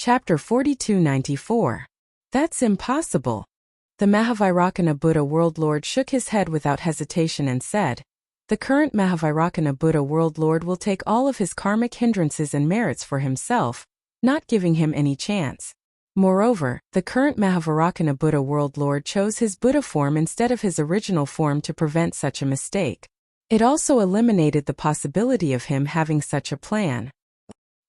Chapter 4294. That's impossible. The Mahavairakana Buddha World Lord shook his head without hesitation and said, "The current Mahavairakana Buddha World Lord will take all of his karmic hindrances and merits for himself, not giving him any chance. Moreover, the current Mahavairakana Buddha World Lord chose his Buddha form instead of his original form to prevent such a mistake. It also eliminated the possibility of him having such a plan.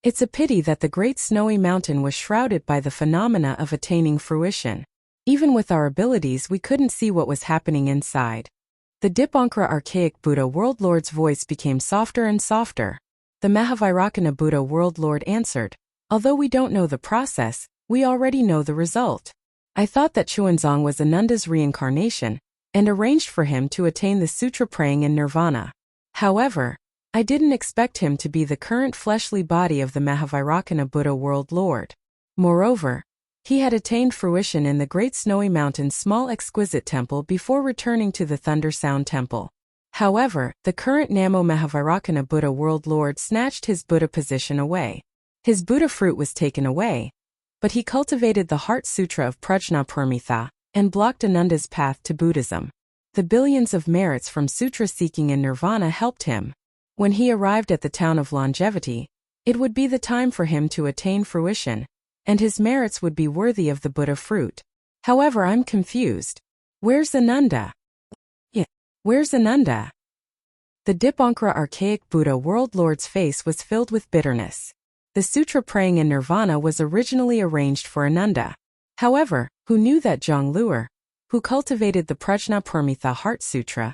It's a pity that the great snowy mountain was shrouded by the phenomena of attaining fruition. Even with our abilities, we couldn't see what was happening inside." The Dipankara archaic Buddha World Lord's voice became softer and softer. The Mahavairakana Buddha World Lord answered, "Although we don't know the process, we already know the result. I thought that Chuanzong was Ananda's reincarnation, and arranged for him to attain the sutra praying in nirvana. However, I didn't expect him to be the current fleshly body of the Mahavairakana Buddha World Lord. Moreover, he had attained fruition in the Great Snowy Mountain's small exquisite temple before returning to the Thunder Sound Temple. However, the current Namo Mahavairakana Buddha World Lord snatched his Buddha position away. His Buddha fruit was taken away, but he cultivated the Heart Sutra of Prajnaparamita and blocked Ananda's path to Buddhism. The billions of merits from sutra seeking in nirvana helped him. When he arrived at the town of longevity, it would be the time for him to attain fruition, and his merits would be worthy of the Buddha fruit. However, I'm confused. Where's Ananda? Where's Ananda?" The Dipankara archaic Buddha World Lord's face was filled with bitterness. The sutra praying in nirvana was originally arranged for Ananda. However, who knew that Zhang Luer, who cultivated the Prajnaparamita Heart Sutra,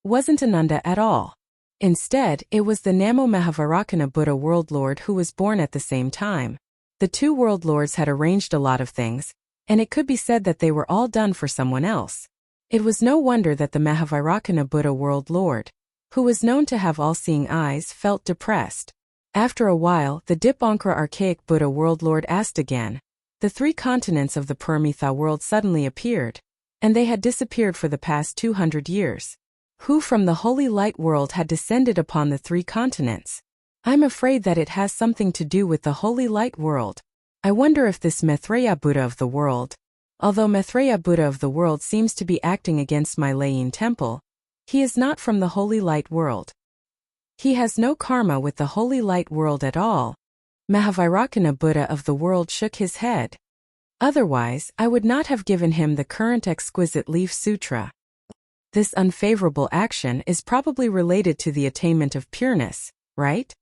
wasn't Ananda at all. Instead, it was the Namo Mahavairakana Buddha World Lord who was born at the same time. The two World Lords had arranged a lot of things, and it could be said that they were all done for someone else. It was no wonder that the Mahavairakana Buddha World Lord, who was known to have all-seeing eyes, felt depressed. After a while, the Dipankara archaic Buddha World Lord asked again. The three continents of the Paramitha world suddenly appeared, and they had disappeared for the past 200 years. Who from the holy light world had descended upon the three continents? I'm afraid that it has something to do with the holy light world. I wonder if this Maitreya Buddha of the world, although Maitreya Buddha of the world seems to be acting against my Layin temple, he is not from the holy light world. He has no karma with the holy light world at all. Mahavairakana Buddha of the world shook his head. Otherwise, I would not have given him the current exquisite leaf sutra. This unfavorable action is probably related to the attainment of pureness, right?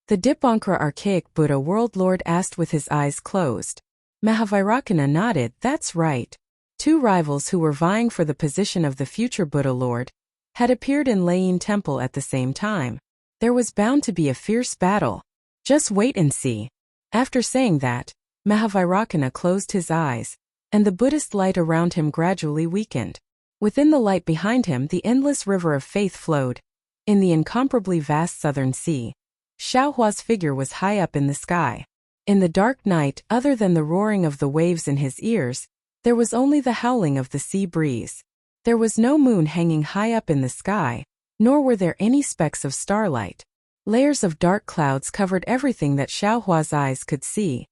The Dipankara archaic Buddha World Lord asked with his eyes closed. Mahavairakana nodded, "That's right." Two rivals who were vying for the position of the future Buddha Lord had appeared in Layin Temple at the same time. There was bound to be a fierce battle. Just wait and see. After saying that, Mahavairakana closed his eyes, and the Buddhist light around him gradually weakened. Within the light behind him, the endless river of faith flowed. In the incomparably vast southern sea, Xiaohua's figure was high up in the sky. In the dark night, other than the roaring of the waves in his ears, there was only the howling of the sea breeze. There was no moon hanging high up in the sky, nor were there any specks of starlight. Layers of dark clouds covered everything that Xiaohua's eyes could see.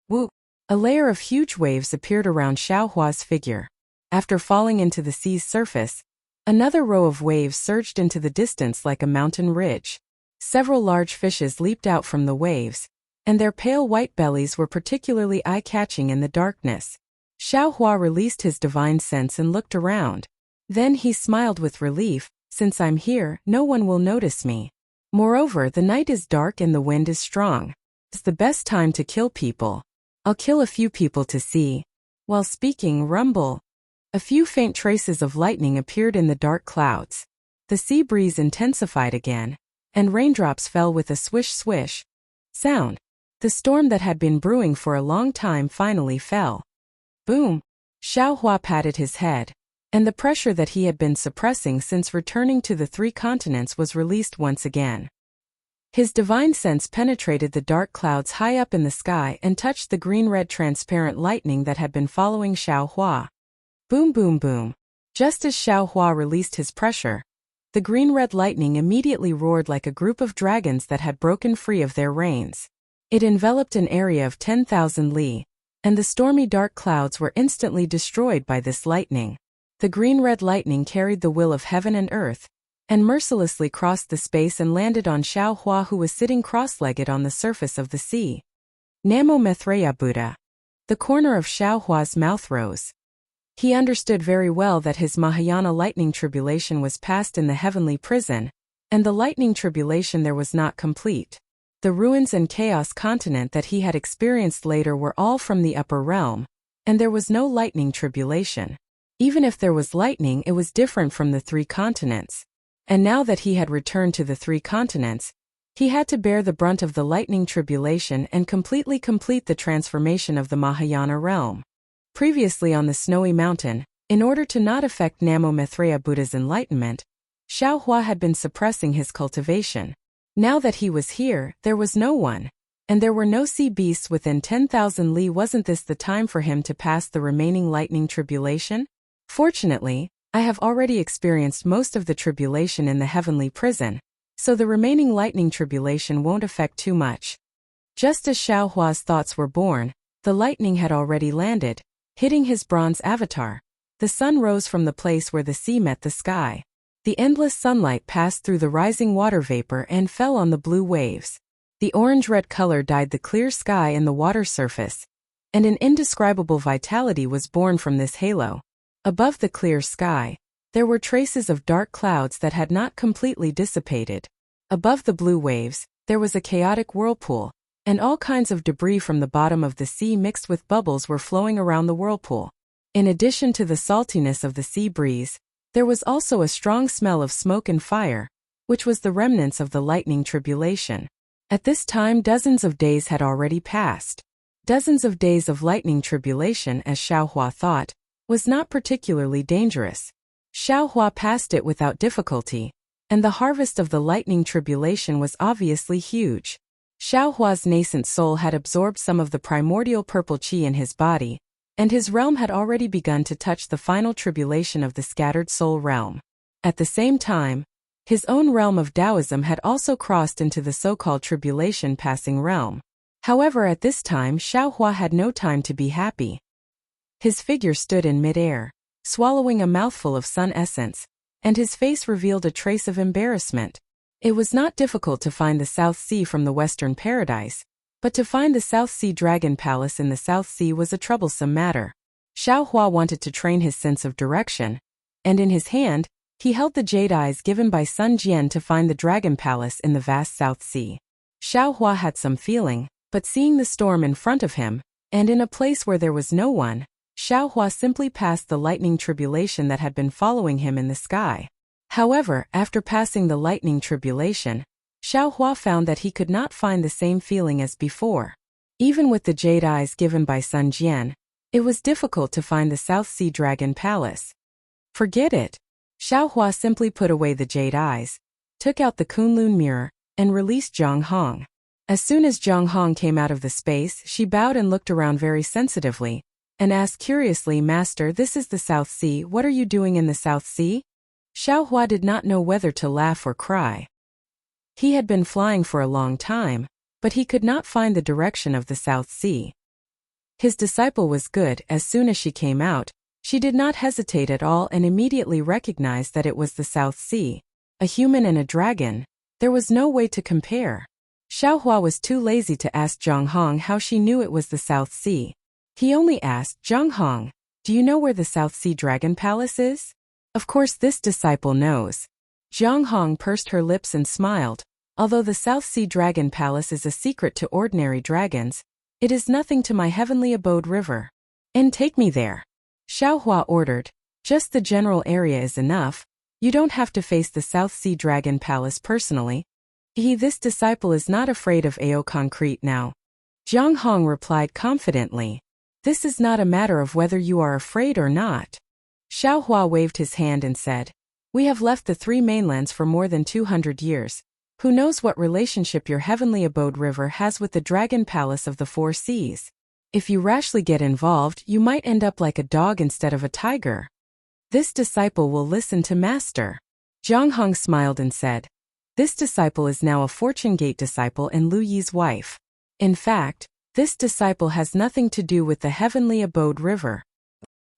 Woo! A layer of huge waves appeared around Xiaohua's figure. After falling into the sea's surface, another row of waves surged into the distance like a mountain ridge. Several large fishes leaped out from the waves, and their pale white bellies were particularly eye-catching in the darkness. Xiaohua released his divine sense and looked around. Then he smiled with relief. "Since I'm here, no one will notice me. Moreover, the night is dark and the wind is strong. It's the best time to kill people. I'll kill a few people to see." While speaking, rumble. A few faint traces of lightning appeared in the dark clouds. The sea breeze intensified again, and raindrops fell with a swish-swish sound. The storm that had been brewing for a long time finally fell. Boom! Xiaohua patted his head, and the pressure that he had been suppressing since returning to the three continents was released once again. His divine sense penetrated the dark clouds high up in the sky and touched the green-red transparent lightning that had been following Xiaohua. Boom boom boom. Just as Xiaohua released his pressure, the green-red lightning immediately roared like a group of dragons that had broken free of their reins. It enveloped an area of 10,000 li, and the stormy dark clouds were instantly destroyed by this lightning. The green-red lightning carried the will of heaven and earth, and mercilessly crossed the space and landed on Xiao Hua, who was sitting cross-legged on the surface of the sea. Namo Maitreya Buddha. The corner of Xiao Hua's mouth rose. He understood very well that his Mahayana lightning tribulation was past in the heavenly prison, and the lightning tribulation there was not complete. The ruins and chaos continent that he had experienced later were all from the upper realm, and there was no lightning tribulation. Even if there was lightning, it was different from the three continents. And now that he had returned to the three continents, he had to bear the brunt of the lightning tribulation and completely complete the transformation of the Mahayana realm. Previously on the snowy mountain, in order to not affect Namo Maitreya Buddha's enlightenment, Xiao Hua had been suppressing his cultivation. Now that he was here, there was no one, and there were no sea beasts within 10,000 li. Wasn't this the time for him to pass the remaining lightning tribulation? Fortunately, I have already experienced most of the tribulation in the heavenly prison, so the remaining lightning tribulation won't affect too much. Just as Xiao Hua's thoughts were born, the lightning had already landed, hitting his bronze avatar. The sun rose from the place where the sea met the sky. The endless sunlight passed through the rising water vapor and fell on the blue waves. The orange-red color dyed the clear sky and the water surface, and an indescribable vitality was born from this halo. Above the clear sky, there were traces of dark clouds that had not completely dissipated. Above the blue waves, there was a chaotic whirlpool, and all kinds of debris from the bottom of the sea mixed with bubbles were flowing around the whirlpool. In addition to the saltiness of the sea breeze, there was also a strong smell of smoke and fire, which was the remnants of the lightning tribulation. At this time, dozens of days had already passed. Dozens of days of lightning tribulation, as Xiao Hua thought, was not particularly dangerous. Xiao Hua passed it without difficulty, and the harvest of the lightning tribulation was obviously huge. Xiao Hua's nascent soul had absorbed some of the primordial purple qi in his body, and his realm had already begun to touch the final tribulation of the scattered soul realm. At the same time, his own realm of Taoism had also crossed into the so-called tribulation passing realm. However, at this time Xiao Hua had no time to be happy. His figure stood in mid-air, swallowing a mouthful of sun essence, and his face revealed a trace of embarrassment. It was not difficult to find the South Sea from the Western Paradise, but to find the South Sea Dragon Palace in the South Sea was a troublesome matter. Xiao Hua wanted to train his sense of direction, and in his hand, he held the jade eyes given by Sun Jian to find the Dragon Palace in the vast South Sea. Xiao Hua had some feeling, but seeing the storm in front of him, and in a place where there was no one, Xiao Hua simply passed the lightning tribulation that had been following him in the sky. However, after passing the lightning tribulation, Xiao Hua found that he could not find the same feeling as before. Even with the jade eyes given by Sun Jian, it was difficult to find the South Sea Dragon Palace. Forget it. Xiao Hua simply put away the jade eyes, took out the Kunlun mirror, and released Zhang Hong. As soon as Zhang Hong came out of the space, she bowed and looked around very sensitively, and asked curiously, "Master, this is the South Sea. What are you doing in the South Sea?" Xiao Hua did not know whether to laugh or cry. He had been flying for a long time, but he could not find the direction of the South Sea. His disciple was good. As soon as she came out, she did not hesitate at all and immediately recognized that it was the South Sea. A human and a dragon, there was no way to compare. Xiao Hua was too lazy to ask Zhang Hong how she knew it was the South Sea. He only asked, "Zhang Hong, do you know where the South Sea Dragon Palace is?" Of course this disciple knows. Zhang Hong pursed her lips and smiled. Although the South Sea Dragon Palace is a secret to ordinary dragons, it is nothing to my heavenly abode river. And take me there. Xiao Hua ordered. Just the general area is enough. You don't have to face the South Sea Dragon Palace personally. This disciple is not afraid of AO concrete now. Zhang Hong replied confidently. This is not a matter of whether you are afraid or not. Xiao Hua waved his hand and said, "We have left the three mainlands for more than 200 years. Who knows what relationship your heavenly abode river has with the Dragon Palace of the Four Seas? If you rashly get involved, you might end up like a dog instead of a tiger. This disciple will listen to Master." Zhang Hong smiled and said, "This disciple is now a Fortune Gate disciple and Lu Yi's wife. In fact, this disciple has nothing to do with the heavenly abode river.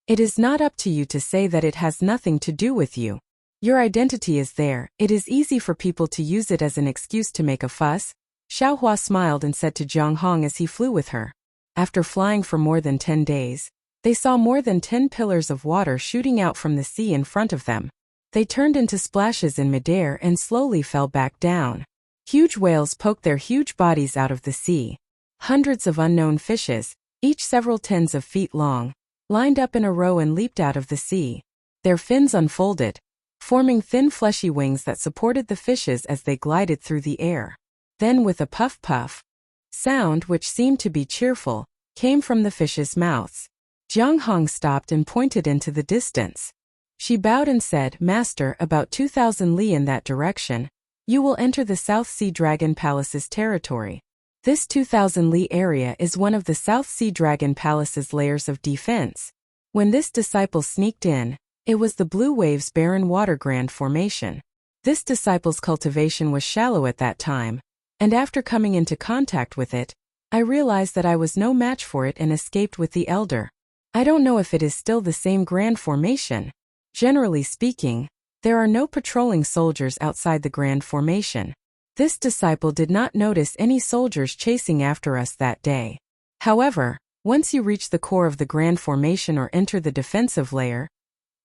It is not up to you to say that it has nothing to do with you. Your identity is there. It is easy for people to use it as an excuse to make a fuss. Xiaohua smiled and said to Zhang Hong as he flew with her. After flying for more than 10 days, they saw more than 10 pillars of water shooting out from the sea in front of them. They turned into splashes in midair and slowly fell back down. Huge whales poked their huge bodies out of the sea. Hundreds of unknown fishes, each several tens of feet long, lined up in a row and leaped out of the sea. Their fins unfolded, forming thin fleshy wings that supported the fishes as they glided through the air. Then with a puff-puff sound which seemed to be cheerful, came from the fishes' mouths. Zhang Hong stopped and pointed into the distance. She bowed and said, "Master, about 2,000 li in that direction, you will enter the South Sea Dragon Palace's territory. This 2,000 li area is one of the South Sea Dragon Palace's layers of defense. When this disciple sneaked in, it was the Blue Waves Barren Water Grand Formation. This disciple's cultivation was shallow at that time, and after coming into contact with it, I realized that I was no match for it and escaped with the elder. I don't know if it is still the same Grand Formation. Generally speaking, there are no patrolling soldiers outside the Grand Formation. This disciple did not notice any soldiers chasing after us that day. However, once you reach the core of the Grand Formation or enter the defensive layer,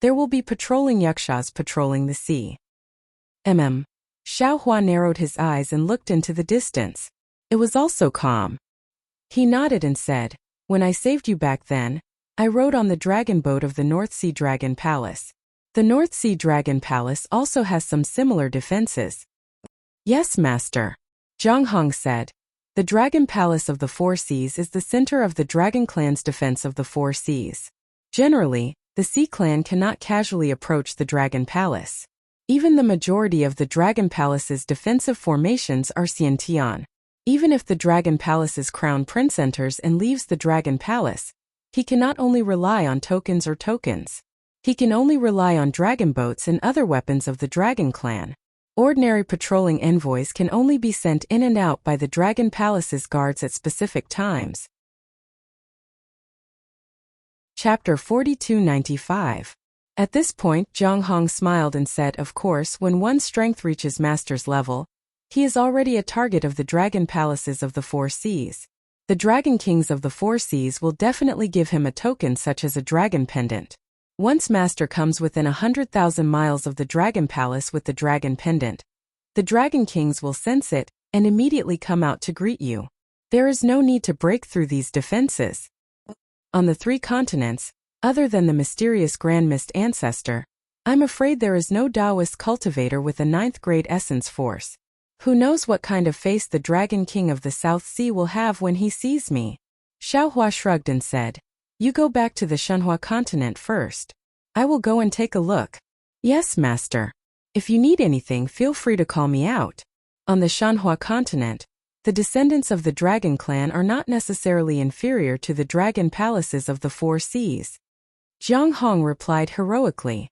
there will be patrolling yakshas patrolling the sea." Xiaohua narrowed his eyes and looked into the distance. It was also calm. He nodded and said, "When I saved you back then, I rode on the dragon boat of the North Sea Dragon Palace. The North Sea Dragon Palace also has some similar defenses." "Yes, Master," Zhang Hong said. "The Dragon Palace of the Four Seas is the center of the Dragon Clan's defense of the Four Seas. Generally, the Sea Clan cannot casually approach the Dragon Palace. Even the majority of the Dragon Palace's defensive formations are Xiantian. Even if the Dragon Palace's crown prince enters and leaves the Dragon Palace, he cannot only rely on tokens. He can only rely on dragon boats and other weapons of the Dragon Clan. Ordinary patrolling envoys can only be sent in and out by the Dragon Palace's guards at specific times." Chapter 4295. At this point, Zhang Hong smiled and said, "Of course, when one's strength reaches master's level, he is already a target of the Dragon Palaces of the Four Seas. The Dragon Kings of the Four Seas will definitely give him a token such as a dragon pendant. Once master comes within 100,000 miles of the Dragon Palace with the dragon pendant, the Dragon Kings will sense it and immediately come out to greet you. There is no need to break through these defenses. On the 3 continents, other than the mysterious Grand Mist ancestor, I'm afraid there is no Taoist cultivator with a 9th grade essence force. Who knows what kind of face the Dragon King of the South Sea will have when he sees me?" Xiaohua shrugged and said, "You go back to the Shenhua continent first. I will go and take a look." "Yes, Master. If you need anything, feel free to call me out." On the Shenhua continent, the descendants of the Dragon Clan are not necessarily inferior to the Dragon Palaces of the Four Seas. Zhang Hong replied heroically.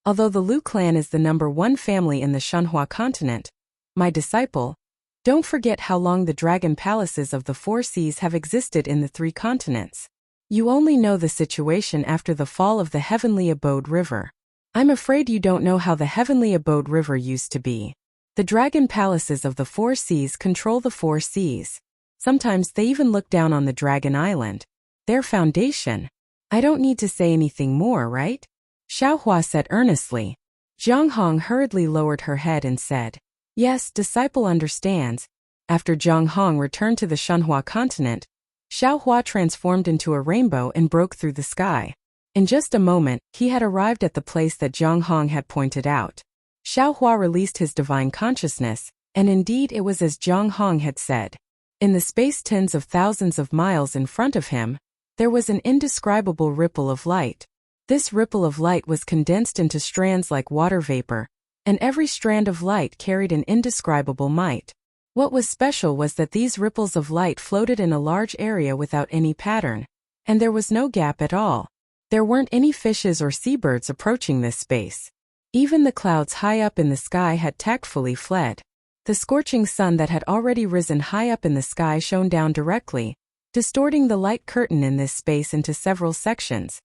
"Although the Lu clan is the #1 family in the Shenhua continent, my disciple, don't forget how long the Dragon Palaces of the Four Seas have existed in the 3 continents. You only know the situation after the fall of the Heavenly Abode River. I'm afraid you don't know how the Heavenly Abode River used to be. The Dragon Palaces of the Four Seas control the Four Seas. Sometimes they even look down on the Dragon Island, their foundation. I don't need to say anything more, right?" Xiaohua said earnestly. Zhang Hong hurriedly lowered her head and said, "Yes, disciple understands." After Zhang Hong returned to the Shenhua continent, Xiaohua transformed into a rainbow and broke through the sky. In just a moment, he had arrived at the place that Zhang Hong had pointed out. Xiaohua released his divine consciousness, and indeed it was as Zhang Hong had said. In the space tens of thousands of miles in front of him, there was an indescribable ripple of light. This ripple of light was condensed into strands like water vapor, and every strand of light carried an indescribable might. What was special was that these ripples of light floated in a large area without any pattern, and there was no gap at all. There weren't any fishes or seabirds approaching this space. Even the clouds high up in the sky had tactfully fled. The scorching sun that had already risen high up in the sky shone down directly, distorting the light curtain in this space into several sections.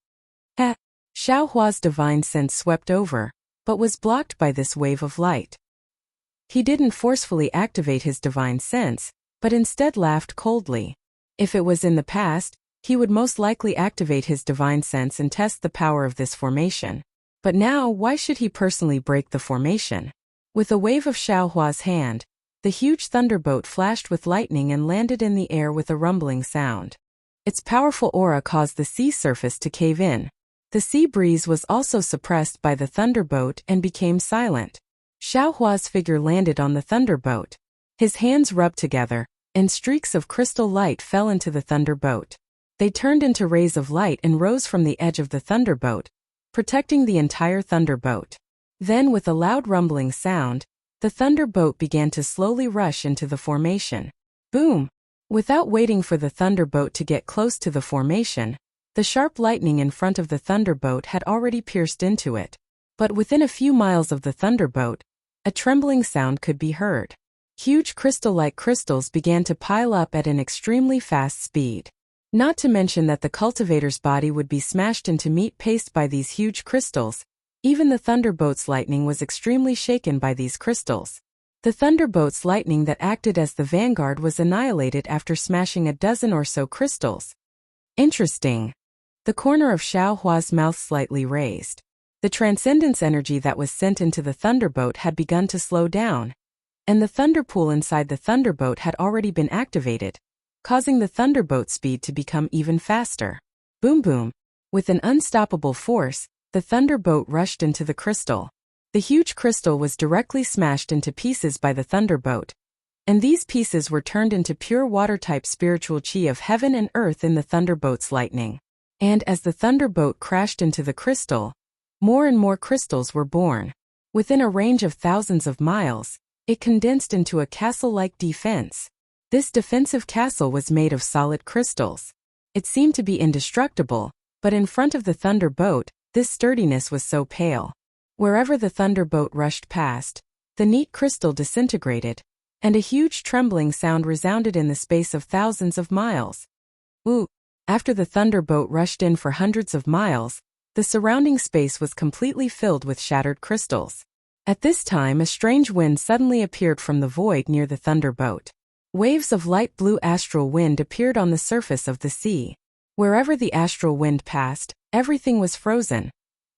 Xiao Hua's divine sense swept over, but was blocked by this wave of light. He didn't forcefully activate his divine sense, but instead laughed coldly. If it was in the past, he would most likely activate his divine sense and test the power of this formation. But now, why should he personally break the formation? With a wave of Xiao Hua's hand, the huge thunderbolt flashed with lightning and landed in the air with a rumbling sound. Its powerful aura caused the sea surface to cave in. The sea breeze was also suppressed by the thunderbolt and became silent. Xiao Hua's figure landed on the thunderbolt. His hands rubbed together, and streaks of crystal light fell into the thunderbolt. They turned into rays of light and rose from the edge of the thunderbolt, protecting the entire thunderbolt. Then, with a loud rumbling sound, the thunderbolt began to slowly rush into the formation. Boom! Without waiting for the thunderbolt to get close to the formation, the sharp lightning in front of the thunderbolt had already pierced into it. But within a few miles of the thunderbolt, a trembling sound could be heard. Huge crystal-like crystals began to pile up at an extremely fast speed. Not to mention that the cultivator's body would be smashed into meat paste by these huge crystals. Even the thunderbolt's lightning was extremely shaken by these crystals. The thunderbolt's lightning that acted as the vanguard was annihilated after smashing a dozen or so crystals. Interesting. The corner of Xiao Hua's mouth slightly raised. The transcendence energy that was sent into the thunderbolt had begun to slow down, and the thunder pool inside the thunderbolt had already been activated, causing the thunderbolt speed to become even faster. Boom boom. With an unstoppable force, the thunderbolt rushed into the crystal. The huge crystal was directly smashed into pieces by the thunderbolt, and these pieces were turned into pure water-type spiritual chi of heaven and earth in the thunderbolt's lightning. And as the thunderbolt crashed into the crystal, more and more crystals were born. Within a range of thousands of miles, it condensed into a castle-like defense. This defensive castle was made of solid crystals. It seemed to be indestructible, but in front of the thunderbolt, this sturdiness was so pale. Wherever the thunderbolt rushed past, the neat crystal disintegrated, and a huge trembling sound resounded in the space of thousands of miles. Ooh! After the thunderbolt rushed in for hundreds of miles, the surrounding space was completely filled with shattered crystals. At this time, a strange wind suddenly appeared from the void near the thunderbolt. Waves of light blue astral wind appeared on the surface of the sea. Wherever the astral wind passed, everything was frozen.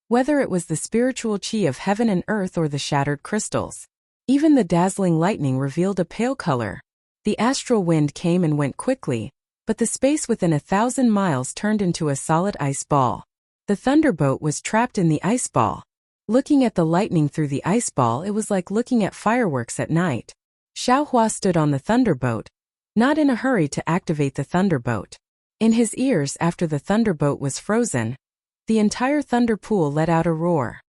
Whether it was the spiritual chi of heaven and earth or the shattered crystals. Even the dazzling lightning revealed a pale color. The astral wind came and went quickly, but the space within 1,000 miles turned into a solid ice ball. The thunderbolt was trapped in the ice ball. Looking at the lightning through the ice ball, it was like looking at fireworks at night. Xiao Hua stood on the thunderbolt, not in a hurry to activate the thunderbolt. In his ears, after the thunderbolt was frozen, the entire thunder pool let out a roar.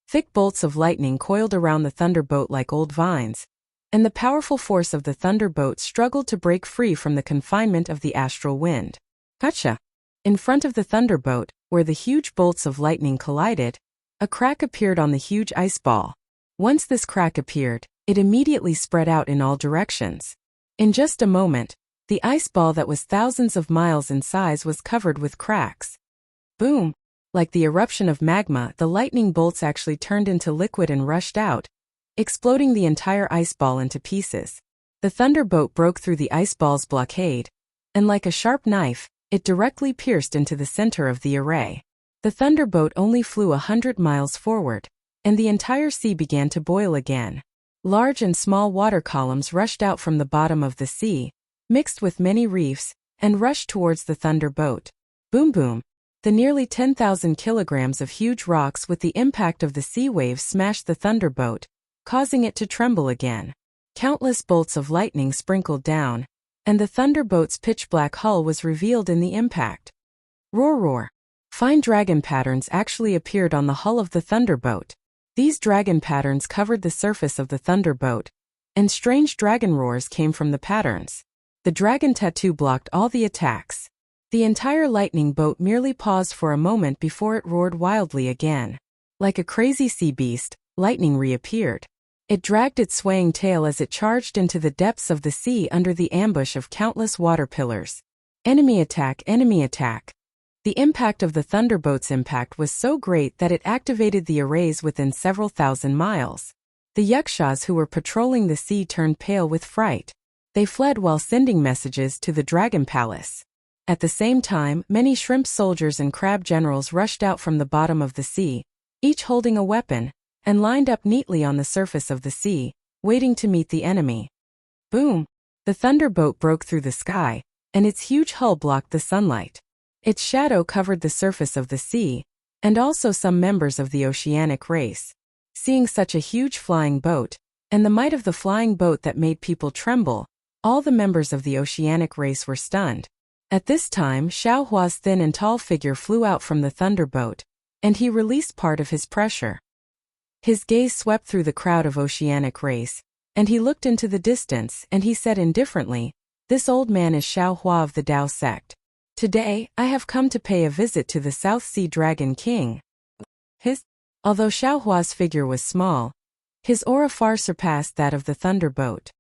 Thick bolts of lightning coiled around the thunderbolt like old vines, and the powerful force of the thunderbolt struggled to break free from the confinement of the astral wind. Gotcha! In front of the thunderbolt, where the huge bolts of lightning collided, a crack appeared on the huge ice ball. Once this crack appeared, it immediately spread out in all directions. In just a moment, the ice ball that was thousands of miles in size was covered with cracks. Boom! Like the eruption of magma, the lightning bolts actually turned into liquid and rushed out, exploding the entire ice ball into pieces. The thunderbolt broke through the ice ball's blockade, and like a sharp knife, it directly pierced into the center of the array. The thunderbolt only flew 100 miles forward, and the entire sea began to boil again. Large and small water columns rushed out from the bottom of the sea, mixed with many reefs, and rushed towards the thunderbolt. Boom boom! The nearly 10,000 kilograms of huge rocks with the impact of the sea waves smashed the thunderbolt, causing it to tremble again. Countless bolts of lightning sprinkled down, and the thunderbolt's pitch-black hull was revealed in the impact. Roar roar! Fine dragon patterns actually appeared on the hull of the thunderbolt. These dragon patterns covered the surface of the thunderbolt, and strange dragon roars came from the patterns. The dragon tattoo blocked all the attacks. The entire lightning bolt merely paused for a moment before it roared wildly again. Like a crazy sea beast, lightning reappeared. It dragged its swaying tail as it charged into the depths of the sea under the ambush of countless water pillars. Enemy attack, enemy attack. The impact of the thunderbolt's impact was so great that it activated the arrays within several thousand miles. The yakshas who were patrolling the sea turned pale with fright. They fled while sending messages to the dragon palace. At the same time, many shrimp soldiers and crab generals rushed out from the bottom of the sea, each holding a weapon, and lined up neatly on the surface of the sea, waiting to meet the enemy. Boom! The thunderbolt broke through the sky, and its huge hull blocked the sunlight. Its shadow covered the surface of the sea, and also some members of the oceanic race. Seeing such a huge flying boat, and the might of the flying boat that made people tremble, all the members of the oceanic race were stunned. At this time, Xiao Hua's thin and tall figure flew out from the thunderbolt, and he released part of his pressure. His gaze swept through the crowd of oceanic race, and he looked into the distance, and he said indifferently, "This old man is Xiao Hua of the Tao sect. Today, I have come to pay a visit to the South Sea Dragon King." Although Xiao Hua's figure was small, his aura far surpassed that of the thunderbolt.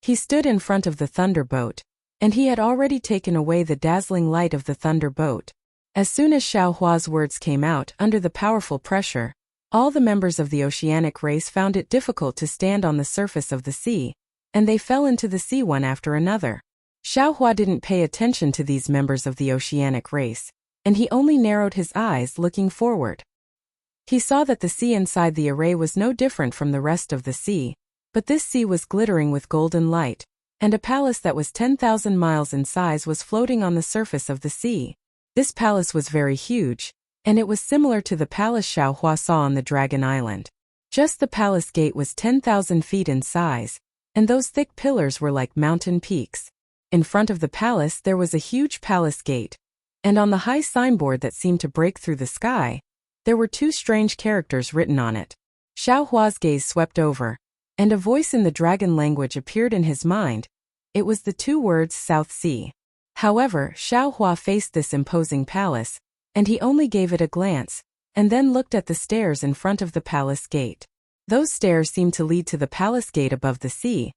He stood in front of the thunderbolt, and he had already taken away the dazzling light of the thunderbolt. As soon as Xiao Hua's words came out under the powerful pressure, all the members of the oceanic race found it difficult to stand on the surface of the sea, and they fell into the sea one after another. Xiao Hua didn't pay attention to these members of the oceanic race, and he only narrowed his eyes looking forward. He saw that the sea inside the array was no different from the rest of the sea, but this sea was glittering with golden light, and a palace that was 10,000 miles in size was floating on the surface of the sea. This palace was very huge, and it was similar to the palace Xiao Hua saw on the Dragon Island. Just the palace gate was 10,000 feet in size, and those thick pillars were like mountain peaks. In front of the palace there was a huge palace gate, and on the high signboard that seemed to break through the sky, there were two strange characters written on it. Xiao Hua's gaze swept over, and a voice in the dragon language appeared in his mind. It was the two words South Sea. However, Xiao Hua faced this imposing palace, and he only gave it a glance, and then looked at the stairs in front of the palace gate. Those stairs seemed to lead to the palace gate above the sea,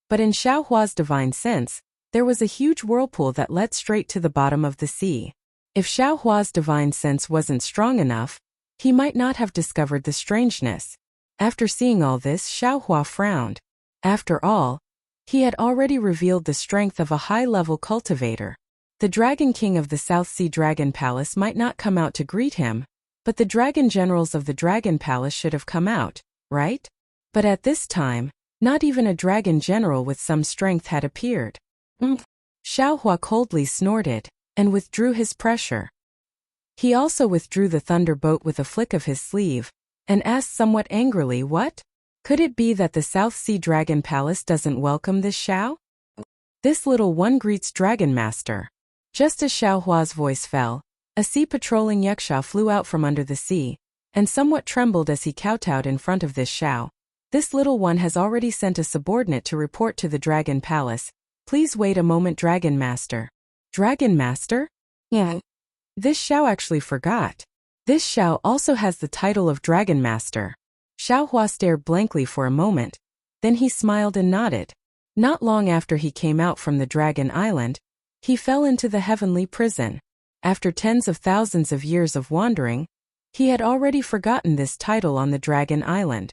but in Xiao Hua's divine sense, there was a huge whirlpool that led straight to the bottom of the sea. If Xiao Hua's divine sense wasn't strong enough, he might not have discovered the strangeness. After seeing all this, Xiao Hua frowned. After all, he had already revealed the strength of a high-level cultivator. The Dragon King of the South Sea Dragon Palace might not come out to greet him, but the dragon generals of the Dragon Palace should have come out, right? But at this time, not even a dragon general with some strength had appeared. Xiao Hua coldly snorted, and withdrew his pressure. He also withdrew the thunderbolt with a flick of his sleeve, and asked somewhat angrily, "What? Could it be that the South Sea Dragon Palace doesn't welcome this Xiao? This little one greets Dragon Master." Just as Xiao Hua's voice fell, a sea-patrolling yaksha flew out from under the sea, and somewhat trembled as he kowtowed in front of this Xiao. "This little one has already sent a subordinate to report to the Dragon Palace. Please wait a moment, Dragon Master." Dragon Master? Yeah. This Xiao actually forgot. This Xiao also has the title of Dragon Master. Xiao Hua stared blankly for a moment, then he smiled and nodded. Not long after he came out from the Dragon Island, he fell into the heavenly prison. After tens of thousands of years of wandering, he had already forgotten this title on the Dragon Island.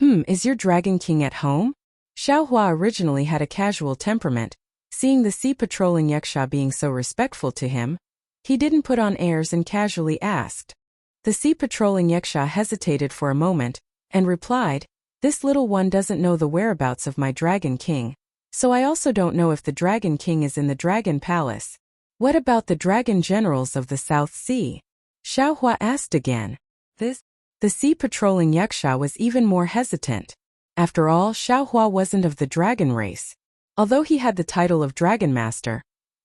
Is your Dragon King at home? Xiao Hua originally had a casual temperament. Seeing the sea-patrolling yaksha being so respectful to him, he didn't put on airs and casually asked. The sea-patrolling yaksha hesitated for a moment, and replied, "This little one doesn't know the whereabouts of my Dragon King, so I also don't know if the Dragon King is in the Dragon Palace. What about the dragon generals of the South Sea?" Xiao Hua asked again. The sea-patrolling yaksha was even more hesitant. After all, Xiao Hua wasn't of the dragon race. Although he had the title of Dragon Master,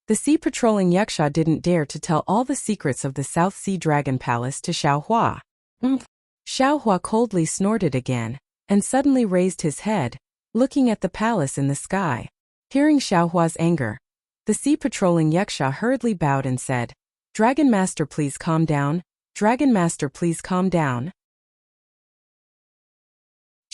the sea-patrolling yaksha didn't dare to tell all the secrets of the South Sea Dragon Palace to Xiao Hua. Xiao Hua coldly snorted again, and suddenly raised his head, looking at the palace in the sky. Hearing Xiao Hua's anger, the sea-patrolling yaksha hurriedly bowed and said, "Dragon Master, please calm down. Dragon Master, please calm down."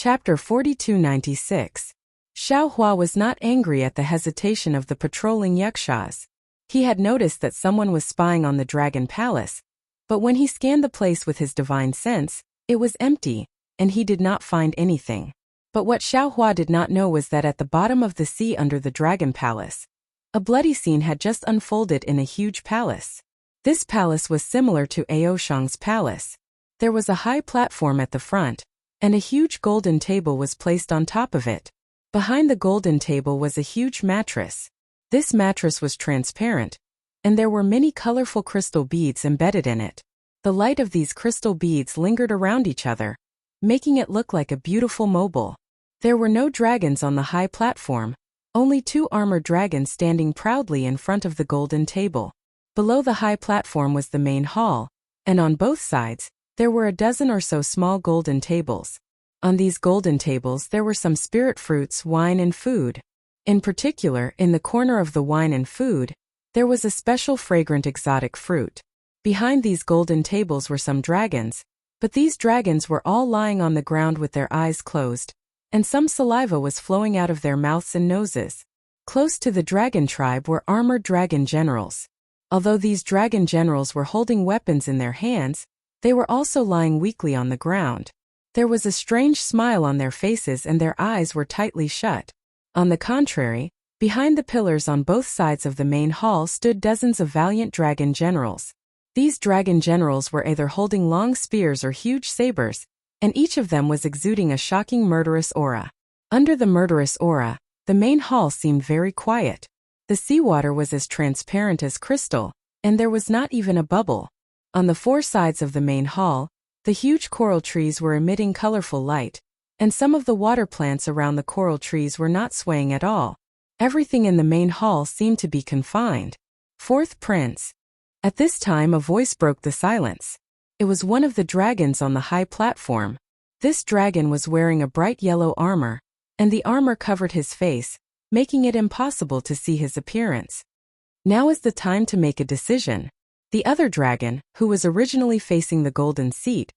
Chapter 4296. Xiao Hua was not angry at the hesitation of the patrolling yakshas. He had noticed that someone was spying on the Dragon Palace, but when he scanned the place with his divine sense, it was empty, and he did not find anything. But what Xiao Hua did not know was that at the bottom of the sea under the Dragon Palace, a bloody scene had just unfolded in a huge palace. This palace was similar to Aoshang's palace. There was a high platform at the front, and a huge golden table was placed on top of it. Behind the golden table was a huge mattress. This mattress was transparent, and there were many colorful crystal beads embedded in it. The light of these crystal beads lingered around each other, making it look like a beautiful mobile. There were no dragons on the high platform, only 2 armored dragons standing proudly in front of the golden table. Below the high platform was the main hall, and on both sides, there were a dozen or so small golden tables. On these golden tables there were some spirit fruits, wine and food. In particular, in the corner of the wine and food, there was a special fragrant exotic fruit. Behind these golden tables were some dragons, but these dragons were all lying on the ground with their eyes closed, and some saliva was flowing out of their mouths and noses. Close to the dragon tribe were armored dragon generals. Although these dragon generals were holding weapons in their hands, they were also lying weakly on the ground. There was a strange smile on their faces and their eyes were tightly shut. On the contrary, behind the pillars on both sides of the main hall stood dozens of valiant dragon generals. These dragon generals were either holding long spears or huge sabers, and each of them was exuding a shocking murderous aura. Under the murderous aura, the main hall seemed very quiet. The seawater was as transparent as crystal, and there was not even a bubble. On the 4 sides of the main hall, the huge coral trees were emitting colorful light, and some of the water plants around the coral trees were not swaying at all. Everything in the main hall seemed to be confined. 4th Prince. At this time a voice broke the silence. It was one of the dragons on the high platform. This dragon was wearing a bright yellow armor, and the armor covered his face, making it impossible to see his appearance. Now is the time to make a decision. The other dragon, who was originally facing the golden seat,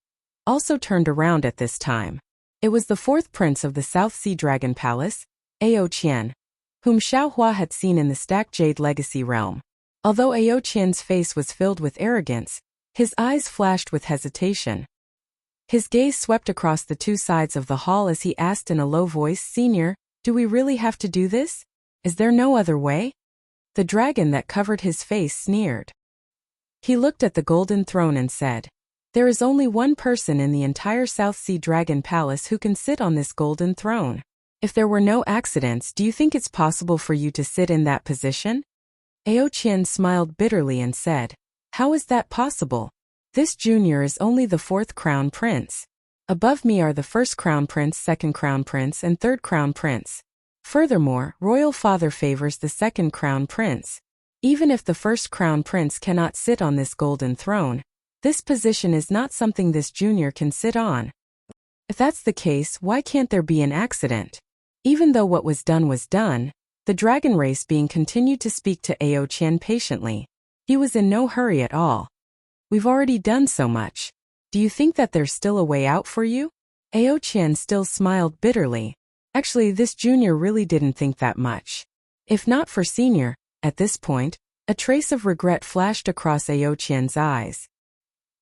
also turned around at this time. It was the 4th Prince of the South Sea Dragon Palace, Ao Qian, whom Xiao Hua had seen in the Stacked Jade Legacy realm. Although Ao Qian's face was filled with arrogance, his eyes flashed with hesitation. His gaze swept across the 2 sides of the hall as he asked in a low voice, "Senior, do we really have to do this? Is there no other way?" The dragon that covered his face sneered. He looked at the golden throne and said, "There is only one person in the entire South Sea Dragon Palace who can sit on this golden throne. If there were no accidents, do you think it's possible for you to sit in that position?" Ao Qian smiled bitterly and said, "How is that possible? This junior is only the 4th Crown Prince. Above me are the 1st Crown Prince, 2nd Crown Prince, and 3rd Crown Prince. Furthermore, Royal Father favors the 2nd Crown Prince. Even if the 1st Crown Prince cannot sit on this golden throne, this position is not something this junior can sit on. If that's the case, why can't there be an accident?" Even though what was done, the dragon race being continued to speak to Ao Qian patiently. He was in no hurry at all. "We've already done so much. Do you think that there's still a way out for you?" Ao Qian still smiled bitterly. Actually, this junior really didn't think that much. If not for senior, at this point, a trace of regret flashed across Ao Qian's eyes.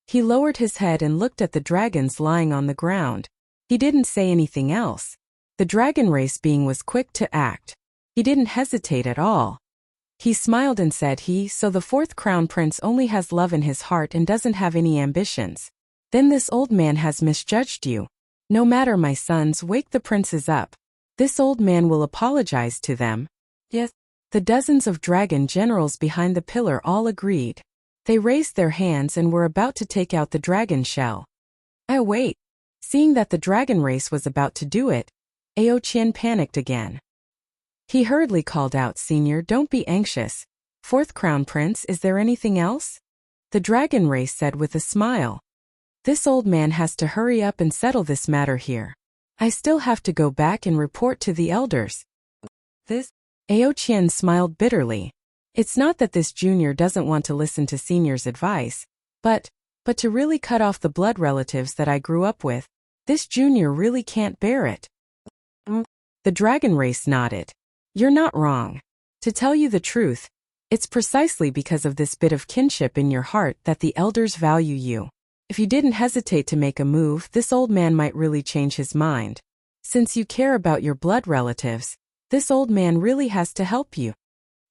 He lowered his head and looked at the dragons lying on the ground. He didn't say anything else. The dragon race being was quick to act. He didn't hesitate at all. He smiled and said so the 4th Crown Prince only has love in his heart and doesn't have any ambitions. Then this old man has misjudged you. No matter, my sons, wake the princes up. This old man will apologize to them. Yes. The dozens of dragon generals behind the pillar all agreed. They raised their hands and were about to take out the dragon shell. Wait. Seeing that the dragon race was about to do it, Ao Qian panicked again. He hurriedly called out, "Senior, don't be anxious. 4th Crown Prince, is there anything else?" The dragon race said with a smile. "This old man has to hurry up and settle this matter here. I still have to go back and report to the elders." Ao Qian smiled bitterly. It's not that this junior doesn't want to listen to senior's advice, but to really cut off the blood relatives that I grew up with, This junior really can't bear it. The dragon race nodded. You're not wrong. To tell you the truth, it's precisely because of this bit of kinship in your heart that the elders value you. If you didn't hesitate to make a move, this old man might really change his mind. Since you care about your blood relatives, this old man really has to help you.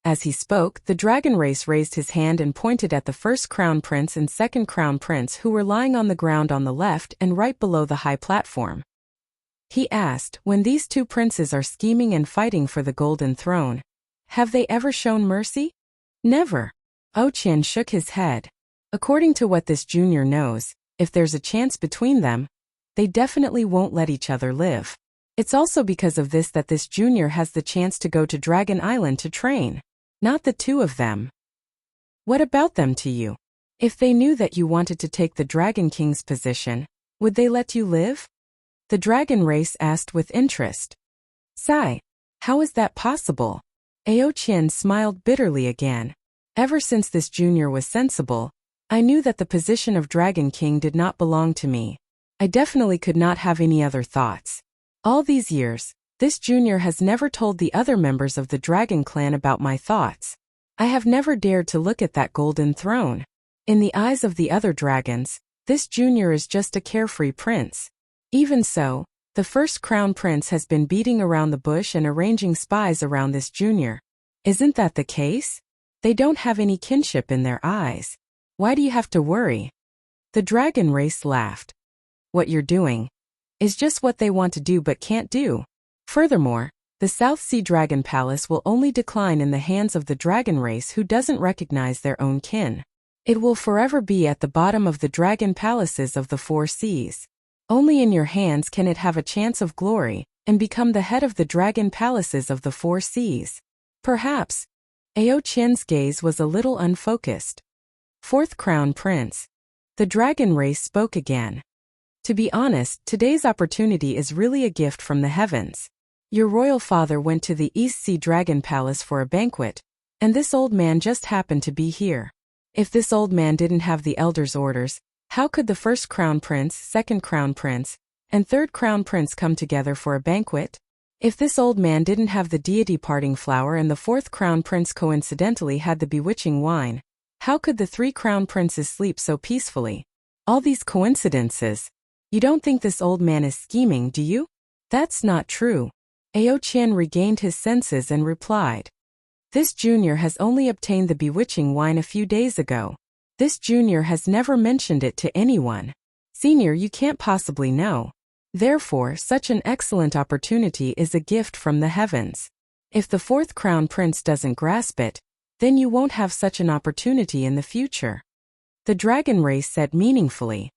As he spoke, the dragon race raised his hand and pointed at the first crown prince and second crown prince who were lying on the ground on the left and right below the high platform. He asked, when these two princes are scheming and fighting for the golden throne, have they ever shown mercy? Never. Qian shook his head. According to what this junior knows, if there's a chance between them, they definitely won't let each other live. It's also because of this that this junior has the chance to go to Dragon Island to train. Not the two of them. What about them to you? If they knew that you wanted to take the Dragon King's position, would they let you live? The dragon race asked with interest. Sigh. How is that possible? Qian smiled bitterly again. Ever since this junior was sensible, I knew that the position of Dragon King did not belong to me. I definitely could not have any other thoughts. All these years, this junior has never told the other members of the Dragon Clan about my thoughts. I have never dared to look at that golden throne. In the eyes of the other dragons, this junior is just a carefree prince. Even so, the first crown prince has been beating around the bush and arranging spies around this junior. Isn't that the case? They don't have any kinship in their eyes. Why do you have to worry? The dragon race laughed. What you're doing is just what they want to do but can't do. Furthermore, the South Sea Dragon Palace will only decline in the hands of the dragon race who doesn't recognize their own kin. It will forever be at the bottom of the dragon palaces of the four seas. Only in your hands can it have a chance of glory and become the head of the dragon palaces of the four seas. Perhaps. Qian's gaze was a little unfocused. Fourth Crown Prince. The dragon race spoke again. To be honest, today's opportunity is really a gift from the heavens. Your royal father went to the East Sea Dragon Palace for a banquet, and this old man just happened to be here. If this old man didn't have the elders' orders, how could the first crown prince, second crown prince, and third crown prince come together for a banquet? If this old man didn't have the deity parting flower and the fourth crown prince coincidentally had the bewitching wine, how could the three crown princes sleep so peacefully? All these coincidences. You don't think this old man is scheming, do you? That's not true. Qian regained his senses and replied. This junior has only obtained the bewitching wine a few days ago. This junior has never mentioned it to anyone. Senior, you can't possibly know. Therefore, such an excellent opportunity is a gift from the heavens. If the fourth crown prince doesn't grasp it, then you won't have such an opportunity in the future. The dragon race said meaningfully.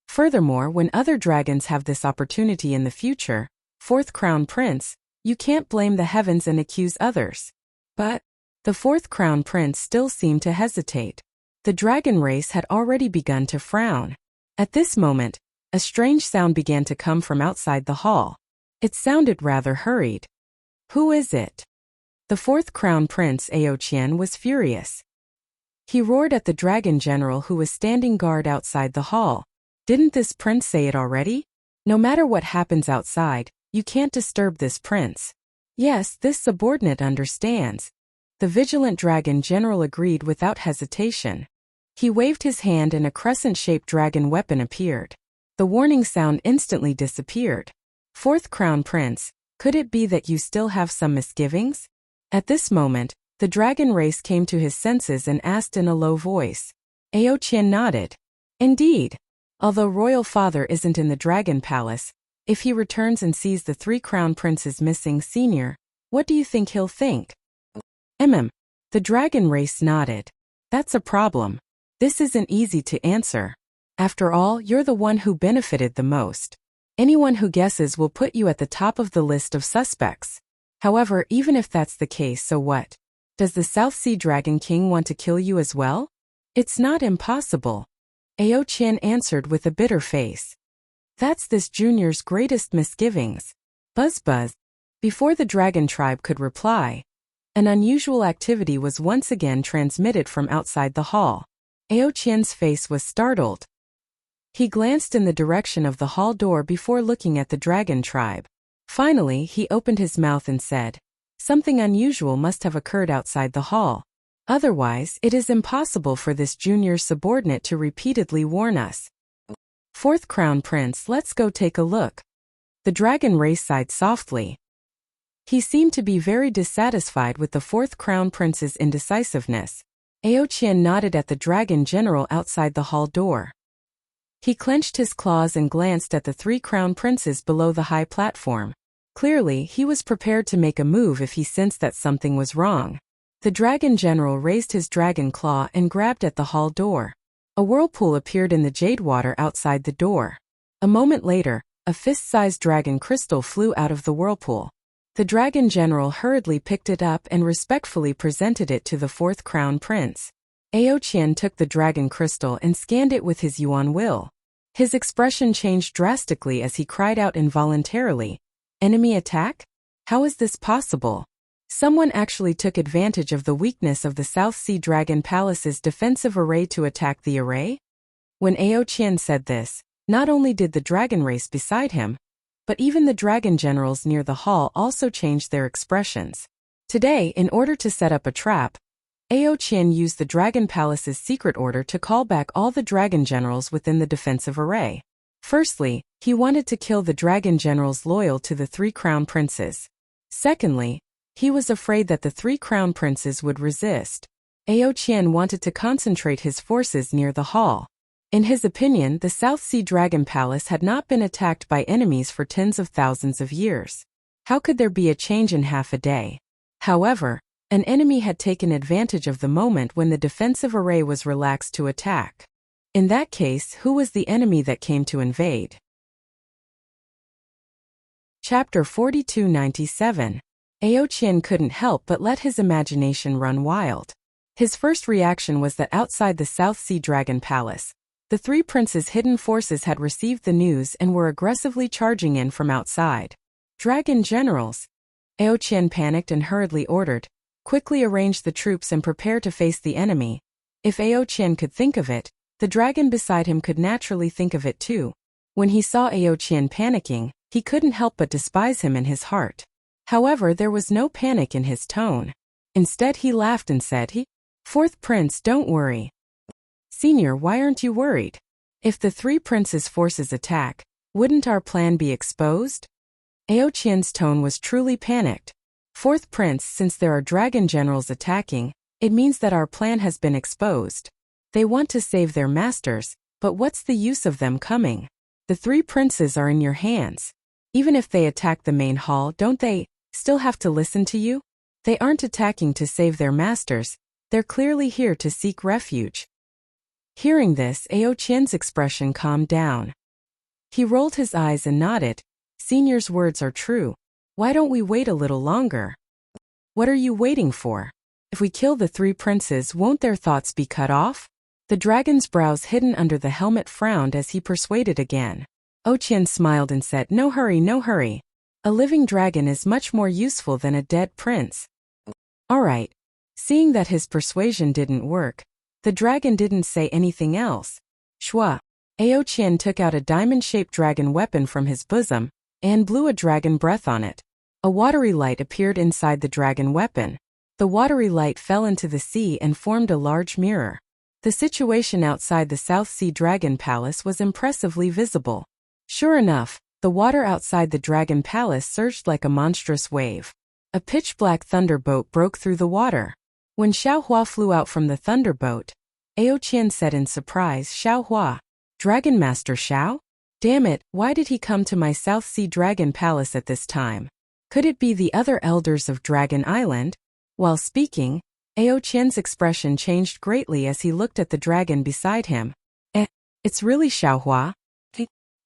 Furthermore, when other dragons have this opportunity in the future, fourth crown prince, you can't blame the heavens and accuse others. But the fourth crown prince still seemed to hesitate. The dragon race had already begun to frown. At this moment, a strange sound began to come from outside the hall. It sounded rather hurried. Who is it? The fourth crown prince Qian was furious. He roared at the dragon general who was standing guard outside the hall. Didn't this prince say it already? No matter what happens outside, you can't disturb this prince. Yes, this subordinate understands. The vigilant dragon general agreed without hesitation. He waved his hand and a crescent-shaped dragon weapon appeared. The warning sound instantly disappeared. Fourth crown prince, could it be that you still have some misgivings? At this moment, the dragon race came to his senses and asked in a low voice. Qian nodded. Indeed. Although royal father isn't in the dragon palace, if he returns and sees the three crown princes missing, senior, what do you think he'll think? The dragon race nodded. That's a problem. This isn't easy to answer. After all, you're the one who benefited the most. Anyone who guesses will put you at the top of the list of suspects. However, even if that's the case, so what? Does the South Sea Dragon King want to kill you as well? It's not impossible. Qian answered with a bitter face. That's this junior's greatest misgivings. Buzz buzz. Before the dragon tribe could reply, an unusual activity was once again transmitted from outside the hall. Qian's face was startled. He glanced in the direction of the hall door before looking at the dragon tribe. Finally, he opened his mouth and said, "Something unusual must have occurred outside the hall. Otherwise, it is impossible for this junior subordinate to repeatedly warn us. Fourth Crown Prince, let's go take a look." The dragon race sighed softly. He seemed to be very dissatisfied with the Fourth Crown Prince's indecisiveness. Aoqian nodded at the dragon general outside the hall door. He clenched his claws and glanced at the 3 crown princes below the high platform. Clearly, he was prepared to make a move if he sensed that something was wrong. The dragon general raised his dragon claw and grabbed at the hall door. A whirlpool appeared in the jade water outside the door. A moment later, a fist-sized dragon crystal flew out of the whirlpool. The dragon general hurriedly picked it up and respectfully presented it to the 4th crown prince. Aoqian took the dragon crystal and scanned it with his yuan will. His expression changed drastically as he cried out involuntarily, "Enemy attack? How is this possible? Someone actually took advantage of the weakness of the South Sea Dragon Palace's defensive array to attack the array?" When Aoqian said this, not only did the dragon race beside him, but even the dragon generals near the hall also changed their expressions. Today, in order to set up a trap, Aoqian used the Dragon Palace's secret order to call back all the dragon generals within the defensive array. Firstly, he wanted to kill the dragon generals loyal to the 3 crown princes. Secondly, he was afraid that the 3 crown princes would resist. Aoqian wanted to concentrate his forces near the hall. In his opinion, the South Sea Dragon Palace had not been attacked by enemies for tens of thousands of years. How could there be a change in half a day? However, an enemy had taken advantage of the moment when the defensive array was relaxed to attack. In that case, who was the enemy that came to invade? Chapter 4297. Aoqian couldn't help but let his imagination run wild. His first reaction was that outside the South Sea Dragon Palace, the 3 princes' hidden forces had received the news and were aggressively charging in from outside. "Dragon generals!" Aoqian panicked and hurriedly ordered, "Quickly arrange the troops and prepare to face the enemy." If Aoqian could think of it, the dragon beside him could naturally think of it too. When he saw Aoqian panicking, he couldn't help but despise him in his heart. However, there was no panic in his tone. Instead, he laughed and said, "Fourth prince, don't worry." "Senior, why aren't you worried? If the 3 princes' forces attack, wouldn't our plan be exposed?" Aoqian's tone was truly panicked. "Fourth prince, since there are dragon generals attacking, it means that our plan has been exposed. They want to save their masters, but what's the use of them coming? The 3 princes are in your hands. Even if they attack the main hall, don't they still have to listen to you? They aren't attacking to save their masters, they're clearly here to seek refuge." Hearing this, Aoqian's expression calmed down. He rolled his eyes and nodded. "Senior's words are true. Why don't we wait a little longer?" "What are you waiting for? If we kill the 3 princes, won't their thoughts be cut off?" The dragon's brows hidden under the helmet frowned as he persuaded again. Aoqian smiled and said, "No hurry, no hurry. A living dragon is much more useful than a dead prince." "All right." Seeing that his persuasion didn't work, the dragon didn't say anything else. Shua. Aoqian took out a diamond-shaped dragon weapon from his bosom and blew a dragon breath on it. A watery light appeared inside the dragon weapon. The watery light fell into the sea and formed a large mirror. The situation outside the South Sea Dragon Palace was impressively visible. Sure enough, the water outside the Dragon Palace surged like a monstrous wave. A pitch-black thunderbolt broke through the water. When Xiaohua flew out from the thunderbolt, Aoqian said in surprise, "Xiaohua, Dragon Master Xiao? Damn it, why did he come to my South Sea Dragon Palace at this time? Could it be the other elders of Dragon Island?" While speaking, Aoqian's expression changed greatly as he looked at the dragon beside him. It's really Xiaohua?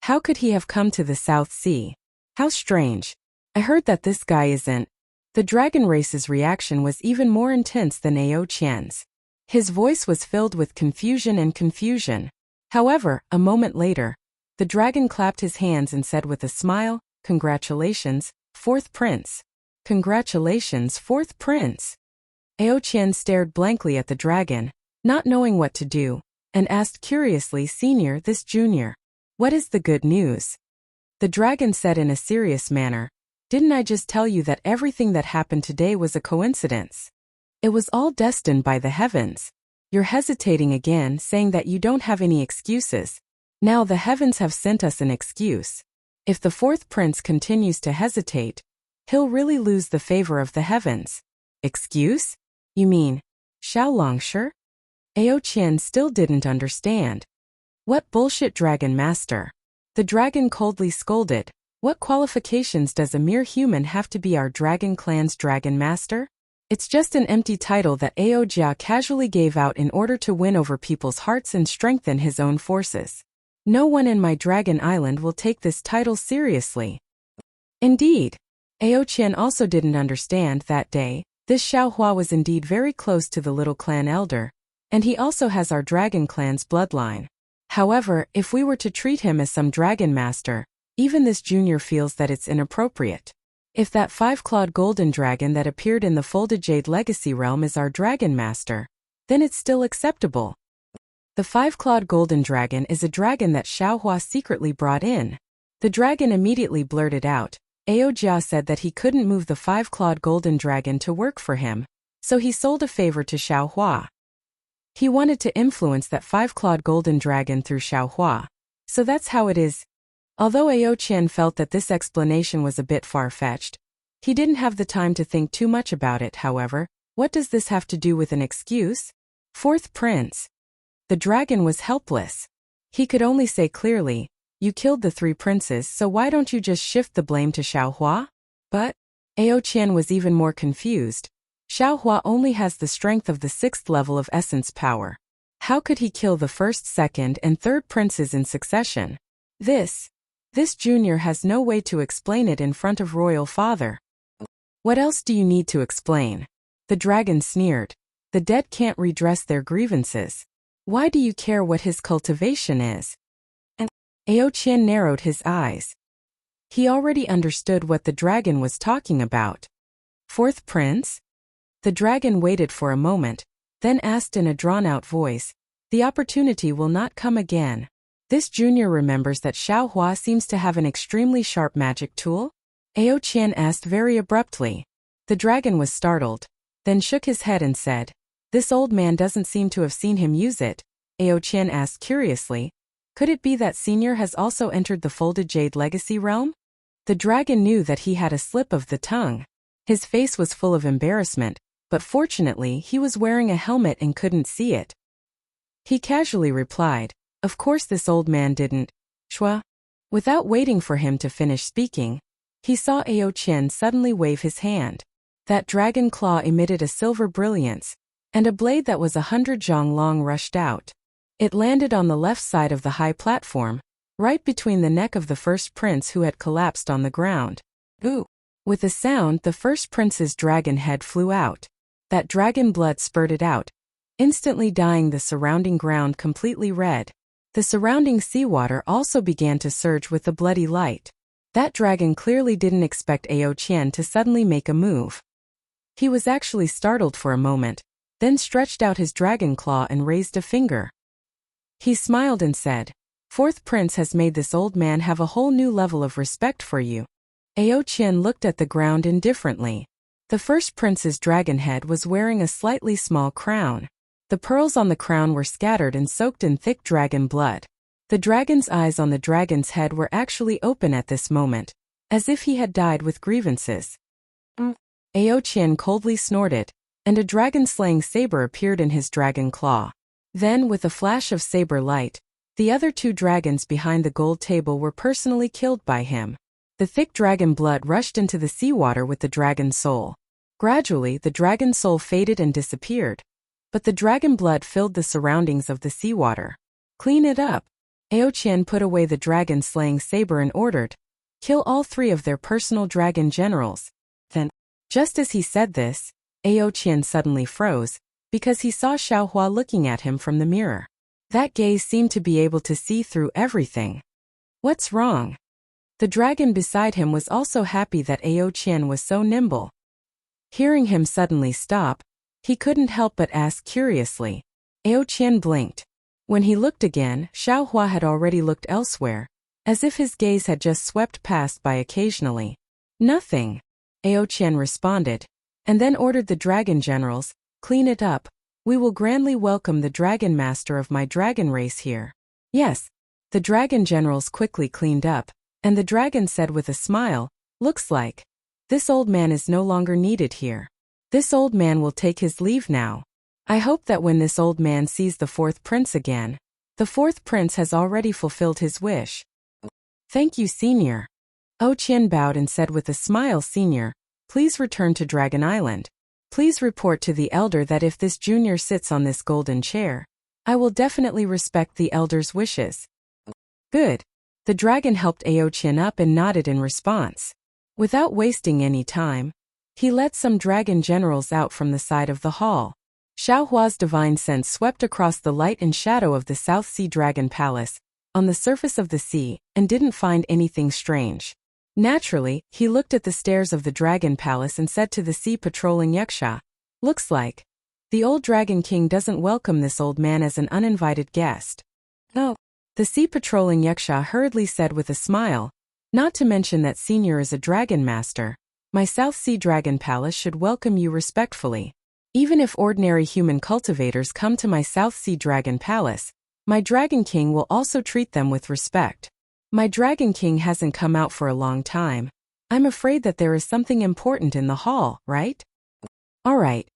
How could he have come to the South Sea? How strange. I heard that this guy isn't." The dragon race's reaction was even more intense than Aoqian's. His voice was filled with confusion. However, a moment later, the dragon clapped his hands and said with a smile, "Congratulations, 4th prince." "Congratulations, 4th prince." Aoqian stared blankly at the dragon, not knowing what to do, and asked curiously, "Senior, this junior, What is the good news? The dragon said in a serious manner, "Didn't I just tell you that everything that happened today was a coincidence? It was all destined by the heavens. You're hesitating again, saying that you don't have any excuses. Now the heavens have sent us an excuse. If the fourth prince continues to hesitate, he'll really lose the favor of the heavens." Excuse? You mean, Xiao Longshi? Ao Qian still didn't understand. What bullshit, Dragon Master? The dragon coldly scolded. What qualifications does a mere human have to be our dragon clan's dragon master? It's just an empty title that Ao Jia casually gave out in order to win over people's hearts and strengthen his own forces. No one in my dragon island will take this title seriously. Indeed. Ao Qian also didn't understand that day. This Xiao Hua was indeed very close to the little clan elder, and he also has our dragon clan's bloodline. However, if we were to treat him as some dragon master, even this junior feels that it's inappropriate. If that five-clawed golden dragon that appeared in the Folded Jade Legacy realm is our dragon master, then it's still acceptable. The five-clawed golden dragon is a dragon that Xiao Hua secretly brought in. The dragon immediately blurted out. Ao Jia said that he couldn't move the five-clawed golden dragon to work for him, so he sold a favor to Xiao Hua. He wanted to influence that five-clawed golden dragon through Xiao Hua. So that's how it is. Although Ao Qian felt that this explanation was a bit far-fetched, he didn't have the time to think too much about it. However, what does this have to do with an excuse? Fourth prince. The dragon was helpless. He could only say clearly, "You killed the three princes, so why don't you just shift the blame to Xiao Hua?" But Ao Qian was even more confused. Xiao Hua only has the strength of the 6th level of essence power. How could he kill the first, second, and third princes in succession? This junior has no way to explain it in front of royal father. What else do you need to explain? The dragon sneered. The dead can't redress their grievances. Why do you care what his cultivation is? And Ao Qian narrowed his eyes. He already understood what the dragon was talking about. Fourth prince? The dragon waited for a moment, then asked in a drawn-out voice, "The opportunity will not come again." This junior remembers that Xiao Hua seems to have an extremely sharp magic tool? Ao Qian asked very abruptly. The dragon was startled, then shook his head and said, "This old man doesn't seem to have seen him use it." Ao Qian asked curiously, "Could it be that Senior has also entered the Folded Jade Legacy realm?" The dragon knew that he had a slip of the tongue. His face was full of embarrassment, but fortunately he was wearing a helmet and couldn't see it. He casually replied, "Of course this old man didn't." Shua. Without waiting for him to finish speaking, he saw Ao Qian suddenly wave his hand. That dragon claw emitted a silver brilliance, and a blade that was 100 zhang long rushed out. It landed on the left side of the high platform, right between the neck of the first prince who had collapsed on the ground. Ooh! With a sound, the first prince's dragon head flew out. That dragon blood spurted out, instantly dyeing the surrounding ground completely red. The surrounding seawater also began to surge with the bloody light. That dragon clearly didn't expect Ao Qian to suddenly make a move. He was actually startled for a moment, then stretched out his dragon claw and raised a finger. He smiled and said, "Fourth prince has made this old man have a whole new level of respect for you." Ao Qian looked at the ground indifferently. The first prince's dragon head was wearing a slightly small crown. The pearls on the crown were scattered and soaked in thick dragon blood. The dragon's eyes on the dragon's head were actually open at this moment, as if he had died with grievances. Ao Qian coldly snorted, and a dragon-slaying saber appeared in his dragon claw. Then, with a flash of saber light, the other two dragons behind the gold table were personally killed by him. The thick dragon blood rushed into the seawater with the dragon soul. Gradually, the dragon soul faded and disappeared, but the dragon blood filled the surroundings of the seawater. "Clean it up." Ao Qian put away the dragon-slaying saber and ordered, "Kill all three of their personal dragon generals." Then, just as he said this, Ao Qian suddenly froze, because he saw Xiao Hua looking at him from the mirror. That gaze seemed to be able to see through everything. What's wrong? The dragon beside him was also happy that Ao Qian was so nimble. Hearing him suddenly stop, he couldn't help but ask curiously. Ao Qian blinked. When he looked again, Xiao Hua had already looked elsewhere, as if his gaze had just swept past by occasionally. Nothing, Ao Qian responded, and then ordered the dragon generals, clean it up. We will grandly welcome the dragon master of my dragon race here. Yes. The dragon generals quickly cleaned up, and the dragon said with a smile, looks like this old man is no longer needed here. This old man will take his leave now. I hope that when this old man sees the fourth prince again, the fourth prince has already fulfilled his wish. Thank you, Senior. Ao Qian bowed and said with a smile, Senior, please return to Dragon Island. Please report to the elder that if this junior sits on this golden chair, I will definitely respect the elder's wishes. Good. The dragon helped Ao Qian up and nodded in response. Without wasting any time, he led some dragon generals out from the side of the hall. Xiaohua's divine sense swept across the light and shadow of the South Sea Dragon Palace, on the surface of the sea, and didn't find anything strange. Naturally, he looked at the stairs of the Dragon Palace and said to the sea patrolling Yaksha, looks like the old Dragon King doesn't welcome this old man as an uninvited guest. No. The sea patrolling Yaksha hurriedly said with a smile, not to mention that Senior is a dragon master. My South Sea Dragon Palace should welcome you respectfully. Even if ordinary human cultivators come to my South Sea Dragon Palace, my Dragon King will also treat them with respect. My Dragon King hasn't come out for a long time. I'm afraid that there is something important in the hall, right? All right.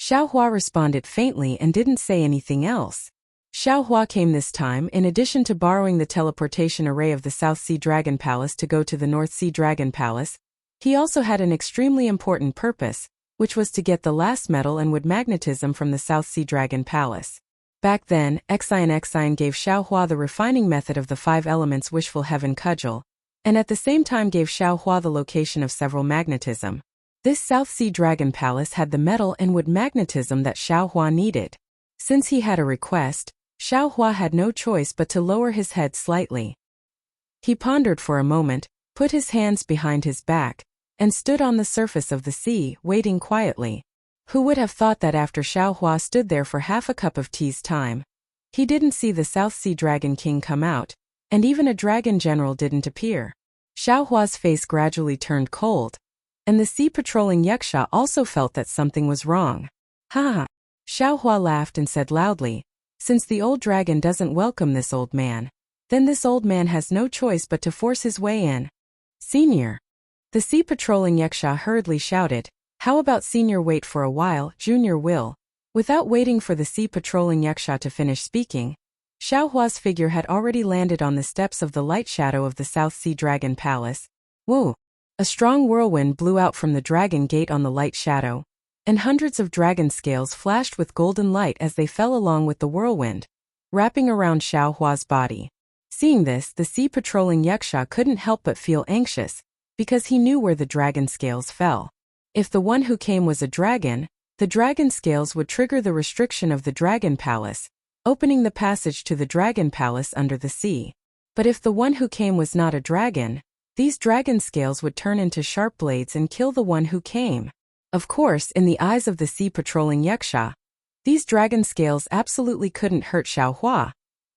Xiaohua responded faintly and didn't say anything else. Xiaohua came this time in addition to borrowing the teleportation array of the South Sea Dragon Palace to go to the North Sea Dragon Palace. He also had an extremely important purpose, which was to get the last metal and wood magnetism from the South Sea Dragon Palace. Back then, Xian gave Xiaohua the refining method of the 5 elements Wishful Heaven Cudgel, and at the same time gave Xiaohua the location of several magnetism. This South Sea Dragon Palace had the metal and wood magnetism that Xiaohua needed. Since he had a request, Xiaohua had no choice but to lower his head slightly. He pondered for a moment, put his hands behind his back, and stood on the surface of the sea, waiting quietly. Who would have thought that after Xiaohua stood there for half a cup of tea's time, he didn't see the South Sea Dragon King come out, and even a dragon general didn't appear. Xiaohua's face gradually turned cold, and the sea patrolling Yaksha also felt that something was wrong. Ha! Xiaohua laughed and said loudly, since the old dragon doesn't welcome this old man, then this old man has no choice but to force his way in. Senior. The sea patrolling Yaksha hurriedly shouted, how about Senior wait for a while, Junior will. Without waiting for the sea patrolling Yaksha to finish speaking, Xiaohua's figure had already landed on the steps of the light shadow of the South Sea Dragon Palace. Whoa! A strong whirlwind blew out from the dragon gate on the light shadow, and hundreds of dragon scales flashed with golden light as they fell along with the whirlwind, wrapping around Xiaohua's body. Seeing this, the sea patrolling Yaksha couldn't help but feel anxious, because he knew where the dragon scales fell. If the one who came was a dragon, the dragon scales would trigger the restriction of the Dragon Palace, opening the passage to the Dragon Palace under the sea. But if the one who came was not a dragon, these dragon scales would turn into sharp blades and kill the one who came. Of course, in the eyes of the sea patrolling Yaksha, these dragon scales absolutely couldn't hurt Xiaohua.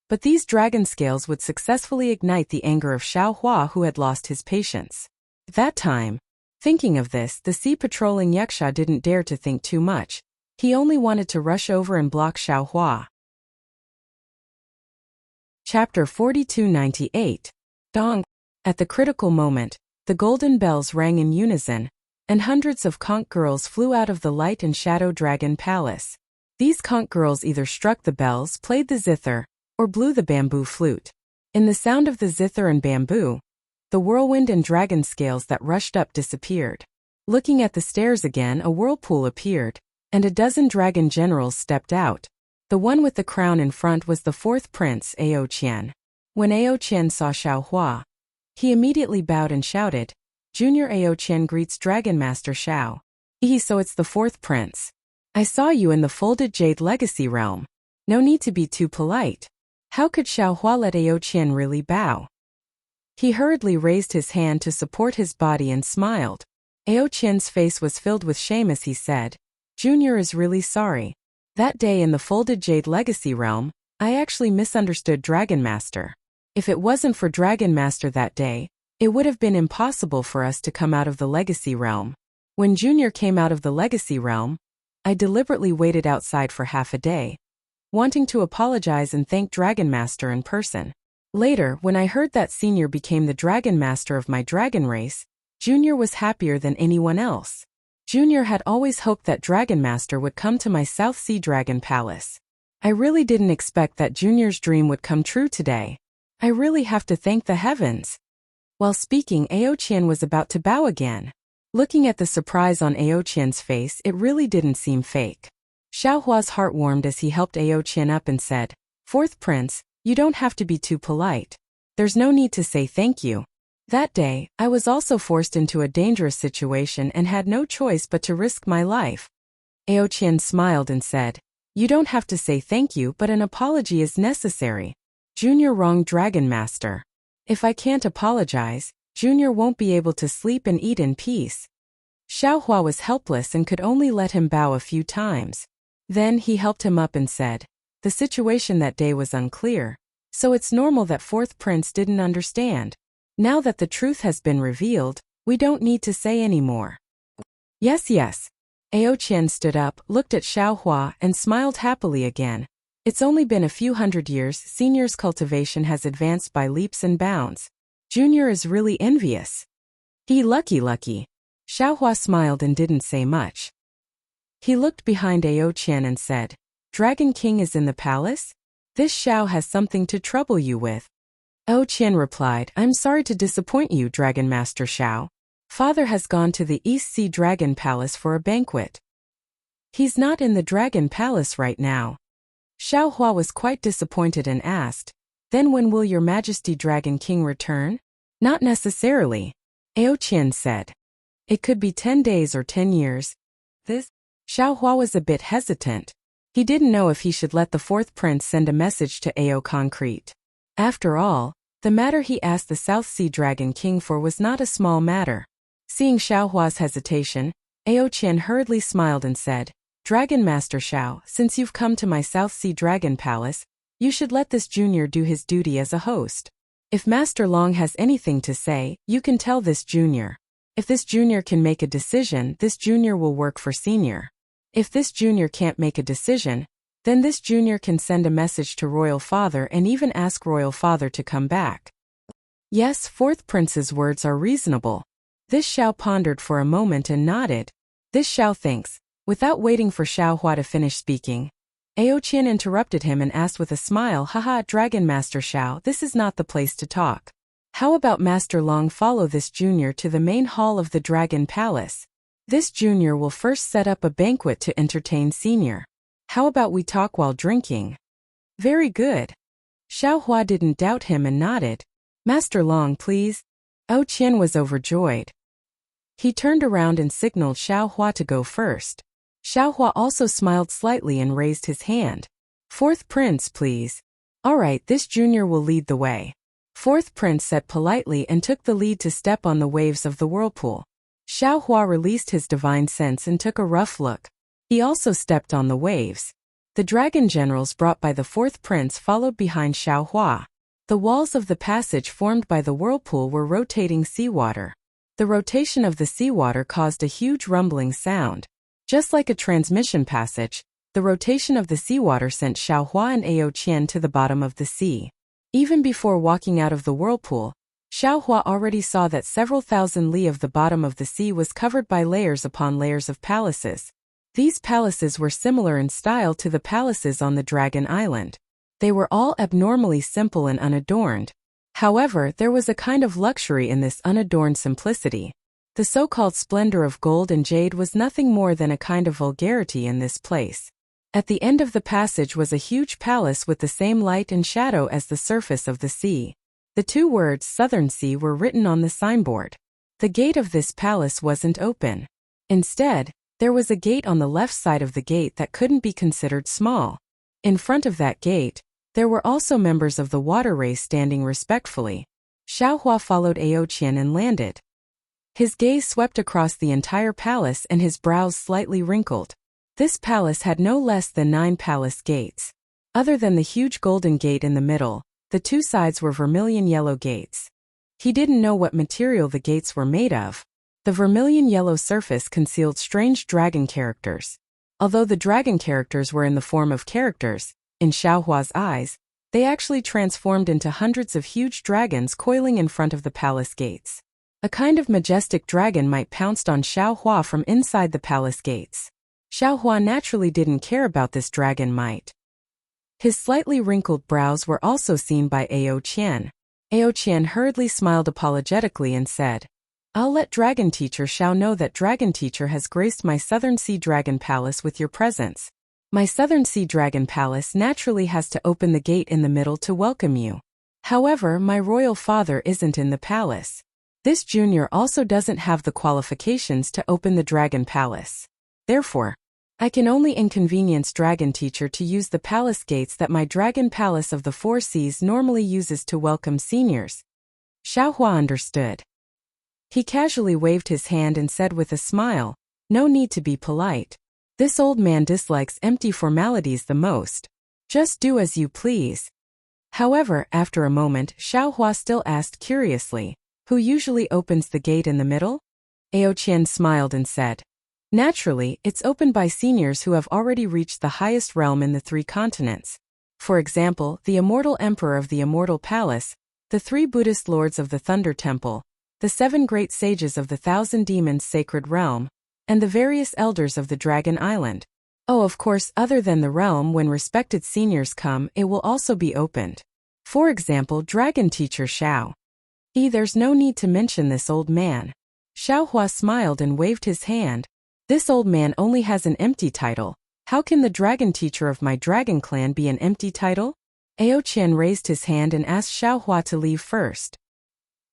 But these dragon scales would successfully ignite the anger of Xiaohua, who had lost his patience. At that time, thinking of this, the sea patrolling Yaksha didn't dare to think too much. He only wanted to rush over and block Xiaohua. Chapter 4298. Dong. At the critical moment, the golden bells rang in unison, and hundreds of conch girls flew out of the light and shadow dragon palace. These conch girls either struck the bells, played the zither, or blew the bamboo flute. In the sound of the zither and bamboo, the whirlwind and dragon scales that rushed up disappeared. Looking at the stairs again, a whirlpool appeared, and a dozen dragon generals stepped out. The one with the crown in front was the fourth prince, Ao Qian. When Ao Qian saw Xiaohua, he immediately bowed and shouted, Junior Ao Qian greets Dragon Master Xiao. So it's the fourth prince. I saw you in the folded jade legacy realm. No need to be too polite. How could Xiaohua let Ao Qian really bow? He hurriedly raised his hand to support his body and smiled. Ao Qian's face was filled with shame as he said, Junior is really sorry. That day in the folded jade legacy realm, I actually misunderstood Dragon Master. If it wasn't for Dragon Master that day, it would have been impossible for us to come out of the Legacy Realm. When Junior came out of the Legacy Realm, I deliberately waited outside for half a day, wanting to apologize and thank Dragon Master in person. Later, when I heard that Senior became the Dragon Master of my dragon race, Junior was happier than anyone else. Junior had always hoped that Dragon Master would come to my South Sea Dragon Palace. I really didn't expect that Junior's dream would come true today. I really have to thank the heavens. While speaking, Aoqian was about to bow again. Looking at the surprise on Aoqian's face, it really didn't seem fake. Xiaohua's heart warmed as he helped Aoqian up and said, "Fourth Prince, you don't have to be too polite. There's no need to say thank you." That day, I was also forced into a dangerous situation and had no choice but to risk my life. Aoqian smiled and said, "You don't have to say thank you, but an apology is necessary. Junior wronged Dragon Master. If I can't apologize, Junior won't be able to sleep and eat in peace." Xiaohua was helpless and could only let him bow a few times. Then he helped him up and said, "The situation that day was unclear, so it's normal that Fourth Prince didn't understand. Now that the truth has been revealed, we don't need to say any more." Yes. Aoqian stood up, looked at Xiaohua, and smiled happily again. It's only been a few hundred years. Senior's cultivation has advanced by leaps and bounds. Junior is really envious. He lucky. Xiaohua smiled and didn't say much. He looked behind Aoqian and said, "Dragon King is in the palace? This Xiao has something to trouble you with." Aoqian replied, "I'm sorry to disappoint you, Dragon Master Xiao. Father has gone to the East Sea Dragon Palace for a banquet. He's not in the Dragon Palace right now." Xiaohua was quite disappointed and asked, "Then when will your Majesty Dragon King return?" "Not necessarily," Aoqian said. "It could be 10 days or 10 years. Xiaohua was a bit hesitant. He didn't know if he should let the Fourth Prince send a message to Ao Concrete. After all, the matter he asked the South Sea Dragon King for was not a small matter. Seeing Xiaohua's hesitation, Aoqian hurriedly smiled and said, "Dragon Master Xiao, since you've come to my South Sea Dragon Palace, you should let this junior do his duty as a host. If Master Long has anything to say, you can tell this junior. If this junior can make a decision, this junior will work for senior. If this junior can't make a decision, then this junior can send a message to Royal Father and even ask Royal Father to come back." Yes, Fourth Prince's words are reasonable. This Xiao pondered for a moment and nodded. This Xiao thinks. Without waiting for Xiaohua to finish speaking, Aoqian interrupted him and asked with a smile, "Haha, Dragon Master Xiao, this is not the place to talk. How about Master Long follow this junior to the main hall of the Dragon Palace? This junior will first set up a banquet to entertain senior. How about we talk while drinking?" "Very good." Xiaohua didn't doubt him and nodded. "Master Long, please." Aoqian was overjoyed. He turned around and signaled Xiaohua to go first. Xiaohua also smiled slightly and raised his hand. "Fourth Prince, please." "All right, this junior will lead the way." Fourth Prince said politely and took the lead to step on the waves of the whirlpool. Xiaohua released his divine sense and took a rough look. He also stepped on the waves. The dragon generals brought by the Fourth Prince followed behind Xiaohua. The walls of the passage formed by the whirlpool were rotating seawater. The rotation of the seawater caused a huge rumbling sound. Just like a transmission passage, the rotation of the seawater sent Xiaohua and Aoqian to the bottom of the sea. Even before walking out of the whirlpool, Xiaohua already saw that several thousand li of the bottom of the sea was covered by layers upon layers of palaces. These palaces were similar in style to the palaces on the Dragon Island. They were all abnormally simple and unadorned. However, there was a kind of luxury in this unadorned simplicity. The so-called splendor of gold and jade was nothing more than a kind of vulgarity in this place. At the end of the passage was a huge palace with the same light and shadow as the surface of the sea. The two words Southern Sea were written on the signboard. The gate of this palace wasn't open. Instead, there was a gate on the left side of the gate that couldn't be considered small. In front of that gate, there were also members of the water race standing respectfully. Xiaohua followed Aoqian and landed. His gaze swept across the entire palace and his brows slightly wrinkled. This palace had no less than 9 palace gates. Other than the huge golden gate in the middle, the two sides were vermilion yellow gates. He didn't know what material the gates were made of. The vermilion yellow surface concealed strange dragon characters. Although the dragon characters were in the form of characters, in Xiaohua's eyes, they actually transformed into hundreds of huge dragons coiling in front of the palace gates. A kind of majestic dragon might pounced on Xiaohua from inside the palace gates. Xiaohua naturally didn't care about this dragon might. His slightly wrinkled brows were also seen by Ao Qian. Ao Qian hurriedly smiled apologetically and said, "I'll let Dragon Teacher Xiao know that Dragon Teacher has graced my Southern Sea Dragon Palace with your presence. My Southern Sea Dragon Palace naturally has to open the gate in the middle to welcome you. However, my royal father isn't in the palace. This junior also doesn't have the qualifications to open the Dragon Palace. Therefore, I can only inconvenience Dragon Teacher to use the palace gates that my Dragon Palace of the Four Seas normally uses to welcome seniors." Xiaohua understood. He casually waved his hand and said with a smile, "No need to be polite. This old man dislikes empty formalities the most. Just do as you please." However, after a moment, Xiaohua still asked curiously, "Who usually opens the gate in the middle?" Ao Qian smiled and said, "Naturally, it's opened by seniors who have already reached the highest realm in the 3 continents. For example, the immortal emperor of the Immortal Palace, the 3 Buddhist lords of the Thunder Temple, the 7 great sages of the Thousand Demons Sacred Realm, and the various elders of the Dragon Island. Oh, of course, other than the realm, when respected seniors come, it will also be opened. For example, Dragon Teacher Xiao. There's no need to mention this old man." Xiaohua smiled and waved his hand. "This old man only has an empty title. How can the Dragon Teacher of my Dragon Clan be an empty title?" Ao Qian raised his hand and asked Xiaohua to leave first.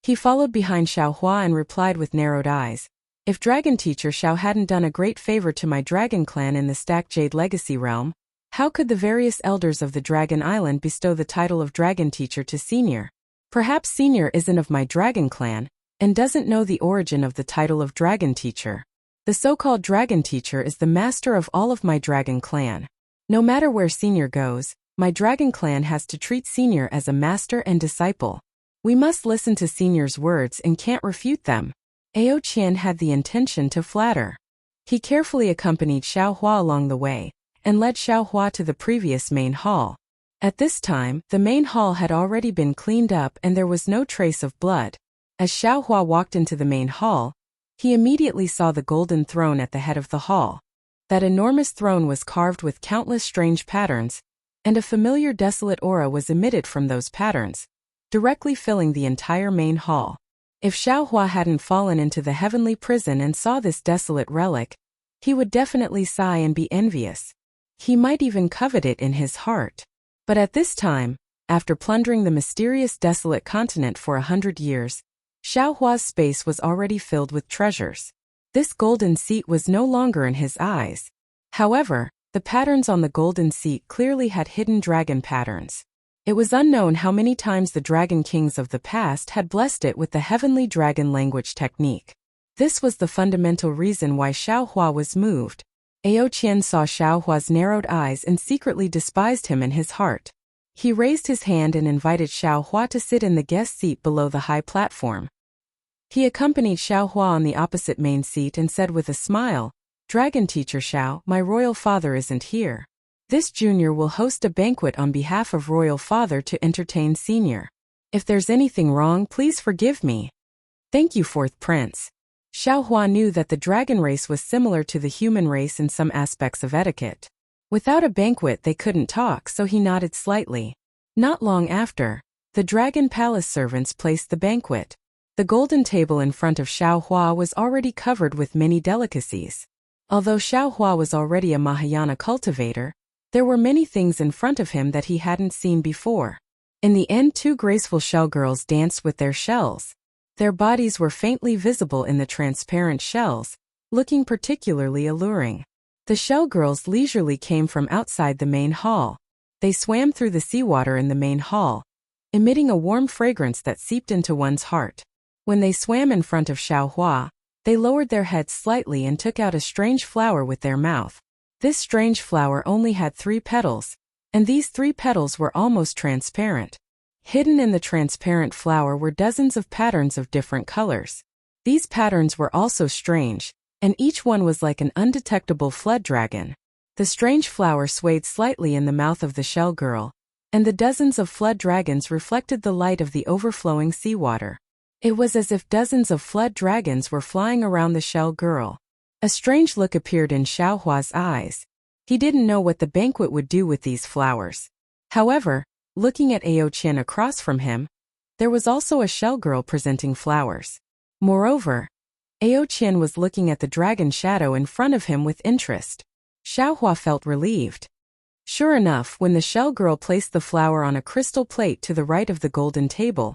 He followed behind Xiaohua and replied with narrowed eyes, "If Dragon Teacher Xiao hadn't done a great favor to my Dragon Clan in the Stacked Jade Legacy realm, how could the various elders of the Dragon Island bestow the title of Dragon Teacher to Senior? Perhaps Senior isn't of my Dragon Clan, and doesn't know the origin of the title of Dragon Teacher. The so-called Dragon Teacher is the master of all of my Dragon Clan. No matter where Senior goes, my Dragon Clan has to treat Senior as a master and disciple. We must listen to Senior's words and can't refute them." Ao Qian had the intention to flatter. He carefully accompanied Xiaohua along the way, and led Xiaohua to the previous main hall. At this time, the main hall had already been cleaned up and there was no trace of blood. As Xiaohua walked into the main hall, he immediately saw the golden throne at the head of the hall. That enormous throne was carved with countless strange patterns, and a familiar desolate aura was emitted from those patterns, directly filling the entire main hall. If Xiaohua hadn't fallen into the heavenly prison and saw this desolate relic, he would definitely sigh and be envious. He might even covet it in his heart. But at this time, after plundering the mysterious desolate continent for 100 years, Xiaohua's space was already filled with treasures. This golden seat was no longer in his eyes. However, the patterns on the golden seat clearly had hidden dragon patterns. It was unknown how many times the dragon kings of the past had blessed it with the heavenly dragon language technique. This was the fundamental reason why Xiaohua was moved. Ao Qian saw Xiaohua's narrowed eyes and secretly despised him in his heart. He raised his hand and invited Xiaohua to sit in the guest seat below the high platform. He accompanied Xiaohua on the opposite main seat and said with a smile, "Dragon Teacher Xiao, my royal father isn't here. This junior will host a banquet on behalf of royal father to entertain senior. If there's anything wrong, please forgive me." "Thank you, fourth prince." Xiaohua knew that the dragon race was similar to the human race in some aspects of etiquette. Without a banquet they couldn't talk, so he nodded slightly. Not long after, the dragon palace servants placed the banquet. The golden table in front of Xiaohua was already covered with many delicacies. Although Xiaohua was already a Mahayana cultivator, there were many things in front of him that he hadn't seen before. In the end, 2 graceful shell girls danced with their shells. Their bodies were faintly visible in the transparent shells, looking particularly alluring. The shell girls leisurely came from outside the main hall. They swam through the seawater in the main hall, emitting a warm fragrance that seeped into one's heart. When they swam in front of Xiaohua, they lowered their heads slightly and took out a strange flower with their mouth. This strange flower only had 3 petals, and these 3 petals were almost transparent. Hidden in the transparent flower were dozens of patterns of different colors. These patterns were also strange, and each one was like an undetectable flood dragon. The strange flower swayed slightly in the mouth of the shell girl, and the dozens of flood dragons reflected the light of the overflowing seawater. It was as if dozens of flood dragons were flying around the shell girl. A strange look appeared in Xiaohua's eyes. He didn't know what the banquet would do with these flowers. However, looking at Ao Qian across from him, there was also a shell girl presenting flowers. Moreover, Ao Qian was looking at the dragon shadow in front of him with interest. Xiaohua felt relieved. Sure enough, when the shell girl placed the flower on a crystal plate to the right of the golden table,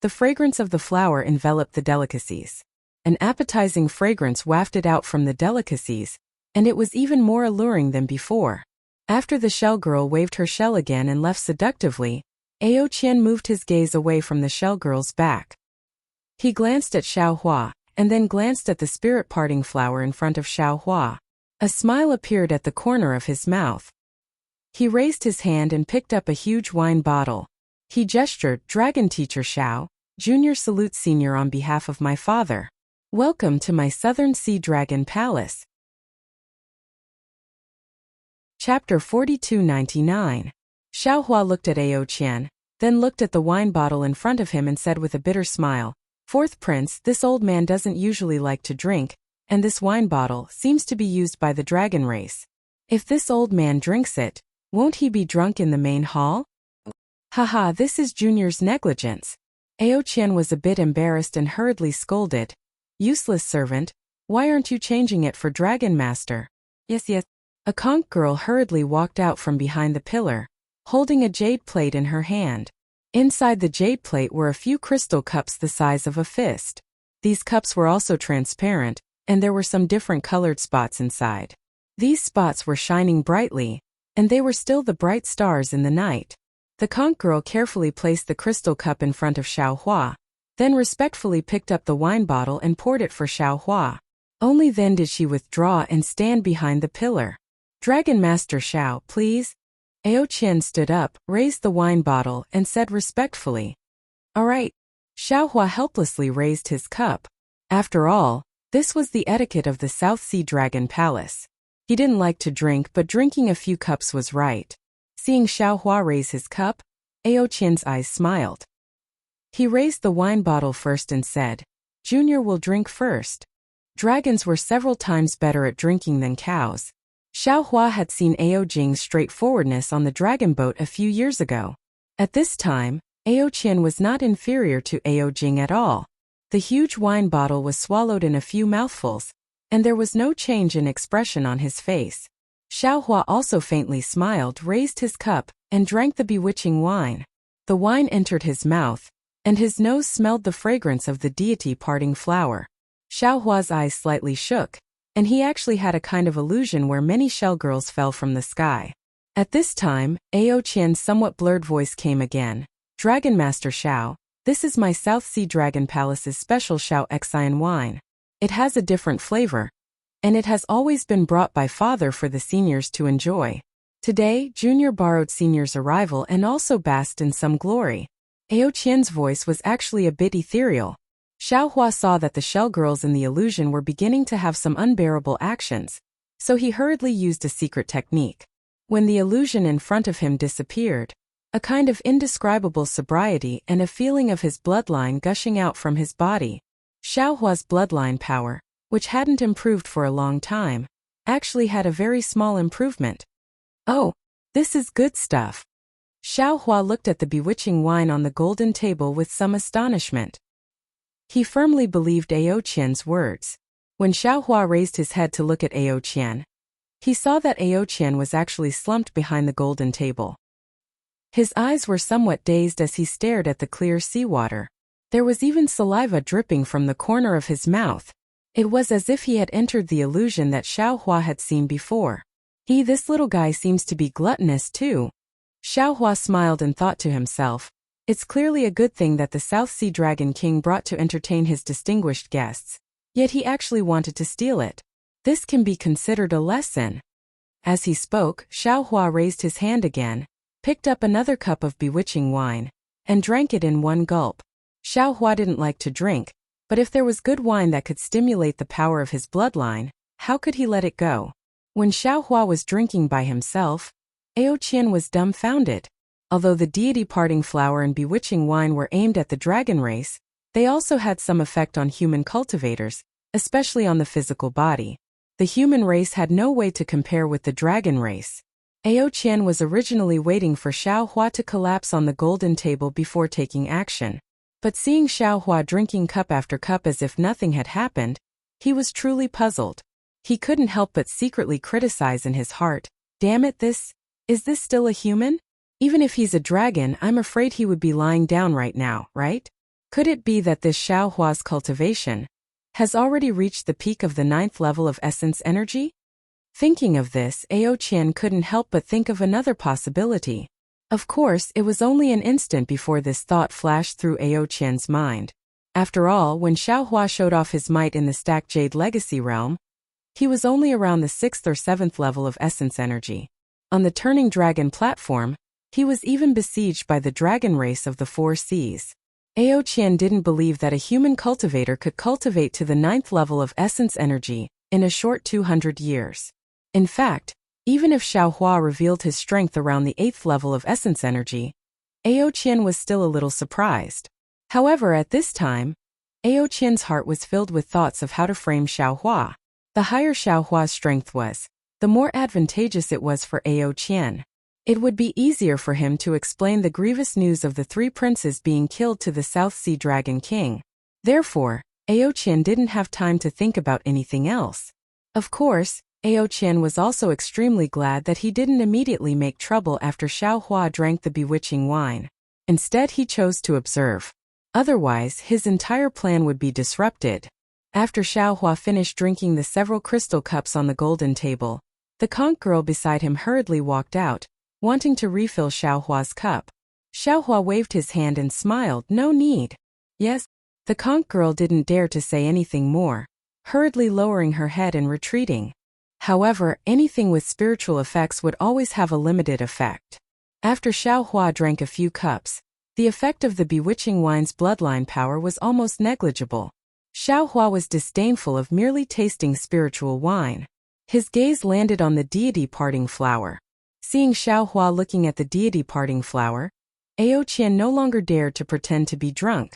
the fragrance of the flower enveloped the delicacies. An appetizing fragrance wafted out from the delicacies, and it was even more alluring than before. After the shell girl waved her shell again and left seductively, Ao Qian moved his gaze away from the shell girl's back. He glanced at Xiaohua, and then glanced at the spirit-parting flower in front of Xiaohua. A smile appeared at the corner of his mouth. He raised his hand and picked up a huge wine bottle. He gestured, "Dragon Teacher Xiao, Junior salutes Senior on behalf of my father. Welcome to my Southern Sea Dragon Palace." Chapter 4299. Xiaohua looked at Ao Qian, then looked at the wine bottle in front of him and said with a bitter smile, "Fourth Prince, this old man doesn't usually like to drink, and this wine bottle seems to be used by the dragon race. If this old man drinks it, won't he be drunk in the main hall?" "Haha, this is Junior's negligence." Ao Qian was a bit embarrassed and hurriedly scolded. "Useless servant, why aren't you changing it for Dragon Master?" Yes. A conch girl hurriedly walked out from behind the pillar, holding a jade plate in her hand. Inside the jade plate were a few crystal cups the size of a fist. These cups were also transparent, and there were some different colored spots inside. These spots were shining brightly, and they were still the bright stars in the night. The conch girl carefully placed the crystal cup in front of Xiaohua, then respectfully picked up the wine bottle and poured it for Xiaohua. Only then did she withdraw and stand behind the pillar. "Dragon Master Xiao, please." Ao Qian stood up, raised the wine bottle, and said respectfully, "All right." Xiaohua helplessly raised his cup. After all, this was the etiquette of the South Sea Dragon Palace. He didn't like to drink, but drinking a few cups was right. Seeing Xiaohua raise his cup, Ao Qian's eyes smiled. He raised the wine bottle first and said, "Junior will drink first." Dragons were several times better at drinking than cows. Xiaohua had seen Ao Jing's straightforwardness on the dragon boat a few years ago. At this time, Ao Qian was not inferior to Ao Jing at all. The huge wine bottle was swallowed in a few mouthfuls, and there was no change in expression on his face. Xiaohua also faintly smiled, raised his cup, and drank the bewitching wine. The wine entered his mouth, and his nose smelled the fragrance of the deity-parting flower. Xiaohua's eyes slightly shook, and he actually had a kind of illusion where many shell girls fell from the sky. At this time, Ao Qian's somewhat blurred voice came again. "Dragon Master Xiao, this is my South Sea Dragon Palace's special Xiao Xian wine. It has a different flavor, and it has always been brought by father for the seniors to enjoy. Today, Junior borrowed Senior's arrival and also basked in some glory." Ao Qian's voice was actually a bit ethereal. Xiaohua saw that the shell girls in the illusion were beginning to have some unbearable actions, so he hurriedly used a secret technique. When the illusion in front of him disappeared, a kind of indescribable sobriety and a feeling of his bloodline gushing out from his body. Xiaohua's bloodline power, which hadn't improved for a long time, actually had a very small improvement. "Oh, this is good stuff." Xiaohua looked at the bewitching wine on the golden table with some astonishment. He firmly believed Ao Qian's words. When Xiaohua raised his head to look at Ao Qian, he saw that Ao Qian was actually slumped behind the golden table. His eyes were somewhat dazed as he stared at the clear seawater. There was even saliva dripping from the corner of his mouth. It was as if he had entered the illusion that Xiaohua had seen before. This little guy seems to be gluttonous too." Xiaohua smiled and thought to himself, "It's clearly a good thing that the South Sea Dragon King brought to entertain his distinguished guests, yet he actually wanted to steal it. This can be considered a lesson." As he spoke, Xiaohua raised his hand again, picked up another cup of bewitching wine, and drank it in one gulp. Xiao Hua didn't like to drink, but if there was good wine that could stimulate the power of his bloodline, how could he let it go? When Xiao Hua was drinking by himself, Ao Qian was dumbfounded. Although the deity parting flower and bewitching wine were aimed at the dragon race, they also had some effect on human cultivators, especially on the physical body. The human race had no way to compare with the dragon race. Ao Qian was originally waiting for Xiao Hua to collapse on the golden table before taking action. But seeing Xiao Hua drinking cup after cup as if nothing had happened, he was truly puzzled. He couldn't help but secretly criticize in his heart, "Damn it, is this still a human? Even if he's a dragon, I'm afraid he would be lying down right now, right? Could it be that this Xiao Hua's cultivation has already reached the peak of the 9th level of essence energy?" Thinking of this, Ao Qian couldn't help but think of another possibility. Of course, it was only an instant before this thought flashed through Ao Qian's mind. After all, when Xiao Hua showed off his might in the Stacked Jade Legacy realm, he was only around the 6th or 7th level of essence energy. On the Turning Dragon platform, he was even besieged by the dragon race of the 4 seas. Ao Qian didn't believe that a human cultivator could cultivate to the 9th level of essence energy in a short 200 years. In fact, even if Xiao Hua revealed his strength around the 8th level of essence energy, Ao Qian was still a little surprised. However, at this time, Ao Qian's heart was filled with thoughts of how to frame Xiao Hua. The higher Xiao Hua's strength was, the more advantageous it was for Ao Qian. It would be easier for him to explain the grievous news of the 3 princes being killed to the South Sea Dragon King. Therefore, Ao Qian didn't have time to think about anything else. Of course, Ao Qian was also extremely glad that he didn't immediately make trouble after Xiao Hua drank the bewitching wine. Instead, he chose to observe. Otherwise, his entire plan would be disrupted. After Xiao Hua finished drinking the several crystal cups on the golden table, the conch girl beside him hurriedly walked out, wanting to refill Xiao Hua's cup. Xiao Hua waved his hand and smiled, "No need." Yes, the conch girl didn't dare to say anything more, hurriedly lowering her head and retreating. However, anything with spiritual effects would always have a limited effect. After Xiao Hua drank a few cups, the effect of the bewitching wine's bloodline power was almost negligible. Xiao Hua was disdainful of merely tasting spiritual wine. His gaze landed on the deity parting flower. Seeing Xiao Hua looking at the deity parting flower, Ao Qian no longer dared to pretend to be drunk.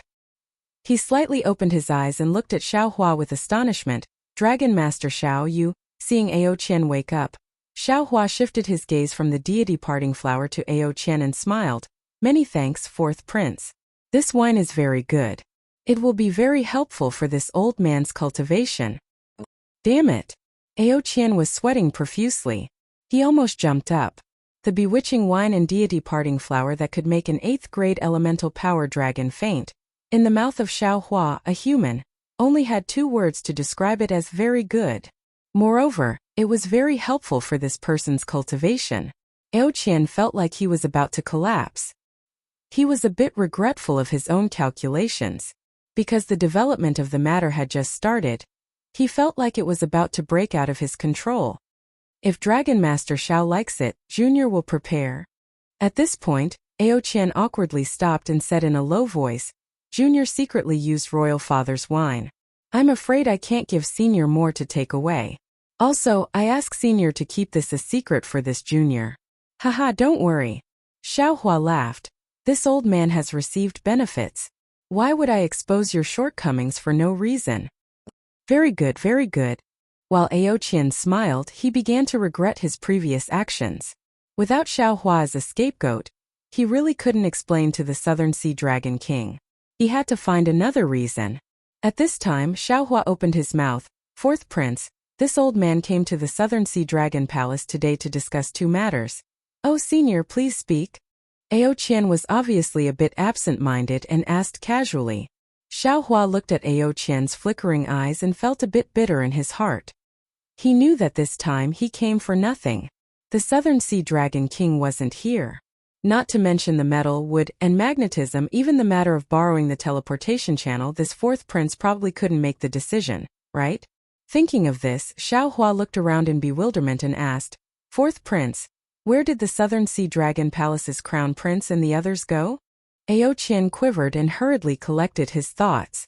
He slightly opened his eyes and looked at Xiao Hua with astonishment. "Dragon Master Xiao Yu." Seeing Ao Qian wake up, Xiao Hua shifted his gaze from the deity parting flower to Ao Qian and smiled. "Many thanks, 4th Prince. This wine is very good. It will be very helpful for this old man's cultivation." Damn it! Ao Qian was sweating profusely. He almost jumped up. The bewitching wine and deity parting flower that could make an 8th grade elemental power dragon faint, in the mouth of Xiao Hua, a human, only had 2 words to describe it as very good. Moreover, it was very helpful for this person's cultivation. Ao Qian felt like he was about to collapse. He was a bit regretful of his own calculations. Because the development of the matter had just started, he felt like it was about to break out of his control. If Dragon Master Xiao likes it, Junior will prepare. At this point, Ao Qian awkwardly stopped and said in a low voice, "Junior secretly used Royal Father's wine. I'm afraid I can't give Senior more to take away. Also, I ask Senior to keep this a secret for this Junior." "Haha, don't worry." Xiao Hua laughed. "This old man has received benefits. Why would I expose your shortcomings for no reason?" Very good, very good." While Ao Qian smiled, he began to regret his previous actions. Without Xiao Hua as a scapegoat, he really couldn't explain to the Southern Sea Dragon King. He had to find another reason. At this time, Xiao Hua opened his mouth. "4th Prince, this old man came to the Southern Sea Dragon Palace today to discuss 2 matters. Oh, Senior, please speak." Ao Qian was obviously a bit absent-minded and asked casually. Xiao Hua looked at Ao Qian's flickering eyes and felt a bit bitter in his heart. He knew that this time he came for nothing. The Southern Sea Dragon King wasn't here. Not to mention the metal, wood, and magnetism, even the matter of borrowing the teleportation channel, this 4th Prince probably couldn't make the decision, right? Thinking of this, Xiao Hua looked around in bewilderment and asked, "4th Prince, where did the Southern Sea Dragon Palace's Crown Prince and the others go?" Ao Qian quivered and hurriedly collected his thoughts.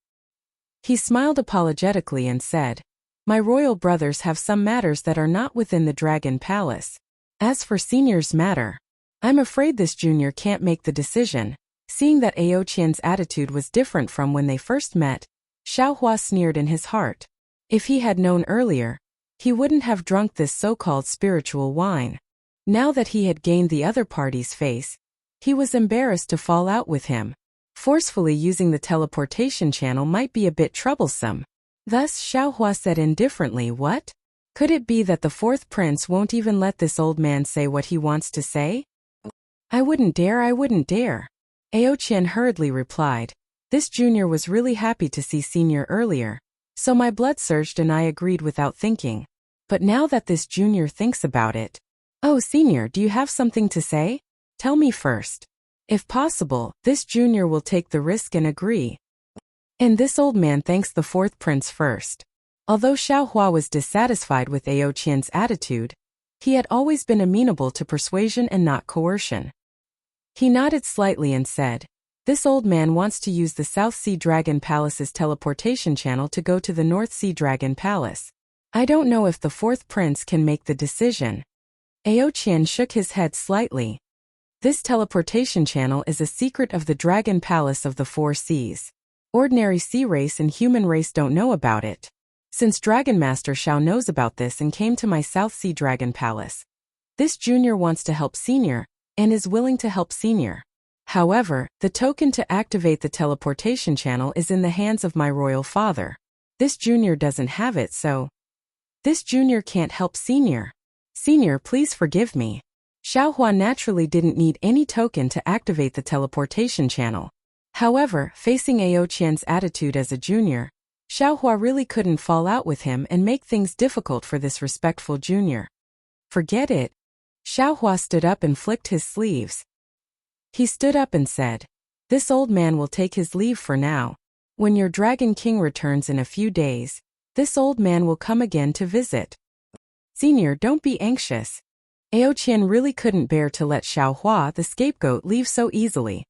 He smiled apologetically and said, "My royal brothers have some matters that are not within the Dragon Palace. As for Senior's matter, I'm afraid this junior can't make the decision." Seeing that Ao Qian's attitude was different from when they first met, Xiao Hua sneered in his heart. If he had known earlier, he wouldn't have drunk this so-called spiritual wine. Now that he had gained the other party's face, he was embarrassed to fall out with him. Forcefully using the teleportation channel might be a bit troublesome. Thus Xiao Hua said indifferently, "What? Could it be that the fourth prince won't even let this old man say what he wants to say?" I wouldn't dare. Ao Qian hurriedly replied. This junior was really happy to see Senior earlier, so my blood surged and I agreed without thinking. But now that this junior thinks about it, "Oh, Senior, do you have something to say? Tell me first." If possible, this junior will take the risk and agree. And this old man thanks the fourth prince first. Although Xiao Hua was dissatisfied with Ao Qian's attitude, he had always been amenable to persuasion and not coercion. He nodded slightly and said, "This old man wants to use the South Sea Dragon Palace's teleportation channel to go to the North Sea Dragon Palace. I don't know if the fourth prince can make the decision." Ao Qian shook his head slightly. This teleportation channel is a secret of the Dragon Palace of the Four Seas. Ordinary sea race and human race don't know about it. Since Dragon Master Shao knows about this and came to my South Sea Dragon Palace, this junior wants to help Senior, and is willing to help Senior. However, the token to activate the teleportation channel is in the hands of my royal father. This junior doesn't have it, so this junior can't help Senior. Senior, please forgive me. Xiao Hua naturally didn't need any token to activate the teleportation channel. However, facing Ao Qian's attitude as a junior, Xiao Hua really couldn't fall out with him and make things difficult for this respectful junior. Forget it. Xiao Hua stood up and flicked his sleeves. He stood up and said, "This old man will take his leave for now. When your Dragon King returns in a few days, this old man will come again to visit. Senior, don't be anxious." Ao Qian really couldn't bear to let Xiao Hua, the scapegoat, leave so easily.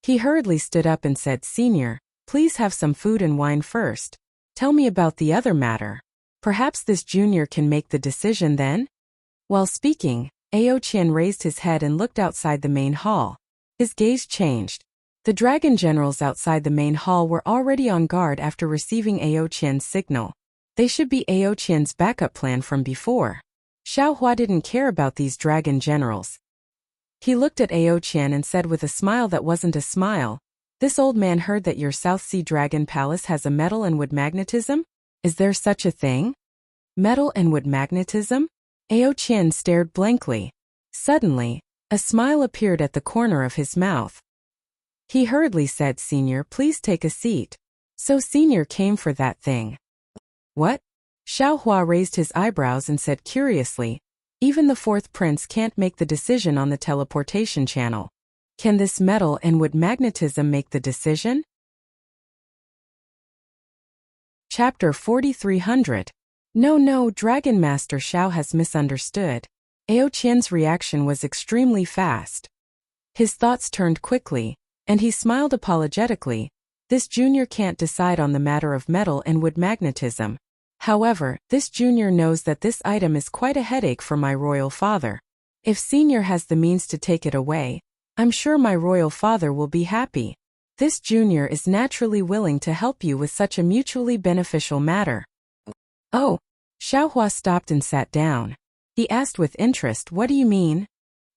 He hurriedly stood up and said, "Senior, please have some food and wine first. Tell me about the other matter. Perhaps this junior can make the decision then?" While speaking, Ao Qian raised his head and looked outside the main hall. His gaze changed. The dragon generals outside the main hall were already on guard after receiving Ao Qian's signal. They should be Ao Qian's backup plan from before. Xiao Hua didn't care about these dragon generals. He looked at Ao Qian and said with a smile that wasn't a smile, "This old man heard that your South Sea Dragon Palace has a metal and wood magnetism? Is there such a thing? Metal and wood magnetism?" Ao Qian stared blankly. Suddenly, a smile appeared at the corner of his mouth. He hurriedly said, "Senior, please take a seat." So Senior came for that thing. What? Xiao Hua raised his eyebrows and said curiously, "Even the fourth prince can't make the decision on the teleportation channel. Can this metal and wood magnetism make the decision?" Chapter 4300. No, Dragon Master Shao has misunderstood. Ao Qian's reaction was extremely fast. His thoughts turned quickly, and he smiled apologetically. This junior can't decide on the matter of metal and wood magnetism. However, this junior knows that this item is quite a headache for my royal father. If Senior has the means to take it away, I'm sure my royal father will be happy. This junior is naturally willing to help you with such a mutually beneficial matter. Oh, Xiao Hua stopped and sat down. He asked with interest, "What do you mean?"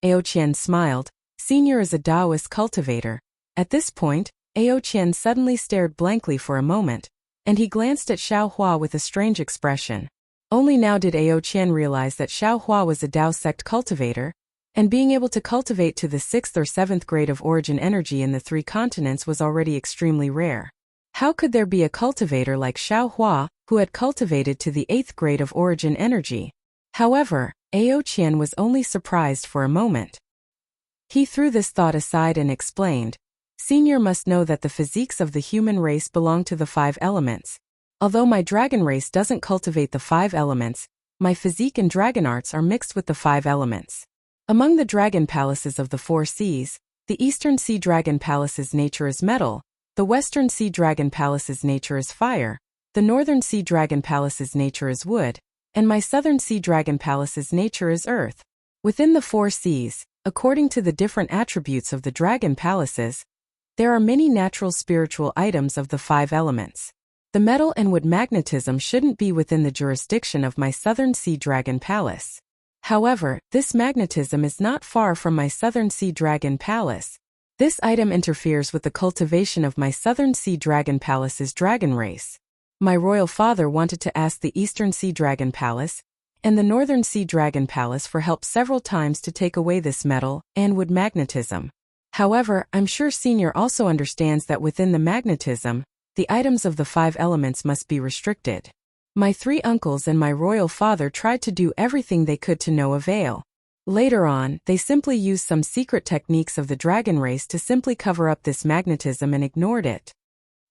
Ao Qian smiled. Senior is a Taoist cultivator. At this point, Ao Qian suddenly stared blankly for a moment, and he glanced at Xiao Hua with a strange expression. Only now did Ao Qian realize that Xiao Hua was a Tao sect cultivator, and being able to cultivate to the 6th or 7th grade of origin energy in the 3 continents was already extremely rare. How could there be a cultivator like Xiao Hua, who had cultivated to the 8th grade of origin energy? However, Ao Qian was only surprised for a moment. He threw this thought aside and explained, "Senior must know that the physiques of the human race belong to the 5 elements. Although my dragon race doesn't cultivate the 5 elements, my physique and dragon arts are mixed with the 5 elements. Among the dragon palaces of the 4 seas, The Eastern Sea Dragon Palace's nature is metal, the Western Sea Dragon Palace's nature is fire, the Northern Sea Dragon Palace's nature is wood, and my Southern Sea Dragon Palace's nature is earth. Within the 4 seas, according to the different attributes of the dragon palaces, there are many natural spiritual items of the 5 elements. The metal and wood magnetism shouldn't be within the jurisdiction of my Southern Sea Dragon Palace. However, this magnetism is not far from my Southern Sea Dragon Palace. This item interferes with the cultivation of my Southern Sea Dragon Palace's dragon race. My royal father wanted to ask the Eastern Sea Dragon Palace and the Northern Sea Dragon Palace for help several times to take away this metal and wood magnetism. However, I'm sure Senior also understands that within the magnetism, the items of the 5 elements must be restricted. My 3 uncles and my royal father tried to do everything they could to no avail. Later on, they simply used some secret techniques of the dragon race to simply cover up this magnetism and ignored it.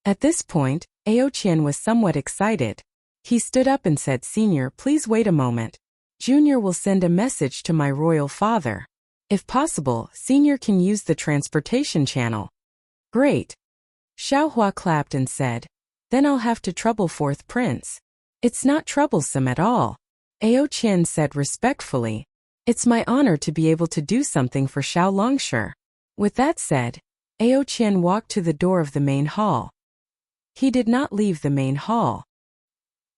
At this point, Aoqian was somewhat excited. He stood up and said, "Senior, please wait a moment. Junior will send a message to my royal father. If possible, Senior can use the transportation channel." "Great." Xiaohua clapped and said, "Then I'll have to trouble 4th Prince." "It's not troublesome at all," Aoqian said respectfully. "It's my honor to be able to do something for Xiao Longshi." With that said, Aoqian walked to the door of the main hall. He did not leave the main hall.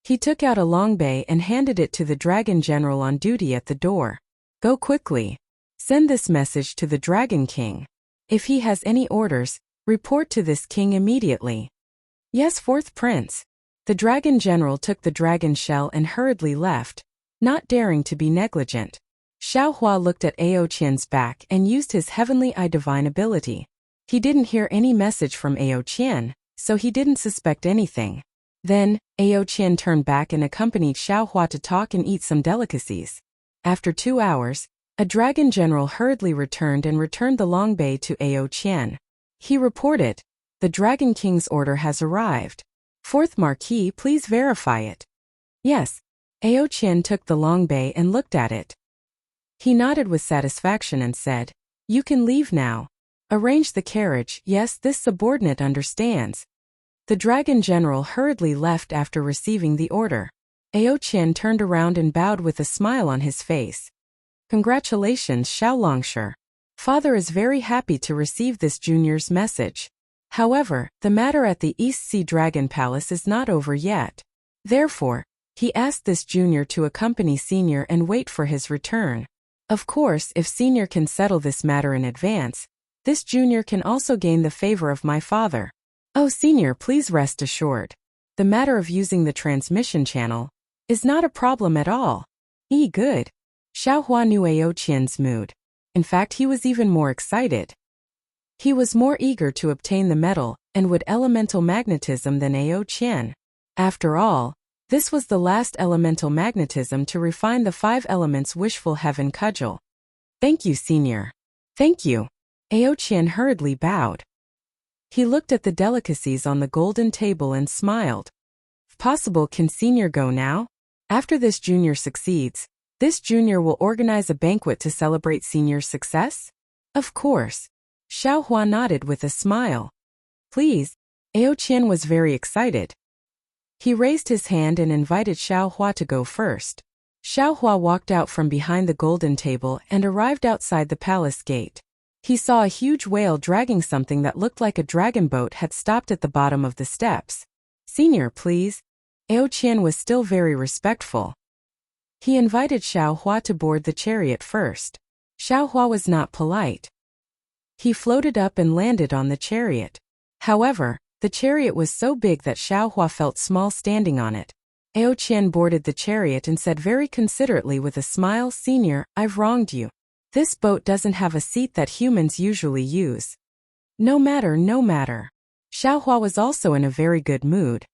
He took out a longbei and handed it to the dragon general on duty at the door. "Go quickly. Send this message to the Dragon King. If he has any orders, report to this king immediately." "Yes, 4th Prince." The dragon general took the dragon shell and hurriedly left, not daring to be negligent. Xiaohua looked at Aoqian's back and used his heavenly eye divine ability. He didn't hear any message from Aoqian, so he didn't suspect anything. Then, Aoqian turned back and accompanied Xiaohua to talk and eat some delicacies. After 2 hours, a dragon general hurriedly returned the longbei to Aoqian. He reported, "The Dragon King's order has arrived. 4th Marquis, please verify it." "Yes." Aoqian took the longbei and looked at it. He nodded with satisfaction and said, "You can leave now. Arrange the carriage." "Yes, this subordinate understands." The dragon general hurriedly left after receiving the order. Aoqian turned around and bowed with a smile on his face. "Congratulations, Xiao Longshi. Father is very happy to receive this junior's message. However, the matter at the East Sea Dragon Palace is not over yet. Therefore, he asked this junior to accompany Senior and wait for his return. Of course, if Senior can settle this matter in advance, this junior can also gain the favor of my father. Oh, Senior, please rest assured. The matter of using the transmission channel is not a problem at all." Good. Xiaohua knew Aoqian's mood. In fact, he was even more excited. He was more eager to obtain the metal and wood elemental magnetism than Aoqian. After all, this was the last elemental magnetism to refine the 5 elements wishful heaven cudgel. "Thank you, Senior." "Thank you." Aoqian hurriedly bowed. He looked at the delicacies on the golden table and smiled. "If possible, can Senior go now? After this junior succeeds, this junior will organize a banquet to celebrate Senior's success?" "Of course." Xiaohua nodded with a smile. "Please." Aoqian was very excited. He raised his hand and invited Xiaohua to go first. Xiaohua walked out from behind the golden table and arrived outside the palace gate. He saw a huge whale dragging something that looked like a dragon boat had stopped at the bottom of the steps. "Senior, please." Aoqian was still very respectful. He invited Xiaohua to board the chariot first. Xiaohua was not polite. He floated up and landed on the chariot. However, the chariot was so big that Xiaohua felt small standing on it. Aoqian boarded the chariot and said very considerately with a smile, "Senior, I've wronged you. This boat doesn't have a seat that humans usually use." No matter. Xiaohua was also in a very good mood.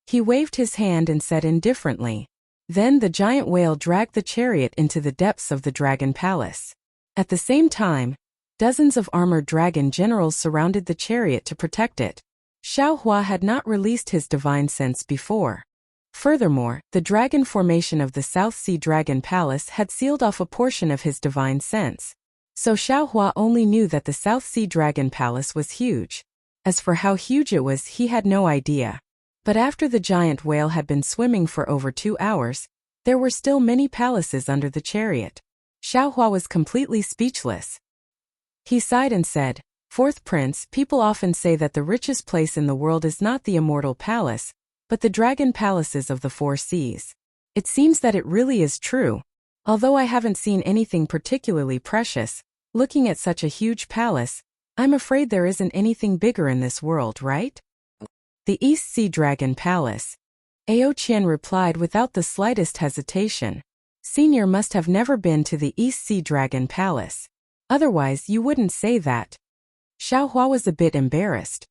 He waved his hand and said indifferently. Then the giant whale dragged the chariot into the depths of the dragon palace. At the same time, dozens of armored dragon generals surrounded the chariot to protect it. Xiaohua had not released his divine sense before. Furthermore, the dragon formation of the South Sea Dragon Palace had sealed off a portion of his divine sense. So Xiaohua only knew that the South Sea Dragon Palace was huge. As for how huge it was, he had no idea. But after the giant whale had been swimming for over 2 hours, there were still many palaces under the chariot. Xiaohua was completely speechless. He sighed and said, "Fourth Prince, people often say that the richest place in the world is not the immortal palace, but the dragon palaces of the 4 seas. It seems that it really is true. Although I haven't seen anything particularly precious, looking at such a huge palace, I'm afraid there isn't anything bigger in this world, right?" "The East Sea Dragon Palace," Ao Qian replied without the slightest hesitation. "Senior must have never been to the East Sea Dragon Palace. Otherwise you wouldn't say that." Xiaohua was a bit embarrassed.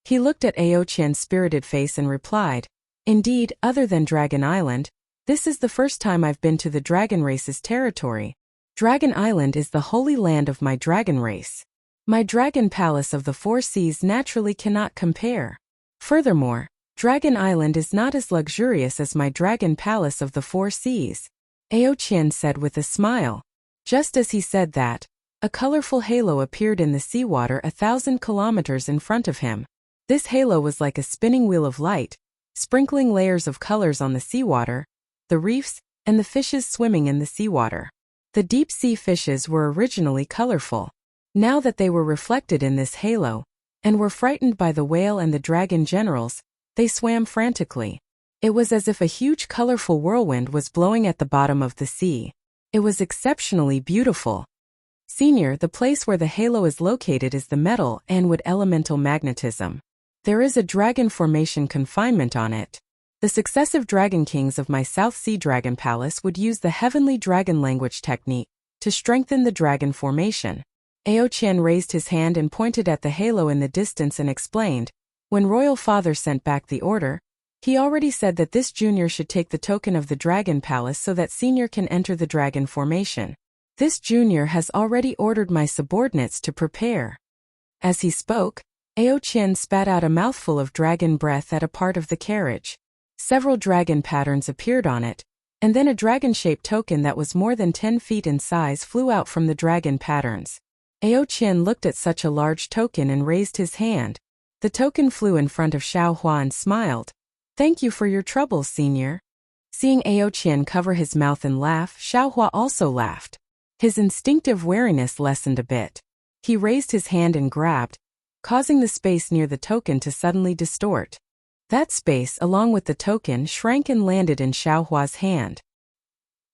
He looked at Ao Qian's spirited face and replied, "Indeed, other than Dragon Island, this is the first time I've been to the dragon race's territory. Dragon Island is the holy land of my dragon race. My dragon palace of the 4 seas naturally cannot compare. Furthermore, Dragon Island is not as luxurious as my dragon palace of the 4 seas," Ao Qian said with a smile. Just as he said that, a colorful halo appeared in the seawater 1,000 kilometers in front of him. This halo was like a spinning wheel of light, sprinkling layers of colors on the seawater, the reefs, and the fishes swimming in the seawater. The deep-sea fishes were originally colorful. Now that they were reflected in this halo, and were frightened by the whale and the dragon generals, they swam frantically. It was as if a huge colorful whirlwind was blowing at the bottom of the sea. It was exceptionally beautiful. "Senior, the place where the halo is located is the metal and wood elemental magnetism. There is a dragon formation confinement on it. The successive dragon kings of my South Sea Dragon Palace would use the heavenly dragon language technique to strengthen the dragon formation." Ao Qian raised his hand and pointed at the halo in the distance and explained, "When Royal Father sent back the order, he already said that this junior should take the token of the Dragon Palace so that senior can enter the dragon formation. This junior has already ordered my subordinates to prepare." As he spoke, Ao Qian spat out a mouthful of dragon breath at a part of the carriage. Several dragon patterns appeared on it, and then a dragon-shaped token that was more than 10 feet in size flew out from the dragon patterns. Ao Qian looked at such a large token and raised his hand. The token flew in front of Xiaohua and smiled. "Thank you for your troubles, senior." Seeing Ao Qian cover his mouth and laugh, Xiaohua also laughed. His instinctive wariness lessened a bit. He raised his hand and grabbed, causing the space near the token to suddenly distort. That space, along with the token, shrank and landed in Xiaohua's hand.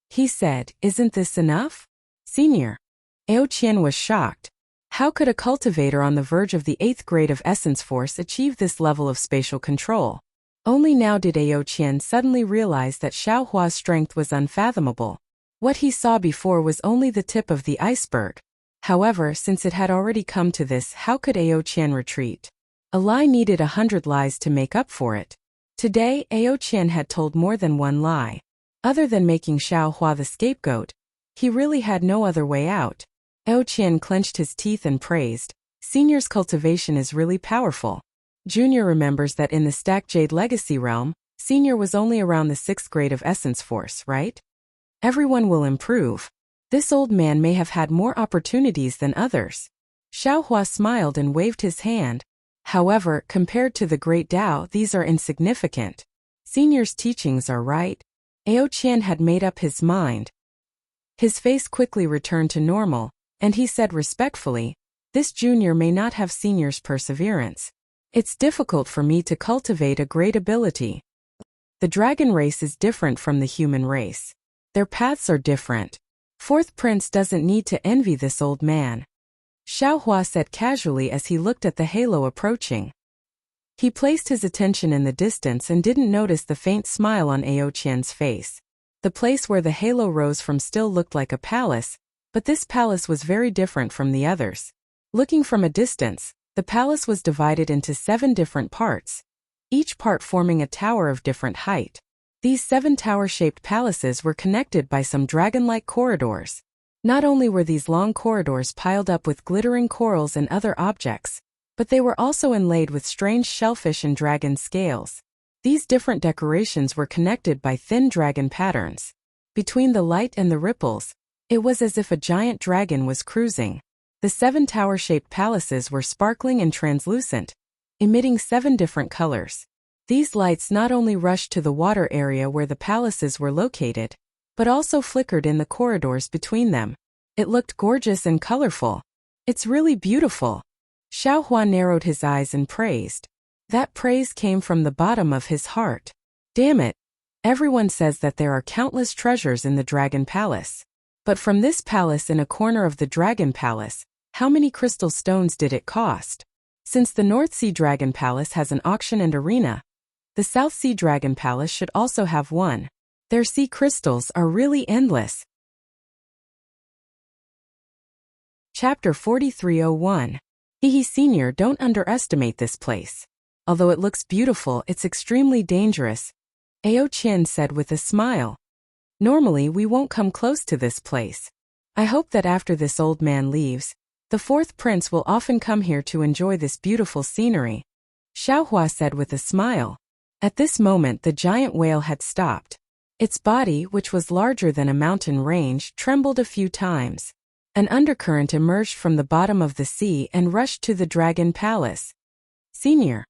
He said, "Isn't this enough?" "Senior." Ao Qian was shocked. How could a cultivator on the verge of the 8th grade of Essence Force achieve this level of spatial control? Only now did Ao Qian suddenly realize that Xiaohua's strength was unfathomable. What he saw before was only the tip of the iceberg. However, since it had already come to this, how could Ao Qian retreat? A lie needed 100 lies to make up for it. Today, Ao Qian had told more than one lie. Other than making Xiaohua the scapegoat, he really had no other way out. Ao Qian clenched his teeth and praised, "Senior's cultivation is really powerful." Junior remembers that in the Stack Jade Legacy realm, Senior was only around the 6th grade of Essence Force, right? Everyone will improve. This old man may have had more opportunities than others. Xiaohua smiled and waved his hand. However, compared to the Great Tao, these are insignificant. Senior's teachings are right. Ao Qian had made up his mind. His face quickly returned to normal, and he said respectfully, "This junior may not have senior's perseverance. It's difficult for me to cultivate a great ability. The dragon race is different from the human race. Their paths are different. Fourth Prince doesn't need to envy this old man," Xiaohua said casually as he looked at the halo approaching. He placed his attention in the distance and didn't notice the faint smile on Ao Qian's face. The place where the halo rose from still looked like a palace, but this palace was very different from the others. Looking from a distance, the palace was divided into 7 different parts, each part forming a tower of different height. These 7 tower-shaped palaces were connected by some dragon-like corridors. Not only were these long corridors piled up with glittering corals and other objects, but they were also inlaid with strange shellfish and dragon scales. These different decorations were connected by thin dragon patterns. Between the light and the ripples, It was as if a giant dragon was cruising. The 7 tower-shaped palaces were sparkling and translucent, emitting 7 different colors. These lights not only rushed to the water area where the palaces were located, but also flickered in the corridors between them. It looked gorgeous and colorful. It's really beautiful. Xiao Hua narrowed his eyes and praised. That praise came from the bottom of his heart. Damn it! Everyone says that there are countless treasures in the Dragon Palace. But from this palace in a corner of the Dragon Palace, how many crystal stones did it cost? Since the North Sea Dragon Palace has an auction and arena, the South Sea Dragon Palace should also have one. Their sea crystals are really endless. Chapter 4301. Hehe Senior, don't underestimate this place. Although it looks beautiful, it's extremely dangerous, Ao Qian said with a smile. Normally we won't come close to this place. I hope that after this old man leaves, the 4th prince will often come here to enjoy this beautiful scenery, Xiao Hua said with a smile. At this moment the giant whale had stopped. Its body, which was larger than a mountain range, trembled a few times. An undercurrent emerged from the bottom of the sea and rushed to the Dragon Palace. Senior,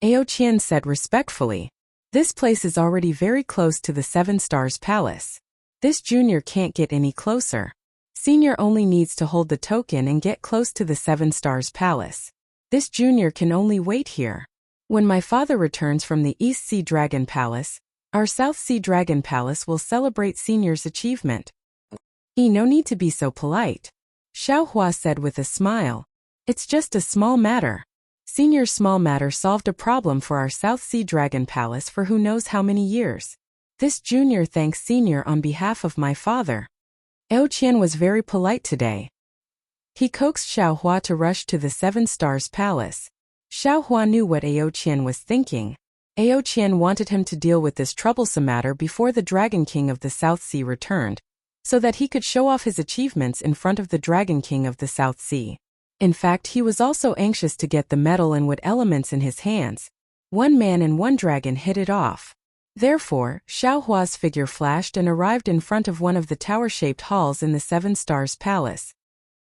Ao Qian said respectfully, this place is already very close to the 7 Stars Palace. This junior can't get any closer. Senior only needs to hold the token and get close to the 7 Stars Palace. This junior can only wait here. When my father returns from the East Sea Dragon Palace, our South Sea Dragon Palace will celebrate Senior's achievement. No need to be so polite, Xiao Hua said with a smile. It's just a small matter. Senior's small matter solved a problem for our South Sea Dragon Palace for who knows how many years. This junior thanks Senior on behalf of my father. Ao Qian was very polite today. He coaxed Xiao Hua to rush to the 7 Stars Palace. Xiao Hua knew what Ao Qian was thinking. Ao Qian wanted him to deal with this troublesome matter before the Dragon King of the South Sea returned, so that he could show off his achievements in front of the Dragon King of the South Sea. In fact, he was also anxious to get the metal and wood elements in his hands. 1 man and 1 dragon hit it off. Therefore, Xiao Hua's figure flashed and arrived in front of one of the tower-shaped halls in the 7 Stars Palace.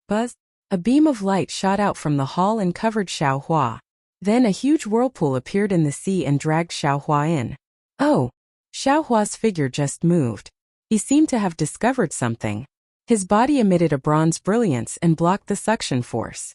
Buzz! A beam of light shot out from the hall and covered Xiao Hua. Then a huge whirlpool appeared in the sea and dragged Xiao Hua in. Oh! Xiao Hua's figure just moved. He seemed to have discovered something. His body emitted a bronze brilliance and blocked the suction force.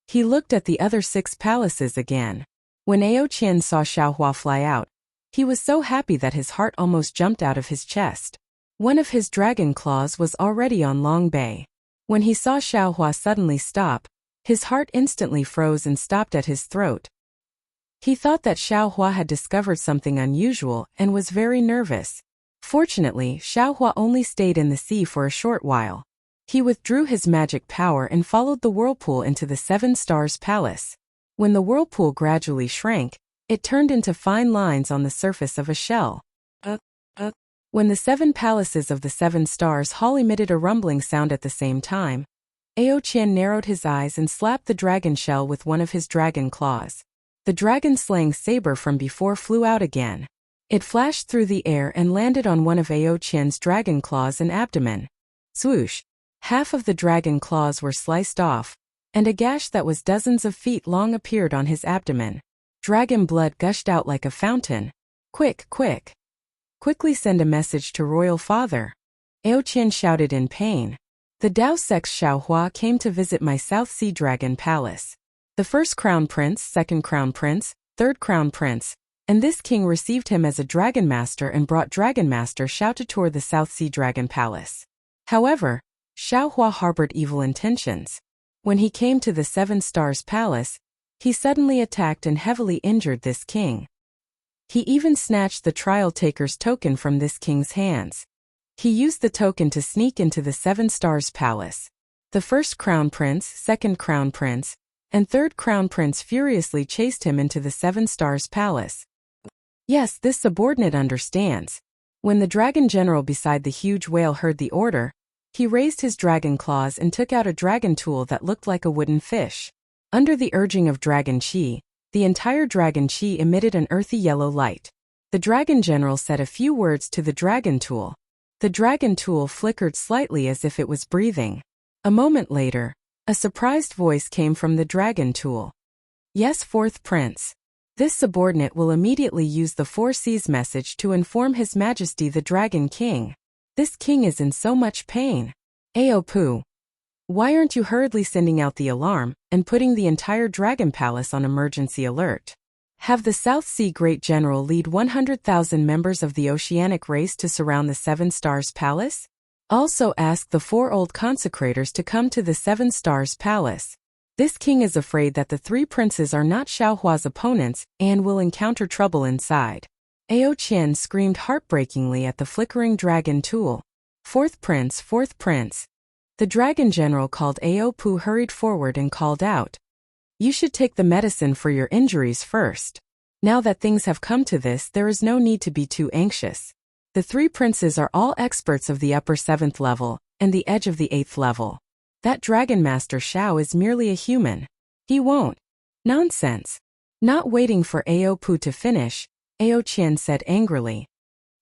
He looked at the other 6 palaces again. When Ao Qian saw Xiao Hua fly out, he was so happy that his heart almost jumped out of his chest. One of his dragon claws was already on Long Bay. When he saw Xiao Hua suddenly stop, his heart instantly froze and stopped at his throat. He thought that Xiao Hua had discovered something unusual and was very nervous. Fortunately, Xiao Hua only stayed in the sea for a short while. He withdrew his magic power and followed the whirlpool into the 7 Stars Palace. When the whirlpool gradually shrank, it turned into fine lines on the surface of a shell. When the 7 palaces of the 7 Stars Hall emitted a rumbling sound at the same time, Ao Qian narrowed his eyes and slapped the dragon shell with one of his dragon claws. The dragon-slaying saber from before flew out again. It flashed through the air and landed on one of Ao Qian's dragon claws and abdomen. Swoosh! Half of the dragon claws were sliced off, and a gash that was dozens of feet long appeared on his abdomen. Dragon blood gushed out like a fountain. Quick, quick! Quickly send a message to Royal Father. Ao Qian shouted in pain. The Dao Sex Xiao Hua came to visit my South Sea Dragon Palace. The 1st Crown Prince, 2nd Crown Prince, 3rd Crown Prince, and this king received him as a Dragon Master and brought Dragon Master Xiao to tour the South Sea Dragon Palace. However, Xiao Hua harbored evil intentions. When he came to the 7 Stars Palace, he suddenly attacked and heavily injured this king. He even snatched the trial taker's token from this king's hands. He used the token to sneak into the 7 Stars Palace. The 1st Crown Prince, 2nd Crown Prince, and 3rd Crown Prince furiously chased him into the 7 Stars Palace. Yes, this subordinate understands. When the dragon general beside the huge whale heard the order, he raised his dragon claws and took out a dragon tool that looked like a wooden fish. Under the urging of Dragon Qi, the entire Dragon Qi emitted an earthy yellow light. The dragon general said a few words to the dragon tool. The dragon tool flickered slightly as if it was breathing. A moment later, a surprised voice came from the dragon tool. Yes, fourth prince. This subordinate will immediately use the 4C's message to inform His Majesty the Dragon King. This king is in so much pain. Aopu. Why aren't you hurriedly sending out the alarm and putting the entire Dragon Palace on emergency alert? Have the South Sea Great General lead 100,000 members of the oceanic race to surround the Seven Stars Palace? Also ask the 4 old consecrators to come to the Seven Stars Palace. This king is afraid that the 3 princes are not Xiaohua's opponents and will encounter trouble inside. Ao Qian screamed heartbreakingly at the flickering dragon tool. Fourth prince, fourth prince. The dragon general called Ao Pu hurried forward and called out. You should take the medicine for your injuries first. Now that things have come to this, there is no need to be too anxious. The 3 princes are all experts of the upper 7th level and the edge of the 8th level. That Dragon Master Xiao is merely a human. He won't. Nonsense. Not waiting for Ao Pu to finish, Ao Qian said angrily.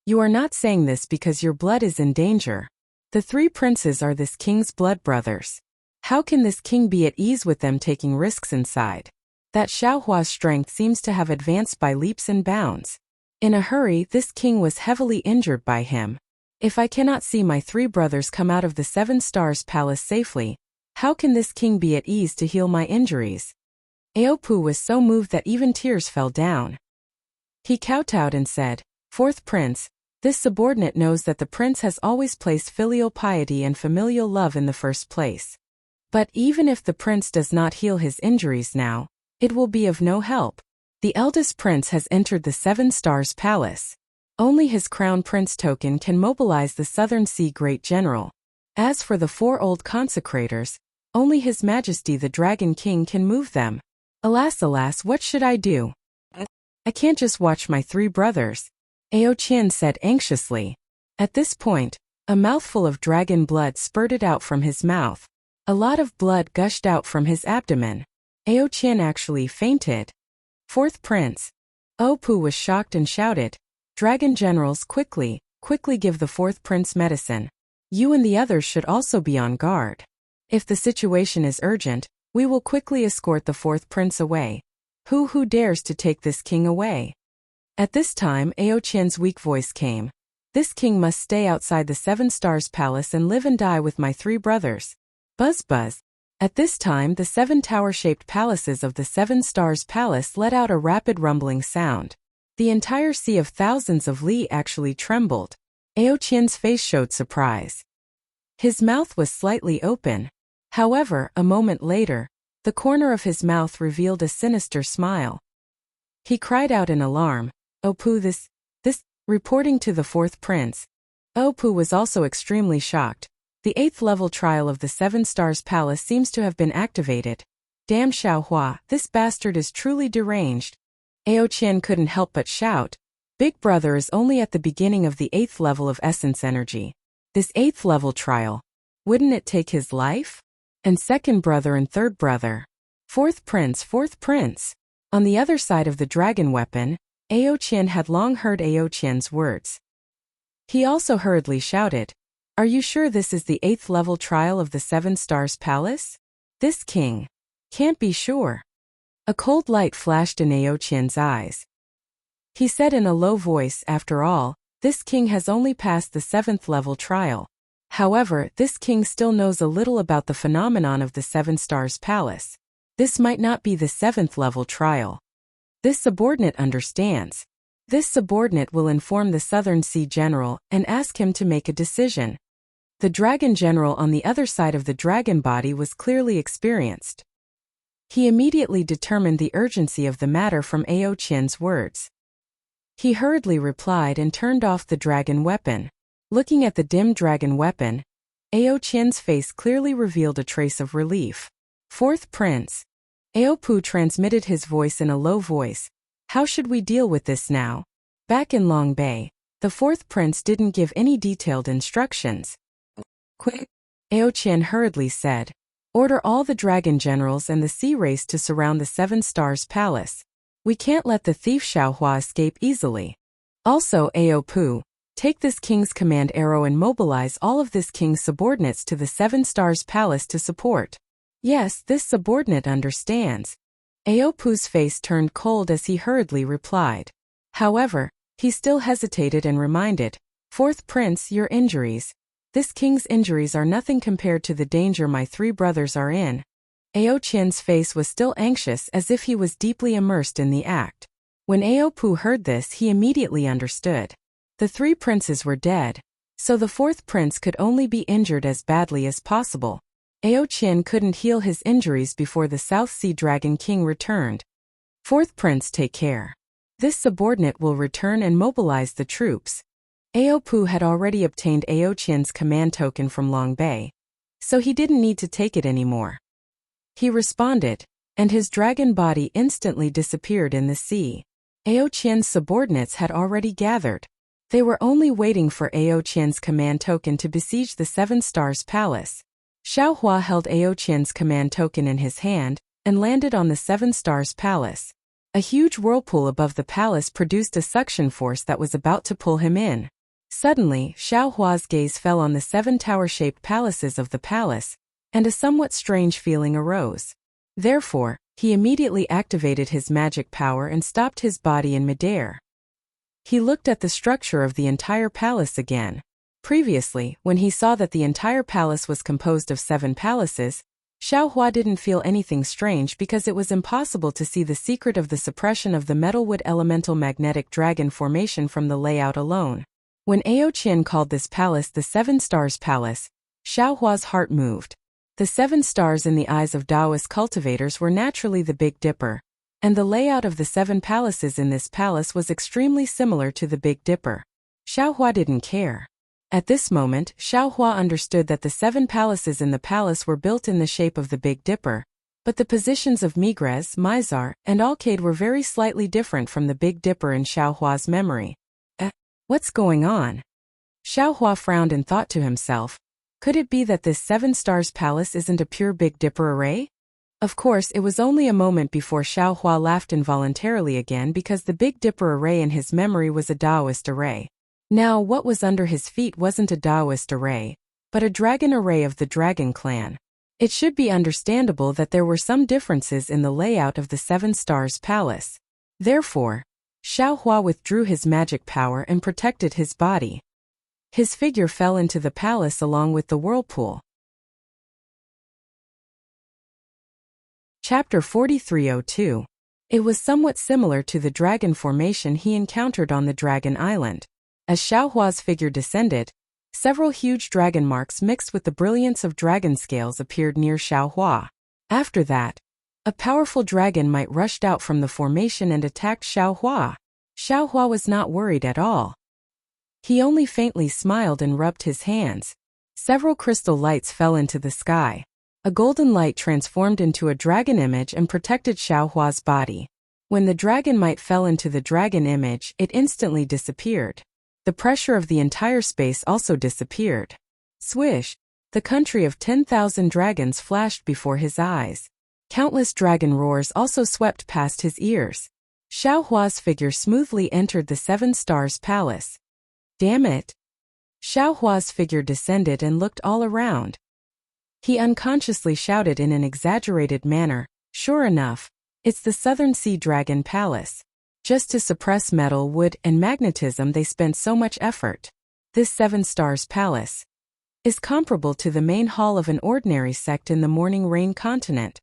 You are not saying this because your blood is in danger. The 3 princes are this king's blood brothers. How can this king be at ease with them taking risks inside? That Xiaohua's strength seems to have advanced by leaps and bounds. In a hurry, this king was heavily injured by him. If I cannot see my 3 brothers come out of the Seven Stars Palace safely, how can this king be at ease to heal my injuries? Ao Pu was so moved that even tears fell down. He kowtowed and said, Fourth prince, this subordinate knows that the prince has always placed filial piety and familial love in the first place. But even if the prince does not heal his injuries now, it will be of no help. The eldest prince has entered the Seven Stars Palace. Only his crown prince token can mobilize the Southern Sea Great General. As for the 4 old consecrators, only His Majesty the Dragon King can move them. Alas, alas, what should I do? I can't just watch my 3 brothers, Ao Qian said anxiously. At this point, a mouthful of dragon blood spurted out from his mouth. A lot of blood gushed out from his abdomen. Ao Qian actually fainted. Fourth prince. Ao Pu was shocked and shouted, Dragon generals, quickly give the 4th prince medicine. You and the others should also be on guard. If the situation is urgent, we will quickly escort the 4th prince away. Who dares to take this king away? At this time, Ao Qian's weak voice came. This king must stay outside the Seven Stars Palace and live and die with my 3 brothers. Buzz buzz. At this time, the 7 tower-shaped palaces of the Seven Stars Palace let out a rapid rumbling sound. The entire sea of thousands of li actually trembled. Ao Qian's face showed surprise. His mouth was slightly open. However, a moment later, the corner of his mouth revealed a sinister smile. He cried out in alarm, Ao Pu, this, reporting to the 4th prince. Ao Pu was also extremely shocked. The 8th level trial of the Seven Stars Palace seems to have been activated. Damn Xiaohua, this bastard is truly deranged. Ao Qian couldn't help but shout. Big brother is only at the beginning of the 8th level of essence energy. This 8th level trial. Wouldn't it take his life? And second brother and third brother. Fourth prince. On the other side of the dragon weapon, Ao Qian had long heard Ao Qian's words. He also hurriedly shouted, Are you sure this is the 8th level trial of the Seven Stars Palace? This king can't be sure. A cold light flashed in Ao Qian's eyes. He said in a low voice, After all, this king has only passed the 7th level trial. However, this king still knows a little about the phenomenon of the Seven Stars Palace. This might not be the 7th level trial. This subordinate understands. This subordinate will inform the Southern Sea General and ask him to make a decision. The Dragon General on the other side of the dragon body was clearly experienced. He immediately determined the urgency of the matter from Ao Qian's words. He hurriedly replied and turned off the dragon weapon. Looking at the dim dragon weapon, Ao Qian's face clearly revealed a trace of relief. Fourth prince. Ao Pu transmitted his voice in a low voice. How should we deal with this now? Back in Long Bay, the 4th prince didn't give any detailed instructions. Quick, Ao Qian hurriedly said. Order all the dragon generals and the sea race to surround the Seven Stars Palace. We can't let the thief Xiaohua escape easily. Also, Ao Pu, Take this king's command arrow and mobilize all of this king's subordinates to the 7 stars palace to support. Yes, this subordinate understands. Aopu's face turned cold as he hurriedly replied. However, he still hesitated and reminded, "Fourth prince, your injuries. This king's injuries are nothing compared to the danger my 3 brothers are in." Ao Qian's face was still anxious as if he was deeply immersed in the act. When Aopu heard this, he immediately understood. The 3 princes were dead, so the 4th prince could only be injured as badly as possible. Ao Qian couldn't heal his injuries before the South Sea Dragon King returned. "4th prince, take care. This subordinate will return and mobilize the troops." Aopu had already obtained Ao Qian's command token from Long Bei, so he didn't need to take it anymore. He responded, and his dragon body instantly disappeared in the sea. Ao Qian's subordinates had already gathered. They were only waiting for Ao Qian's command token to besiege the 7 stars palace. Xiao Hua held Ao Qian's command token in his hand and landed on the 7 stars palace. A huge whirlpool above the palace produced a suction force that was about to pull him in. Suddenly, Xiao Hua's gaze fell on the 7 tower-shaped palaces of the palace, and a somewhat strange feeling arose. Therefore, he immediately activated his magic power and stopped his body in midair. He looked at the structure of the entire palace again. Previously, when he saw that the entire palace was composed of 7 palaces, Xiao Hua didn't feel anything strange because it was impossible to see the secret of the suppression of the metalwood elemental magnetic dragon formation from the layout alone. When Ao Qian called this palace the 7 Stars Palace, Xiao Hua's heart moved. The 7 stars in the eyes of Taoist cultivators were naturally the Big Dipper, and the layout of the 7 palaces in this palace was extremely similar to the Big Dipper. Xiao Hua didn't care. At this moment, Xiao Hua understood that the 7 palaces in the palace were built in the shape of the Big Dipper, but the positions of Migres, Mizar, and Alcade were very slightly different from the Big Dipper in Xiao Hua's memory. What's going on? Xiao Hua frowned and thought to himself, could it be that this 7 stars palace isn't a pure Big Dipper array? Of course, it was only a moment before Xiao Hua laughed involuntarily again because the Big Dipper array in his memory was a Taoist array. Now, what was under his feet wasn't a Taoist array, but a dragon array of the Dragon Clan. It should be understandable that there were some differences in the layout of the 7 Stars Palace. Therefore, Xiao Hua withdrew his magic power and protected his body. His figure fell into the palace along with the whirlpool. Chapter 4302. It was somewhat similar to the dragon formation he encountered on the Dragon Island. As Xiao Hua's figure descended, several huge dragon marks mixed with the brilliance of dragon scales appeared near Xiao Hua. After that, a powerful dragon might rushed out from the formation and attacked Xiao Hua. Xiao Hua was not worried at all. He only faintly smiled and rubbed his hands. Several crystal lights fell into the sky. A golden light transformed into a dragon image and protected Xiao Hua's body. When the dragon might fell into the dragon image, it instantly disappeared. The pressure of the entire space also disappeared. Swish! The country of 10,000 dragons flashed before his eyes. Countless dragon roars also swept past his ears. Xiao Hua's figure smoothly entered the 7 Stars Palace. Damn it! Xiao Hua's figure descended and looked all around. He unconsciously shouted in an exaggerated manner, "Sure enough, it's the Southern Sea Dragon Palace." Just to suppress metal, wood, and magnetism they spent so much effort. This 7 Stars Palace is comparable to the main hall of an ordinary sect in the Morning Rain continent.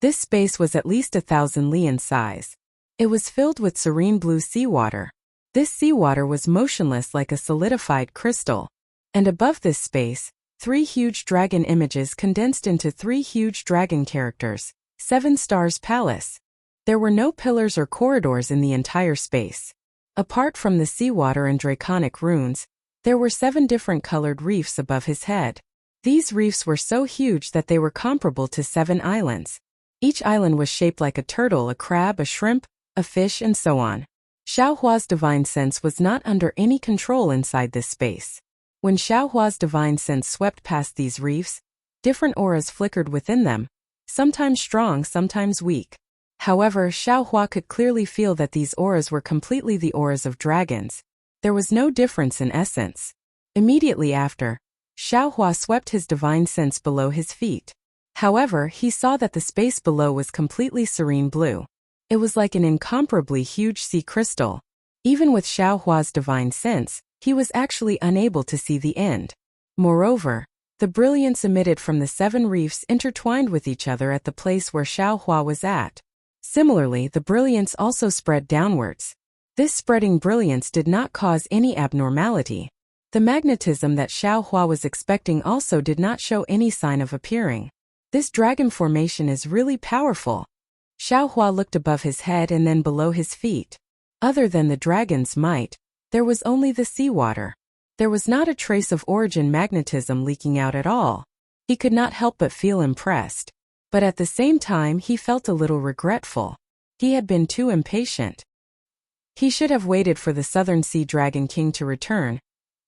This space was at least 1,000 li in size. It was filled with serene blue seawater. This seawater was motionless like a solidified crystal. And above this space, 3 huge dragon images condensed into 3 huge dragon characters. 7 Stars Palace. There were no pillars or corridors in the entire space. Apart from the seawater and draconic runes, there were 7 different colored reefs above his head. These reefs were so huge that they were comparable to 7 islands. Each island was shaped like a turtle, a crab, a shrimp, a fish, and so on. Xiao Hua's divine sense was not under any control inside this space. When Xiao Hua's divine sense swept past these reefs, different auras flickered within them, sometimes strong, sometimes weak. However, Xiao Hua could clearly feel that these auras were completely the auras of dragons. There was no difference in essence. Immediately after, Xiaohua swept his divine sense below his feet. However, he saw that the space below was completely serene blue. It was like an incomparably huge sea crystal. Even with Xiaohua's divine sense, he was actually unable to see the end. Moreover, the brilliance emitted from the 7 reefs intertwined with each other at the place where Xiaohua was at. Similarly, the brilliance also spread downwards. This spreading brilliance did not cause any abnormality. The magnetism that Xiaohua was expecting also did not show any sign of appearing. This dragon formation is really powerful. Xiaohua looked above his head and then below his feet. Other than the dragon's might, there was only the seawater. There was not a trace of origin magnetism leaking out at all. He could not help but feel impressed. But at the same time he felt a little regretful. He had been too impatient. He should have waited for the Southern Sea Dragon King to return,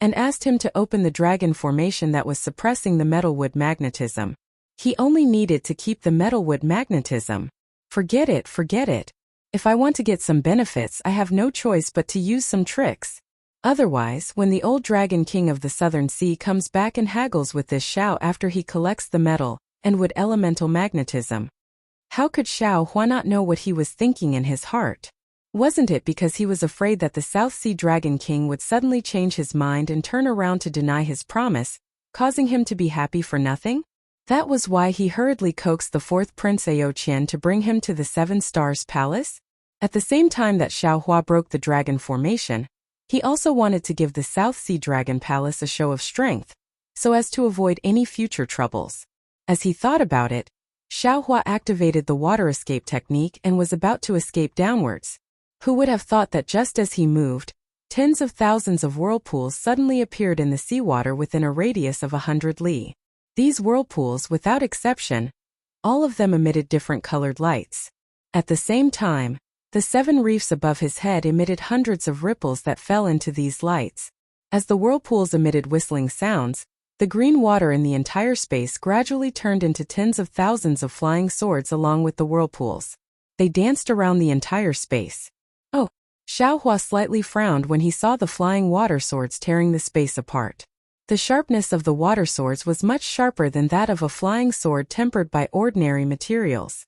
and asked him to open the dragon formation that was suppressing the metalwood magnetism. He only needed to keep the metalwood magnetism. Forget it, forget it. If I want to get some benefits, I have no choice but to use some tricks. Otherwise, when the old Dragon King of the Southern Sea comes back and haggles with this Xiao after he collects the metal and wood elemental magnetism, how could Xiaohua not know what he was thinking in his heart? Wasn't it because he was afraid that the South Sea Dragon King would suddenly change his mind and turn around to deny his promise, causing him to be happy for nothing? That was why he hurriedly coaxed the 4th Prince Aoqian to bring him to the 7 Stars Palace. At the same time that Xiaohua broke the dragon formation, he also wanted to give the South Sea Dragon Palace a show of strength, so as to avoid any future troubles. As he thought about it, Xiaohua activated the water escape technique and was about to escape downwards. Who would have thought that just as he moved, tens of thousands of whirlpools suddenly appeared in the seawater within a radius of 100 li. These whirlpools, without exception, all of them emitted different colored lights. At the same time, the 7 reefs above his head emitted hundreds of ripples that fell into these lights. As the whirlpools emitted whistling sounds, the green water in the entire space gradually turned into tens of thousands of flying swords along with the whirlpools. They danced around the entire space. Oh, Xiaohua slightly frowned when he saw the flying water swords tearing the space apart. The sharpness of the water swords was much sharper than that of a flying sword tempered by ordinary materials.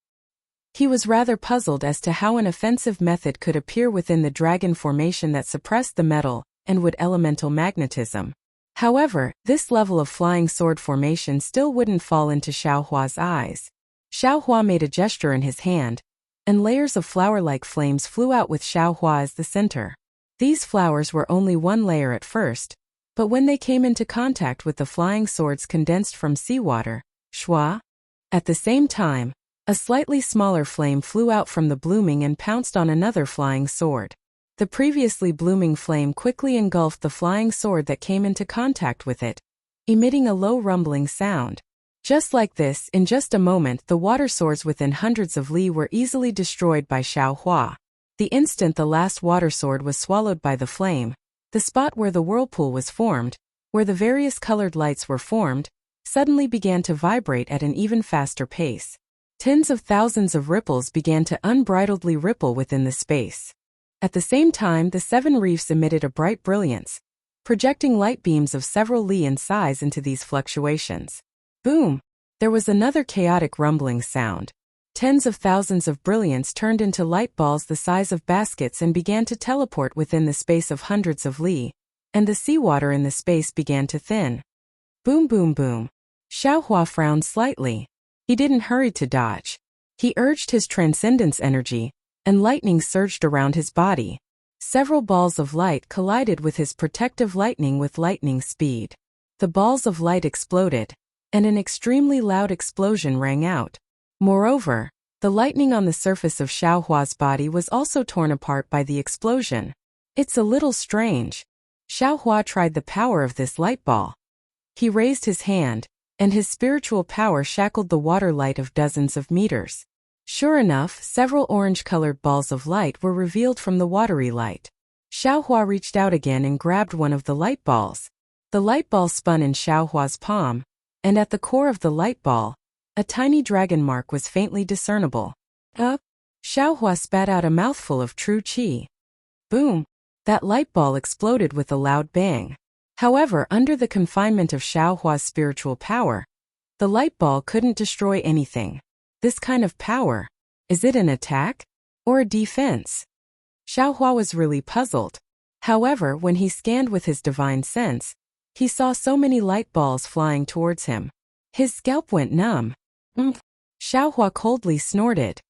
He was rather puzzled as to how an offensive method could appear within the dragon formation that suppressed the metal and wood elemental magnetism. However, this level of flying sword formation still wouldn't fall into Xiaohua's eyes. Xiaohua made a gesture in his hand, and layers of flower-like flames flew out with Xiaohua as the center. These flowers were only one layer at first, but when they came into contact with the flying swords condensed from seawater, shua. At the same time, a slightly smaller flame flew out from the blooming and pounced on another flying sword. The previously blooming flame quickly engulfed the flying sword that came into contact with it, emitting a low rumbling sound. Just like this, in just a moment, the water swords within hundreds of li were easily destroyed by Xiaohua. The instant the last water sword was swallowed by the flame, the spot where the whirlpool was formed, where the various colored lights were formed, suddenly began to vibrate at an even faster pace. Tens of thousands of ripples began to unbridledly ripple within the space. At the same time, the 7 reefs emitted a bright brilliance, projecting light beams of several li in size into these fluctuations. Boom! There was another chaotic rumbling sound. Tens of thousands of brilliance turned into light balls the size of baskets and began to teleport within the space of hundreds of li, and the seawater in the space began to thin. Boom boom boom. Xiaohua frowned slightly. He didn't hurry to dodge. He urged his transcendence energy, and lightning surged around his body. Several balls of light collided with his protective lightning with lightning speed. The balls of light exploded, and an extremely loud explosion rang out. Moreover, the lightning on the surface of Xiaohua's body was also torn apart by the explosion. It's a little strange. Xiaohua tried the power of this light ball. He raised his hand, and his spiritual power shackled the water light of dozens of meters. Sure enough, several orange-colored balls of light were revealed from the watery light. Xiaohua reached out again and grabbed one of the light balls. The light ball spun in Xiaohua's palm, and at the core of the light ball, a tiny dragon mark was faintly discernible. Xiaohua spat out a mouthful of true qi. Boom! That light ball exploded with a loud bang. However, under the confinement of Xiao Hua's spiritual power, the light ball couldn't destroy anything. This kind of power, is it an attack or a defense? Xiao Hua was really puzzled. However, when he scanned with his divine sense, he saw so many light balls flying towards him. His scalp went numb. Xiao Hua coldly snorted.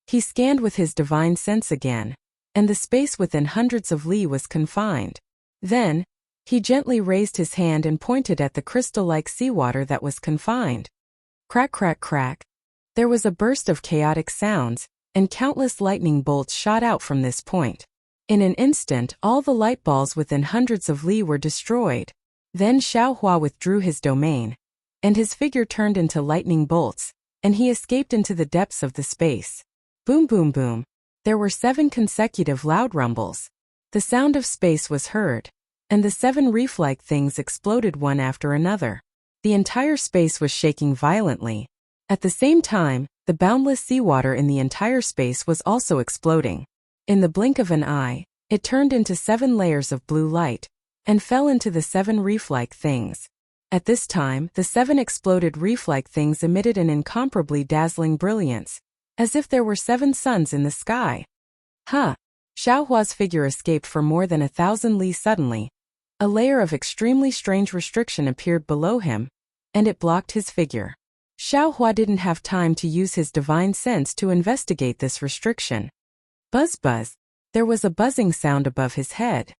He scanned with his divine sense again, and the space within hundreds of li was confined. Then, he gently raised his hand and pointed at the crystal-like seawater that was confined. Crack, crack, crack. There was a burst of chaotic sounds, and countless lightning bolts shot out from this point. In an instant, all the light balls within hundreds of li were destroyed. Then Xiao Hua withdrew his domain, and his figure turned into lightning bolts, and he escaped into the depths of the space. Boom, boom, boom. There were 7 consecutive loud rumbles. The sound of space was heard, and the 7 reef-like things exploded one after another. The entire space was shaking violently. At the same time, the boundless seawater in the entire space was also exploding. In the blink of an eye, it turned into 7 layers of blue light, and fell into the 7 reef-like things. At this time, the 7 exploded reef-like things emitted an incomparably dazzling brilliance, as if there were 7 suns in the sky. Xiao Hua's figure escaped for more than 1,000 li suddenly. A layer of extremely strange restriction appeared below him, and it blocked his figure. Xiao Hua didn't have time to use his divine sense to investigate this restriction. Buzz buzz, there was a buzzing sound above his head.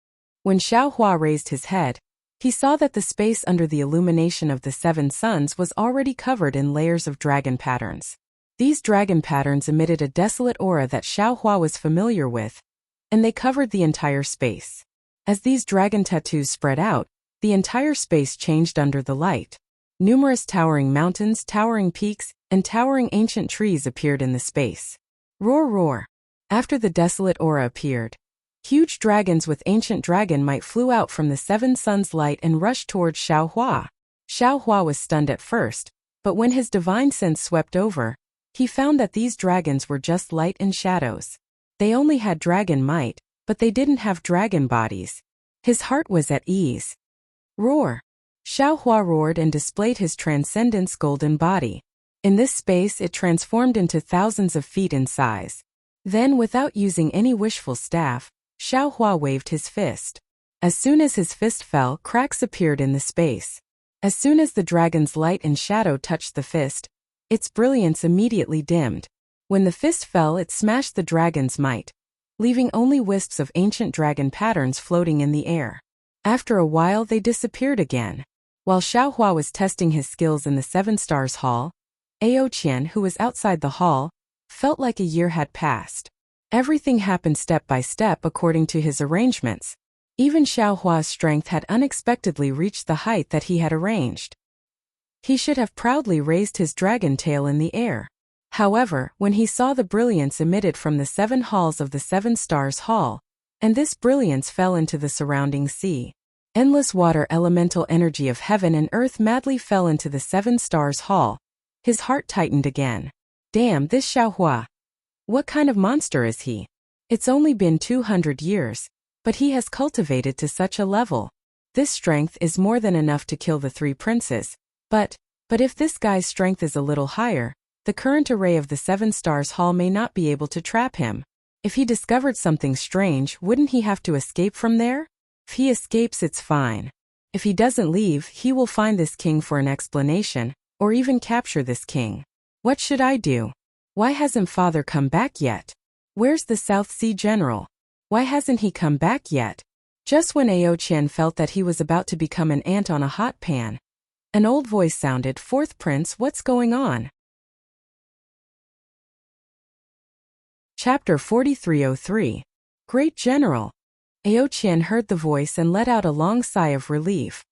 When Xiao Hua raised his head, he saw that the space under the illumination of the 7 suns was already covered in layers of dragon patterns. These dragon patterns emitted a desolate aura that Xiao Hua was familiar with, and they covered the entire space. As these dragon tattoos spread out, the entire space changed under the light. Numerous towering mountains, towering peaks, and towering ancient trees appeared in the space. Roar, roar. After the desolate aura appeared, huge dragons with ancient dragon might flew out from the 7 suns' light and rushed towards Xiao Hua. Xiao Hua was stunned at first, but when his divine sense swept over, he found that these dragons were just light and shadows. They only had dragon might, but they didn't have dragon bodies. His heart was at ease. Roar. Xiao Hua roared and displayed his transcendence golden body. In this space it transformed into thousands of feet in size. Then, without using any wishful staff, Xiao Hua waved his fist. As soon as his fist fell, cracks appeared in the space. As soon as the dragon's light and shadow touched the fist, its brilliance immediately dimmed. When the fist fell, it smashed the dragon's might, leaving only wisps of ancient dragon patterns floating in the air. After a while they disappeared again. While Xiao Hua was testing his skills in the 7 Stars Hall, Ao Qian, who was outside the hall, felt like a year had passed. Everything happened step by step according to his arrangements. Even Xiao Hua's strength had unexpectedly reached the height that he had arranged. He should have proudly raised his dragon tail in the air. However, when he saw the brilliance emitted from the 7 halls of the 7 Stars Hall, and this brilliance fell into the surrounding sea, endless water elemental energy of heaven and earth madly fell into the 7 Stars Hall. His heart tightened again. Damn, this Xiao Hua. What kind of monster is he? It's only been 200 years, but he has cultivated to such a level. This strength is more than enough to kill the 3 princes. But if this guy's strength is a little higher, the current array of the 7 Stars Hall may not be able to trap him. If he discovered something strange, wouldn't he have to escape from there? If he escapes, it's fine. If he doesn't leave, he will find this king for an explanation, or even capture this king. What should I do? Why hasn't father come back yet? Where's the South Sea General? Why hasn't he come back yet? Just when Ao Qian felt that he was about to become an ant on a hot pan, an old voice sounded, "Fourth Prince, what's going on?" Chapter 4303. Great General. Ao Qian heard the voice and let out a long sigh of relief.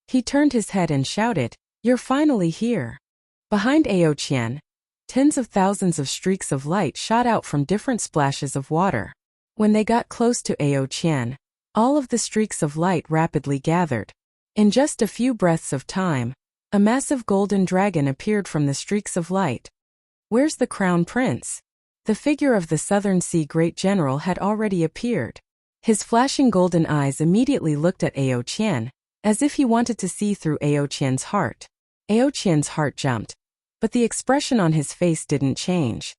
He turned his head and shouted, "You're finally here." Behind Ao Qian, tens of thousands of streaks of light shot out from different splashes of water. When they got close to Ao Qian, all of the streaks of light rapidly gathered. In just a few breaths of time, a massive golden dragon appeared from the streaks of light. Where's the Crown Prince? The figure of the Southern Sea Great General had already appeared. His flashing golden eyes immediately looked at Ao Qian, as if he wanted to see through Ao Qian's heart. Ao Qian's heart jumped, but the expression on his face didn't change.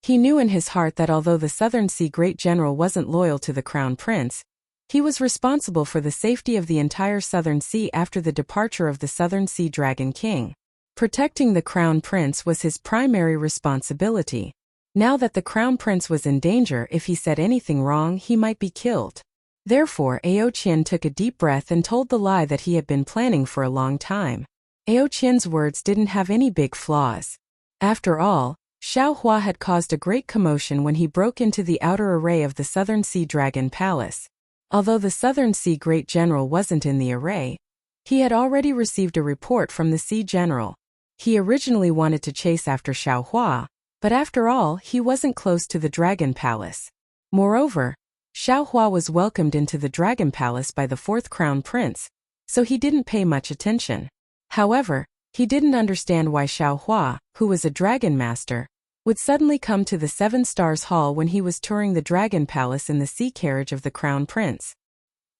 He knew in his heart that although the Southern Sea Great General wasn't loyal to the Crown Prince, he was responsible for the safety of the entire Southern Sea after the departure of the Southern Sea Dragon King. Protecting the Crown Prince was his primary responsibility. Now that the Crown Prince was in danger, if he said anything wrong, he might be killed. Therefore, Ao Qian took a deep breath and told the lie that he had been planning for a long time. Ao Qian's words didn't have any big flaws. After all, Xiao Hua had caused a great commotion when he broke into the outer array of the Southern Sea Dragon Palace. Although the Southern Sea Great General wasn't in the array, he had already received a report from the Sea General. He originally wanted to chase after Xiao Hua, but after all, he wasn't close to the Dragon Palace. Moreover, Xiao Hua was welcomed into the Dragon Palace by the fourth Crown Prince, so he didn't pay much attention. However, he didn't understand why Xiao Hua, who was a dragon master, would suddenly come to the Seven Stars Hall when he was touring the Dragon Palace in the sea carriage of the Crown Prince.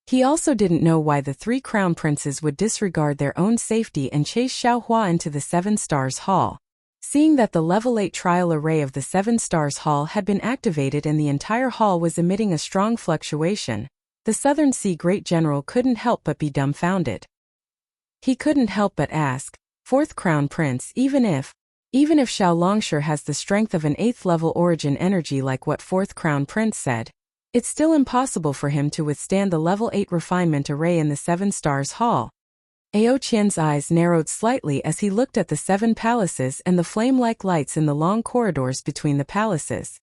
He also didn't know why the three Crown Princes would disregard their own safety and chase Xiao Hua into the Seven Stars Hall. Seeing that the level 8 trial array of the Seven Stars Hall had been activated and the entire hall was emitting a strong fluctuation, the Southern Sea Great General couldn't help but be dumbfounded. He couldn't help but ask, "Fourth Crown Prince, even if Xiao Longshire has the strength of an 8th level origin energy like what fourth Crown Prince said, it's still impossible for him to withstand the level 8 refinement array in the Seven Stars Hall." Ao Qian's eyes narrowed slightly as he looked at the 7 palaces and the flame-like lights in the long corridors between the palaces.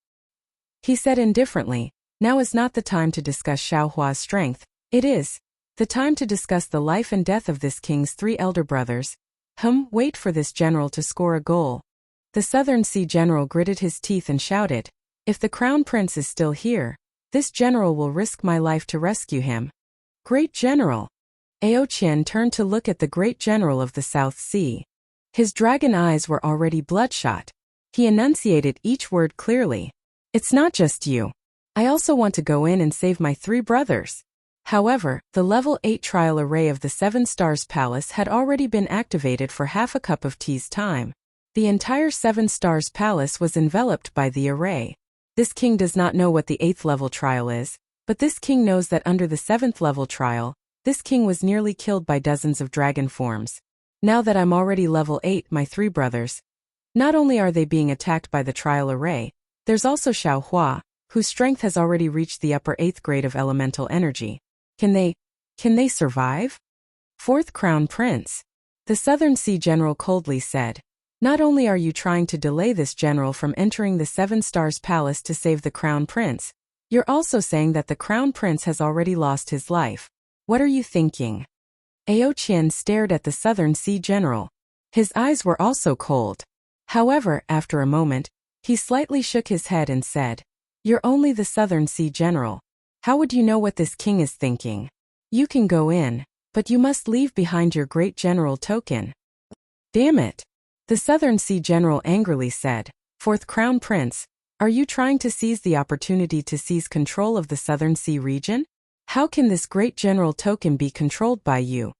He said indifferently, "Now is not the time to discuss Xiao Hua's strength, it is the time to discuss the life and death of this king's 3 elder brothers. Wait for this general to score a goal." The Southern Sea General gritted his teeth and shouted, "If the Crown Prince is still here, this general will risk my life to rescue him." "Great General!" Ao Qian turned to look at the Great General of the South Sea. His dragon eyes were already bloodshot. He enunciated each word clearly. "It's not just you. I also want to go in and save my 3 brothers." However, the level 8 trial array of the Seven Stars Palace had already been activated for half a cup of tea's time. The entire Seven Stars Palace was enveloped by the array. This king does not know what the 8th level trial is, but this king knows that under the 7th level trial, this king was nearly killed by dozens of dragon forms. Now that I'm already level 8, my 3 brothers, not only are they being attacked by the trial array, there's also Xiao Hua, whose strength has already reached the upper 8th grade of elemental energy. Can they survive? Fourth Crown Prince. The Southern Sea General coldly said, "Not only are you trying to delay this general from entering the Seven Stars Palace to save the Crown Prince, you're also saying that the Crown Prince has already lost his life. What are you thinking?" Ao Qian stared at the Southern Sea General. His eyes were also cold. However, after a moment, he slightly shook his head and said, "You're only the Southern Sea General. How would you know what this king is thinking? You can go in, but you must leave behind your Great General token." "Damn it!" The Southern Sea General angrily said, "Fourth Crown Prince, are you trying to seize the opportunity to seize control of the Southern Sea region? How can this Great General token be controlled by you?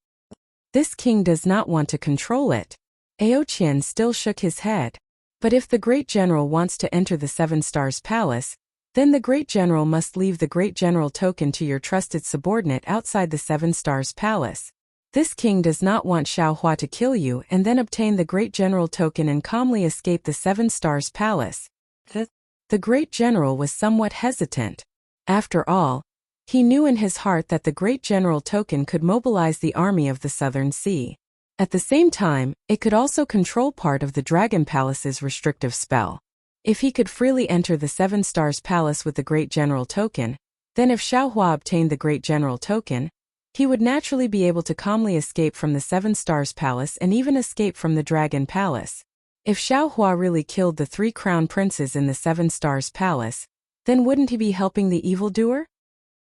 This king does not want to control it." Ao Qian still shook his head. "But if the Great General wants to enter the Seven Stars Palace, then the Great General must leave the Great General token to your trusted subordinate outside the Seven Stars Palace. This king does not want Xiao Hua to kill you and then obtain the Great General token and calmly escape the Seven Stars Palace." The Great General was somewhat hesitant. After all, he knew in his heart that the Great General token could mobilize the army of the Southern Sea. At the same time, it could also control part of the Dragon Palace's restrictive spell. If he could freely enter the Seven Stars Palace with the Great General token, then if Xiao Hua obtained the Great General token, he would naturally be able to calmly escape from the Seven Stars Palace and even escape from the Dragon Palace. If Xiao Hua really killed the 3 crown princes in the Seven Stars Palace, then wouldn't he be helping the evildoer?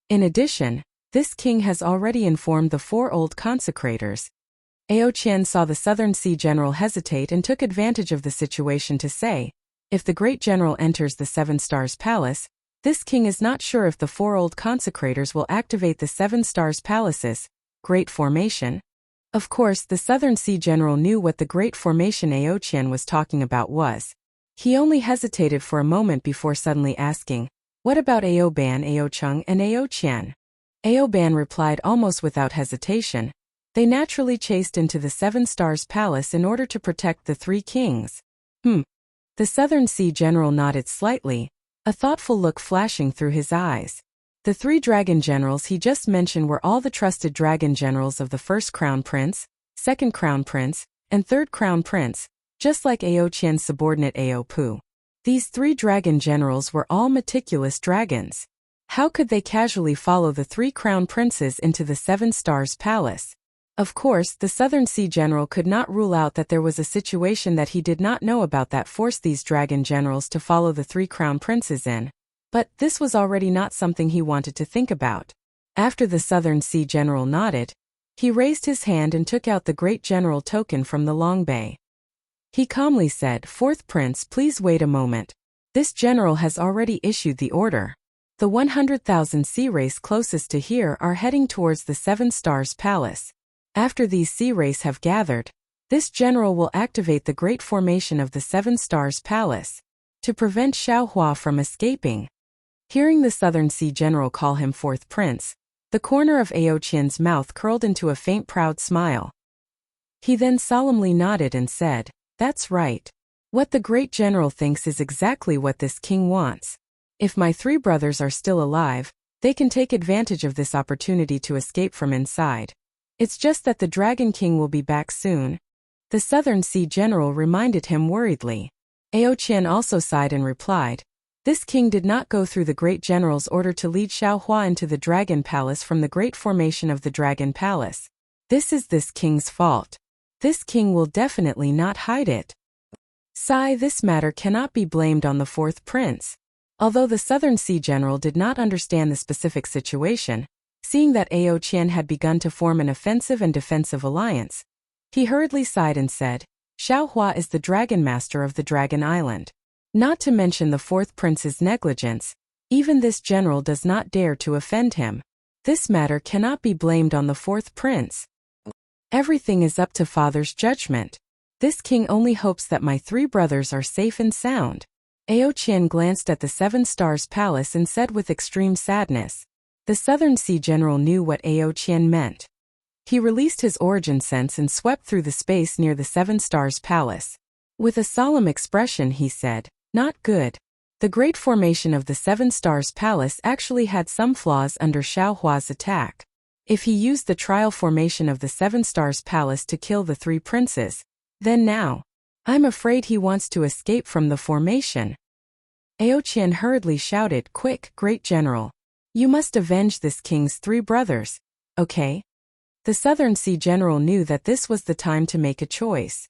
In addition, this king has already informed the 4 old consecrators. Ao Qian saw the Southern Sea General hesitate and took advantage of the situation to say, "If the Great General enters the Seven Stars Palace, This king is not sure if the 4 old consecrators will activate the 7 stars palaces, Great Formation. Of course, the Southern Sea General knew what the Great Formation Ao Qian was talking about was. He only hesitated for a moment before suddenly asking, "What about Ao Ban, Ao Cheng, and Ao Qian?" Ao Ban replied almost without hesitation. They naturally chased into the 7 stars palace in order to protect the 3 kings. The Southern Sea General nodded slightly, a thoughtful look flashing through his eyes. The 3 dragon generals he just mentioned were all the trusted dragon generals of the 1st Crown Prince, 2nd Crown Prince, and 3rd Crown Prince, just like Ao Qian's subordinate Ao Pu. These 3 dragon generals were all meticulous dragons. How could they casually follow the 3 crown princes into the 7 stars palace? Of course, the Southern Sea General could not rule out that there was a situation that he did not know about that forced these dragon generals to follow the 3 crown princes in. But this was already not something he wanted to think about. After the Southern Sea General nodded, he raised his hand and took out the Great General token from the long bay. He calmly said, "4th Prince, please wait a moment. This general has already issued the order. The 100,000 sea race closest to here are heading towards the 7 stars palace. After these sea race have gathered, this general will activate the Great Formation of the 7 stars palace to prevent Xiao Hua from escaping." Hearing the Southern Sea General call him 4th Prince, the corner of Ao Qian's mouth curled into a faint proud smile. He then solemnly nodded and said, "That's right. What the great general thinks is exactly what this king wants. If my 3 brothers are still alive, they can take advantage of this opportunity to escape from inside. It's just that the Dragon King will be back soon." The Southern Sea General reminded him worriedly. Ao Qian also sighed and replied, "This king did not go through the great general's order to lead Xiao Hua into the Dragon Palace from the Great Formation of the Dragon Palace. This is this king's fault. This king will definitely not hide it. This matter cannot be blamed on the 4th Prince." Although the Southern Sea General did not understand the specific situation, seeing that Ao Qian had begun to form an offensive and defensive alliance, he hurriedly sighed and said, "Xiao Hua is the Dragon Master of the Dragon Island. Not to mention the 4th Prince's negligence, even this general does not dare to offend him. This matter cannot be blamed on the 4th Prince. Everything is up to Father's judgment. This king only hopes that my 3 brothers are safe and sound." Ao Qian glanced at the 7 stars palace and said with extreme sadness. The Southern Sea General knew what Ao Qian meant. He released his origin sense and swept through the space near the 7 stars palace. With a solemn expression he said, "Not good. The Great Formation of the 7 stars palace actually had some flaws under Xiao Hua's attack. If he used the trial formation of the 7 stars palace to kill the 3 princes, then now, I'm afraid he wants to escape from the formation." Ao Qian hurriedly shouted, "Quick, Great General. You must avenge this king's 3 brothers, okay?" The Southern Sea General knew that this was the time to make a choice.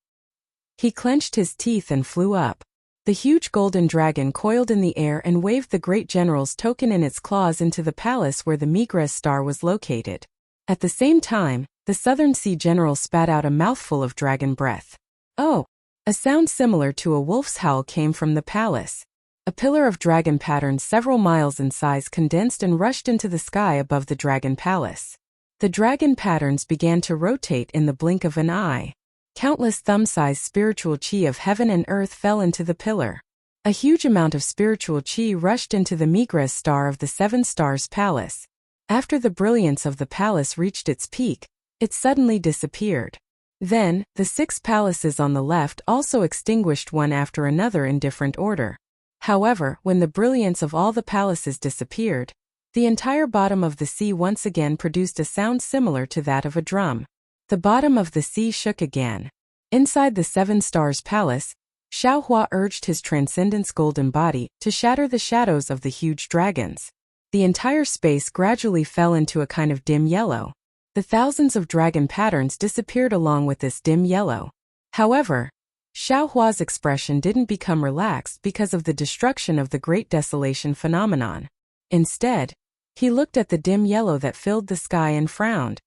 He clenched his teeth and flew up. The huge golden dragon coiled in the air and waved the Great General's token in its claws into the palace where the Migres star was located. At the same time, the Southern Sea General spat out a mouthful of dragon breath. "Oh!" A sound similar to a wolf's howl came from the palace. A pillar of dragon patterns several miles in size condensed and rushed into the sky above the dragon palace. The dragon patterns began to rotate in the blink of an eye. Countless thumb-sized spiritual chi of heaven and earth fell into the pillar. A huge amount of spiritual chi rushed into the Migres star of the 7 stars palace. After the brilliance of the palace reached its peak, it suddenly disappeared. Then, the 6 palaces on the left also extinguished one after another in different order. However, when the brilliance of all the palaces disappeared, the entire bottom of the sea once again produced a sound similar to that of a drum. The bottom of the sea shook again. Inside the 7 stars palace, Xiao Hua urged his transcendence golden body to shatter the shadows of the huge dragons. The entire space gradually fell into a kind of dim yellow. The thousands of dragon patterns disappeared along with this dim yellow. However, Xiao Hua's expression didn't become relaxed because of the destruction of the Great Desolation phenomenon. Instead, he looked at the dim yellow that filled the sky and frowned.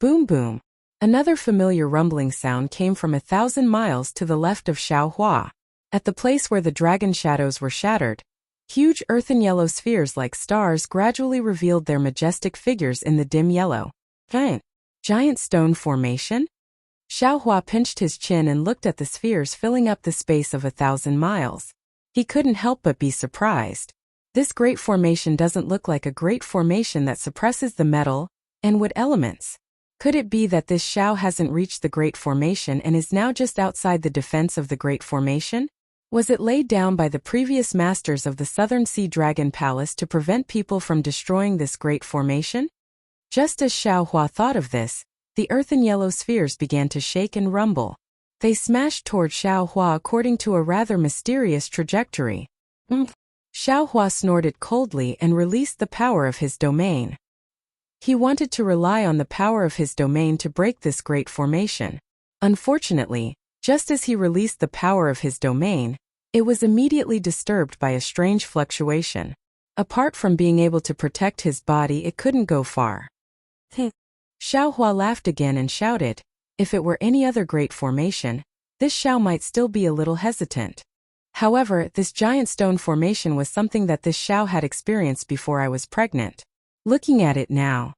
Boom boom. Another familiar rumbling sound came from 1,000 miles to the left of Xiao Hua. At the place where the dragon shadows were shattered, Huge earthen yellow spheres like stars gradually revealed their majestic figures in the dim yellow. Giant stone formation? Xiaohua pinched his chin and looked at the spheres filling up the space of 1,000 miles. He couldn't help but be surprised. This great formation doesn't look like a great formation that suppresses the metal and wood elements. Could it be that this Xiao hasn't reached the great formation and is now just outside the defense of the great formation? Was it laid down by the previous masters of the Southern Sea Dragon Palace to prevent people from destroying this great formation? Just as Xiaohua thought of this, the earthen yellow spheres began to shake and rumble. They smashed toward Xiaohua according to a rather mysterious trajectory. Xiaohua snorted coldly and released the power of his domain. He wanted to rely on the power of his domain to break this great formation. Unfortunately, just as he released the power of his domain, it was immediately disturbed by a strange fluctuation. Apart from being able to protect his body, it couldn't go far. Xiaohua laughed again and shouted, "If it were any other great formation, this Xiao might still be a little hesitant. However, this giant stone formation was something that this Xiao had experienced before I was pregnant. Looking at it now,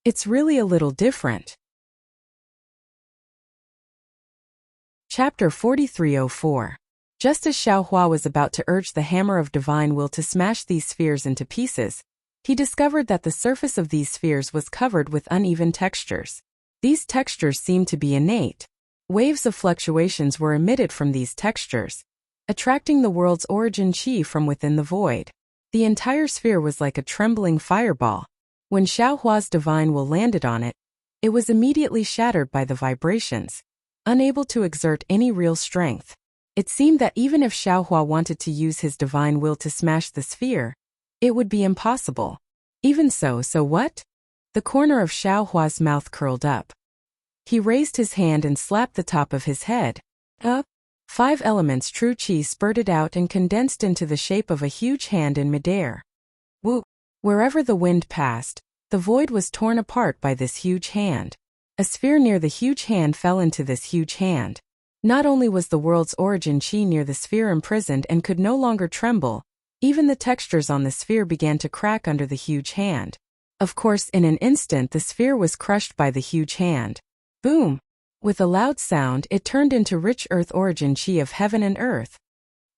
it's really a little different." Chapter 4304. Just as Xiaohua was about to urge the hammer of divine will to smash these spheres into pieces, he discovered that the surface of these spheres was covered with uneven textures. These textures seemed to be innate. Waves of fluctuations were emitted from these textures, attracting the world's origin qi from within the void. The entire sphere was like a trembling fireball. When Xiaohua's divine will landed on it, it was immediately shattered by the vibrations, unable to exert any real strength. It seemed that even if Xiaohua wanted to use his divine will to smash the sphere, it would be impossible. Even so what? The corner of Xiaohua's mouth curled up. He raised his hand and slapped the top of his head. 5 elements true qi spurted out and condensed into the shape of a huge hand in midair. Wherever the wind passed, the void was torn apart by this huge hand. A sphere near the huge hand fell into this huge hand. Not only was the world's origin qi near the sphere imprisoned and could no longer tremble, even the textures on the sphere began to crack under the huge hand. Of course, in an instant the sphere was crushed by the huge hand. Boom! With a loud sound, it turned into rich earth origin qi of heaven and earth.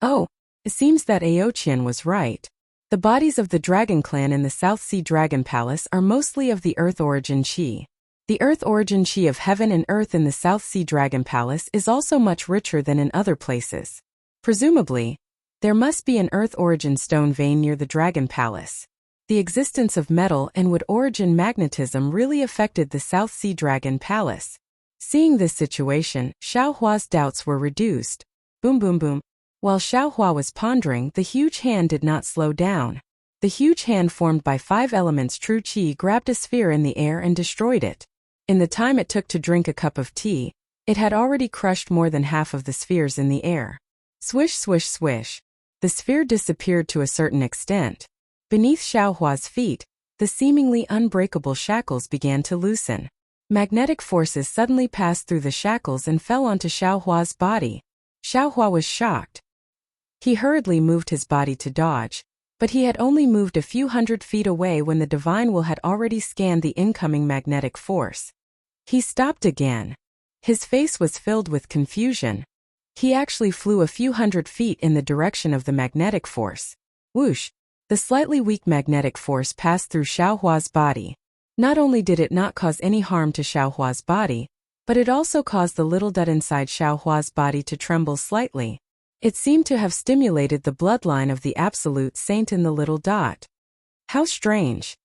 It seems that Aoqian was right. The bodies of the dragon clan in the South Sea Dragon Palace are mostly of the earth origin qi. The earth origin qi of heaven and earth in the South Sea Dragon Palace is also much richer than in other places. Presumably, there must be an earth origin stone vein near the Dragon Palace. The existence of metal and wood origin magnetism really affected the South Sea Dragon Palace. Seeing this situation, Xiaohua's doubts were reduced. Boom boom boom. While Xiaohua was pondering, the huge hand did not slow down. The huge hand formed by 5 elements true qi grabbed a sphere in the air and destroyed it. In the time it took to drink a cup of tea, it had already crushed more than half of the spheres in the air. Swish swish swish. The sphere disappeared to a certain extent. Beneath Xiaohua's feet, the seemingly unbreakable shackles began to loosen. Magnetic forces suddenly passed through the shackles and fell onto Xiaohua's body. Xiaohua was shocked. He hurriedly moved his body to dodge, but he had only moved a few hundred feet away when the divine will had already scanned the incoming magnetic force. He stopped again. His face was filled with confusion. He actually flew a few hundred feet in the direction of the magnetic force. Whoosh! The slightly weak magnetic force passed through Xiaohua's body. Not only did it not cause any harm to Xiaohua's body, but it also caused the little dot inside Xiaohua's body to tremble slightly. It seemed to have stimulated the bloodline of the absolute saint in the little dot. How strange!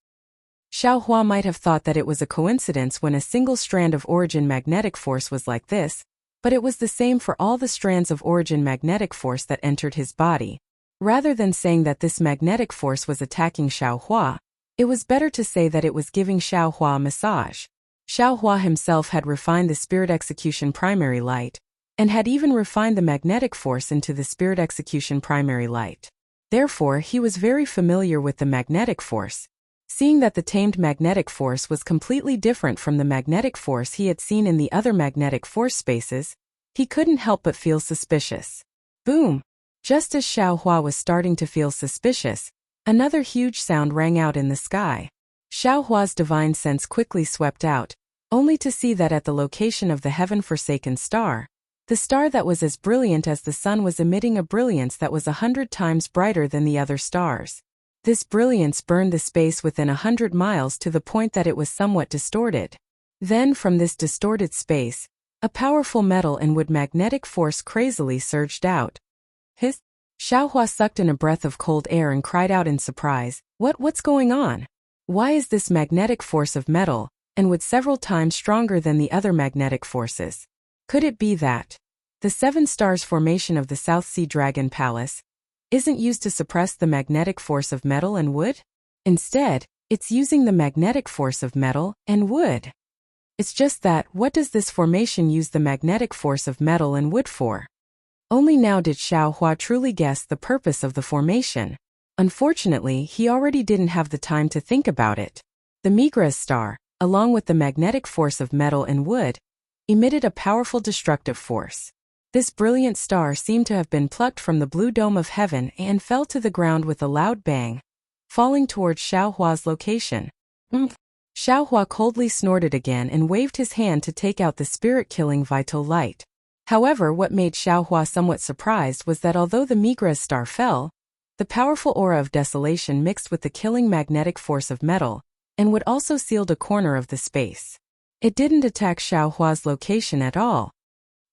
Xiaohua might have thought that it was a coincidence when a single strand of origin magnetic force was like this, but it was the same for all the strands of origin magnetic force that entered his body. Rather than saying that this magnetic force was attacking Xiaohua, it was better to say that it was giving Xiaohua a massage. Xiaohua himself had refined the spirit execution primary light, and had even refined the magnetic force into the spirit execution primary light. Therefore, he was very familiar with the magnetic force. Seeing that the tamed magnetic force was completely different from the magnetic force he had seen in the other magnetic force spaces, he couldn't help but feel suspicious. Boom! Just as Xiao Hua was starting to feel suspicious, another huge sound rang out in the sky. Xiao Hua's divine sense quickly swept out, only to see that at the location of the heaven-forsaken star, the star that was as brilliant as the sun was emitting a brilliance that was 100 times brighter than the other stars. This brilliance burned the space within 100 miles to the point that it was somewhat distorted. Then from this distorted space, a powerful metal and wood magnetic force crazily surged out. Xiao Hua sucked in a breath of cold air and cried out in surprise, What's going on? Why is this magnetic force of metal and wood several times stronger than the other magnetic forces? Could it be that the 7 stars formation of the South Sea Dragon Palace isn't used to suppress the magnetic force of metal and wood? Instead, it's using the magnetic force of metal and wood. It's just that, what does this formation use the magnetic force of metal and wood for? Only now did Xiao Hua truly guess the purpose of the formation. Unfortunately, he already didn't have the time to think about it. The Migras star, along with the magnetic force of metal and wood, emitted a powerful destructive force. This brilliant star seemed to have been plucked from the blue dome of heaven and fell to the ground with a loud bang, falling towards Xiao Hua's location. Xiao Hua coldly snorted again and waved his hand to take out the spirit-killing vital light. However, what made Xiao Hua somewhat surprised was that although the Migras star fell, the powerful aura of desolation mixed with the killing magnetic force of metal and would also sealed a corner of the space. It didn't attack Xiao Hua's location at all.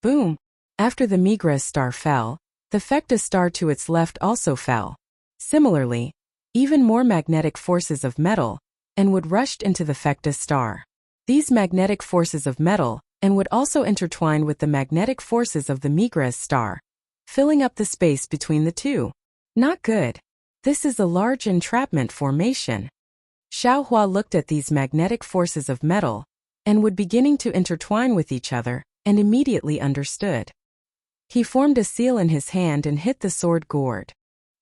Boom! After the Migras star fell, the Fecta star to its left also fell. Similarly, even more magnetic forces of metal and wood rushed into the Fecta star. These magnetic forces of metal and would also intertwine with the magnetic forces of the Migras star, filling up the space between the two. Not good. This is a large entrapment formation. Xiao Hua looked at these magnetic forces of metal and wood beginning to intertwine with each other and immediately understood. He formed a seal in his hand and hit the sword gourd.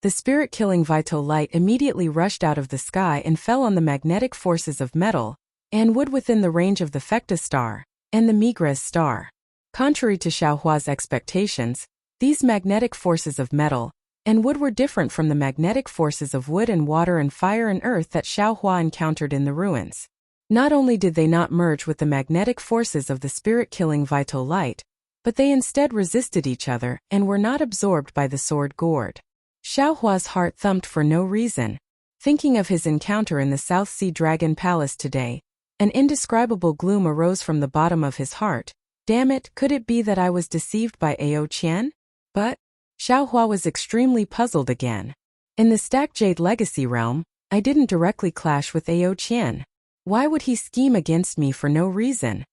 The spirit-killing vital light immediately rushed out of the sky and fell on the magnetic forces of metal and wood within the range of the Fecta star and the Migras star. Contrary to Xiao Hua's expectations, these magnetic forces of metal and wood were different from the magnetic forces of wood and water and fire and earth that Xiao Hua encountered in the ruins. Not only did they not merge with the magnetic forces of the spirit-killing vital light, but they instead resisted each other and were not absorbed by the sword gourd. Xiao Hua's heart thumped for no reason. Thinking of his encounter in the South Sea Dragon Palace today, an indescribable gloom arose from the bottom of his heart. Damn it, could it be that I was deceived by Ao Qian? But Xiao Hua was extremely puzzled again. In the Stack Jade Legacy realm, I didn't directly clash with Ao Qian. Why would he scheme against me for no reason?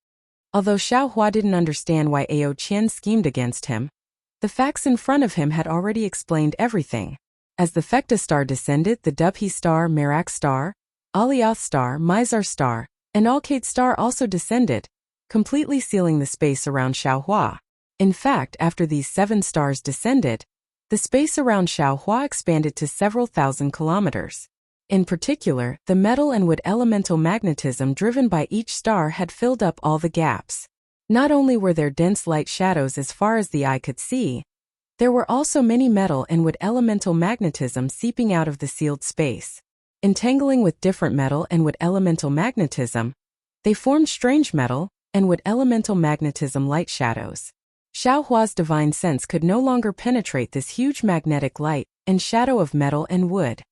Although Xiao Hua didn't understand why Ao Qian schemed against him, the facts in front of him had already explained everything. As the Fecta star descended, the Dubhe star, Merak star, Alioth star, Mizar star, and Alkade star also descended, completely sealing the space around Xiao Hua. In fact, after these 7 stars descended, the space around Xiao Hua expanded to several thousand kilometers. In particular, the metal and wood elemental magnetism driven by each star had filled up all the gaps. Not only were there dense light shadows as far as the eye could see, there were also many metal and wood elemental magnetism seeping out of the sealed space. Entangling with different metal and wood elemental magnetism, they formed strange metal and wood elemental magnetism light shadows. Xiao Hua's divine sense could no longer penetrate this huge magnetic light and shadow of metal and wood.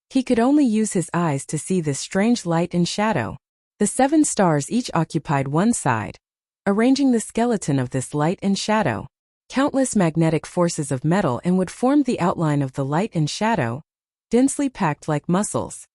He could only use his eyes to see this strange light and shadow. The 7 stars each occupied one side, arranging the skeleton of this light and shadow. Countless magnetic forces of metal and wood formed the outline of the light and shadow, densely packed like muscles.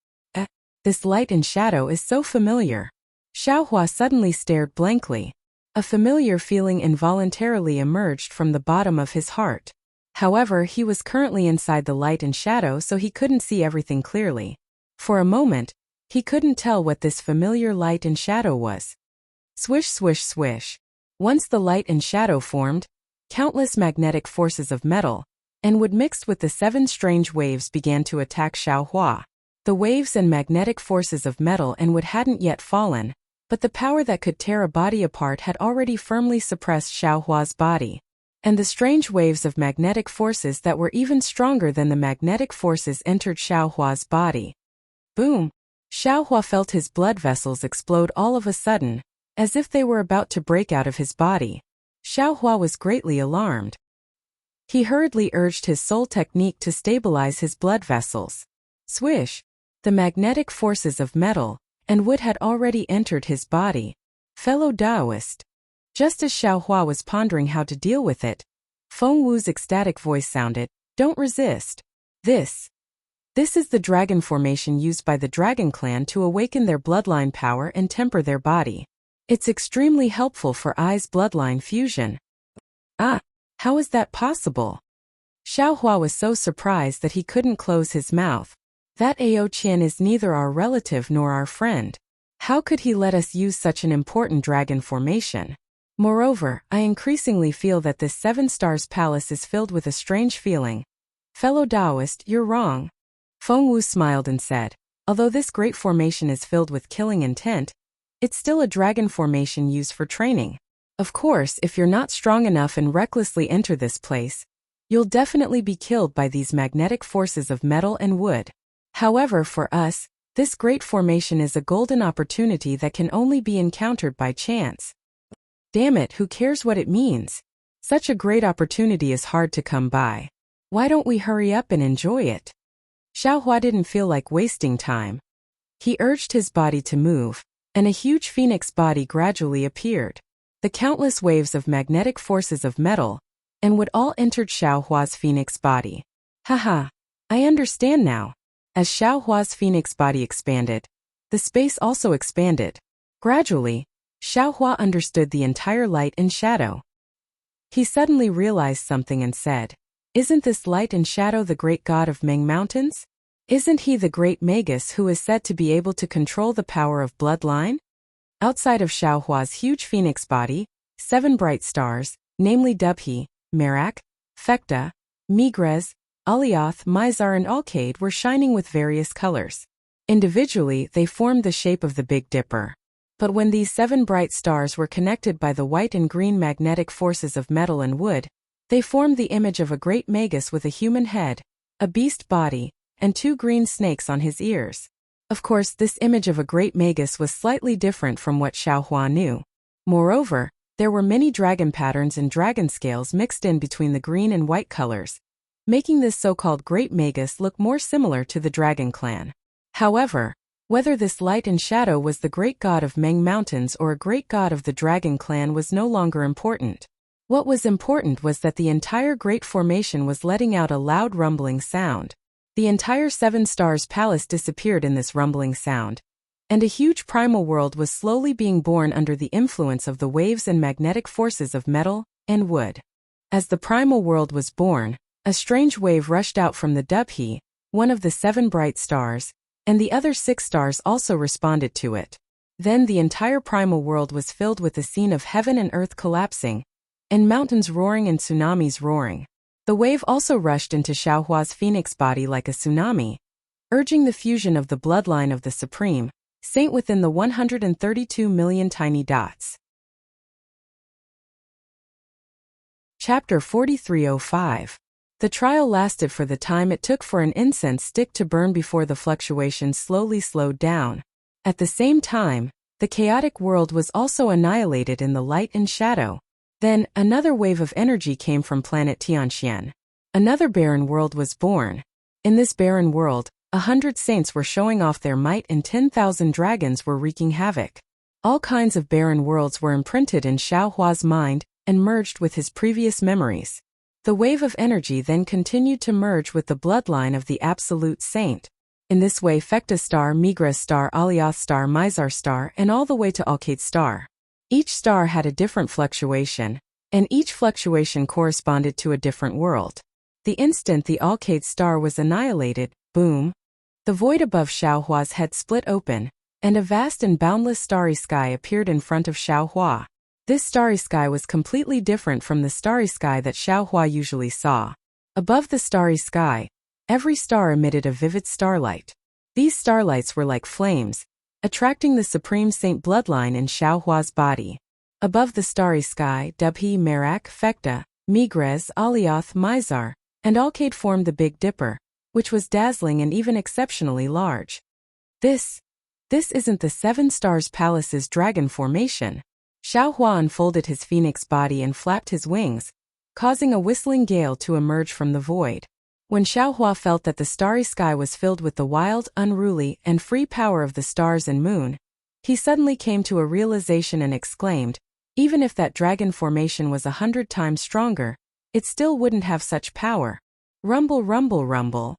This light and shadow is so familiar. Xiao Hua suddenly stared blankly. A familiar feeling involuntarily emerged from the bottom of his heart. However, he was currently inside the light and shadow, so he couldn't see everything clearly. For a moment, he couldn't tell what this familiar light and shadow was. Swish, swish, swish. Once the light and shadow formed, countless magnetic forces of metal and wood mixed with the 7 strange waves began to attack Xiao Hua. The waves and magnetic forces of metal and wood hadn't yet fallen, but the power that could tear a body apart had already firmly suppressed Xiao Hua's body. and the strange waves of magnetic forces that were even stronger than the magnetic forces entered Xiaohua's body. Boom! Xiaohua felt his blood vessels explode all of a sudden, as if they were about to break out of his body. Xiaohua was greatly alarmed. He hurriedly urged his soul technique to stabilize his blood vessels. Swish! The magnetic forces of metal and wood had already entered his body. Fellow Taoist. Just as Xiaohua was pondering how to deal with it, Feng Wu's ecstatic voice sounded, "Don't resist. This is the dragon formation used by the dragon clan to awaken their bloodline power and temper their body. It's extremely helpful for Ai's bloodline fusion." Ah, how is that possible? Xiaohua was so surprised that he couldn't close his mouth. That Ao Qian is neither our relative nor our friend. How could he let us use such an important dragon formation? Moreover, I increasingly feel that this 7 Stars Palace is filled with a strange feeling. Fellow Taoist, you're wrong. Feng Wu smiled and said, although this great formation is filled with killing intent, it's still a dragon formation used for training. Of course, if you're not strong enough and recklessly enter this place, you'll definitely be killed by these magnetic forces of metal and wood. However, for us, this great formation is a golden opportunity that can only be encountered by chance. Damn it, who cares what it means? Such a great opportunity is hard to come by. Why don't we hurry up and enjoy it? Xiaohua didn't feel like wasting time. He urged his body to move, and a huge phoenix body gradually appeared. The countless waves of magnetic forces of metal and wood all entered Xiaohua's phoenix body. Haha, I understand now. As Xiaohua's phoenix body expanded, the space also expanded. Gradually, Xiaohua understood the entire light and shadow. He suddenly realized something and said, "Isn't this light and shadow the great god of Ming Mountains? Isn't he the great magus who is said to be able to control the power of bloodline?" Outside of Xiaohua's huge phoenix body, 7 bright stars, namely Dubhe, Merak, Fekta, Migres, Alioth, Mizar and Alkaid were shining with various colors. Individually, they formed the shape of the Big Dipper. But when these 7 bright stars were connected by the white and green magnetic forces of metal and wood, they formed the image of a great magus with a human head, a beast body, and 2 green snakes on his ears. Of course, this image of a great magus was slightly different from what Xiaohua knew. Moreover, there were many dragon patterns and dragon scales mixed in between the green and white colors, making this so-called great magus look more similar to the dragon clan. However, whether this light and shadow was the great god of Meng Mountains or a great god of the dragon clan was no longer important. What was important was that the entire great formation was letting out a loud rumbling sound. The entire 7 Stars Palace disappeared in this rumbling sound, and a huge primal world was slowly being born under the influence of the waves and magnetic forces of metal and wood. As the primal world was born, a strange wave rushed out from the Dubhe, one of the 7 bright stars, and the other 6 stars also responded to it. Then the entire primal world was filled with a scene of heaven and earth collapsing, and mountains roaring and tsunamis roaring. The wave also rushed into Xiaohua's phoenix body like a tsunami, urging the fusion of the bloodline of the Supreme Saint within the 132 million tiny dots. Chapter 4305. The trial lasted for the time it took for an incense stick to burn before the fluctuations slowly slowed down. At the same time, the chaotic world was also annihilated in the light and shadow. Then, another wave of energy came from planet Tianxian. Another barren world was born. In this barren world, 100 saints were showing off their might and 10,000 dragons were wreaking havoc. All kinds of barren worlds were imprinted in Xiaohua's mind and merged with his previous memories. The wave of energy then continued to merge with the bloodline of the Absolute Saint. In this way, Fekta star, Migres star, Alioth star, Mizar star, and all the way to Alkaid star. Each star had a different fluctuation, and each fluctuation corresponded to a different world. The instant the Alkaid star was annihilated, boom, the void above Xiaohua's head split open, and a vast and boundless starry sky appeared in front of Xiaohua. This starry sky was completely different from the starry sky that Xiaohua usually saw. Above the starry sky, every star emitted a vivid starlight. These starlights were like flames, attracting the Supreme Saint bloodline in Xiaohua's body. Above the starry sky, Dubhe, Merak, Fekta, Megrez, Alioth, Mizar, and Alcade formed the Big Dipper, which was dazzling and even exceptionally large. This isn't the Seven Stars Palace's dragon formation. Xiaohua unfolded his phoenix body and flapped his wings, causing a whistling gale to emerge from the void. When Xiaohua felt that the starry sky was filled with the wild, unruly, and free power of the stars and moon, he suddenly came to a realization and exclaimed, even if that dragon formation was 100 times stronger, it still wouldn't have such power. Rumble, rumble, rumble.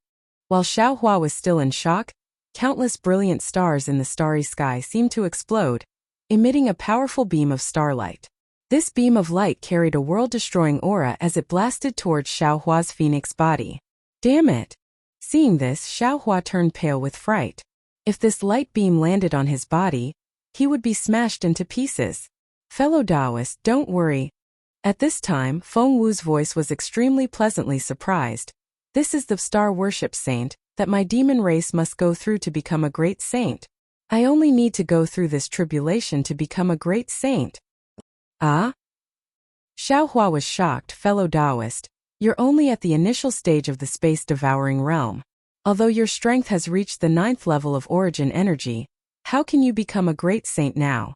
While Xiaohua was still in shock, countless brilliant stars in the starry sky seemed to explode, emitting a powerful beam of starlight. This beam of light carried a world-destroying aura as it blasted towards Xiaohua's phoenix body. Damn it! Seeing this, Xiaohua turned pale with fright. If this light beam landed on his body, he would be smashed into pieces. Fellow Taoist, don't worry. At this time, Feng Wu's voice was extremely pleasantly surprised. This is the star worship saint that my demon race must go through to become a great saint. I only need to go through this tribulation to become a great saint. Ah? Xiaohua was shocked. Fellow Taoist, you're only at the initial stage of the space-devouring realm. Although your strength has reached the 9th level of origin energy, how can you become a great saint now?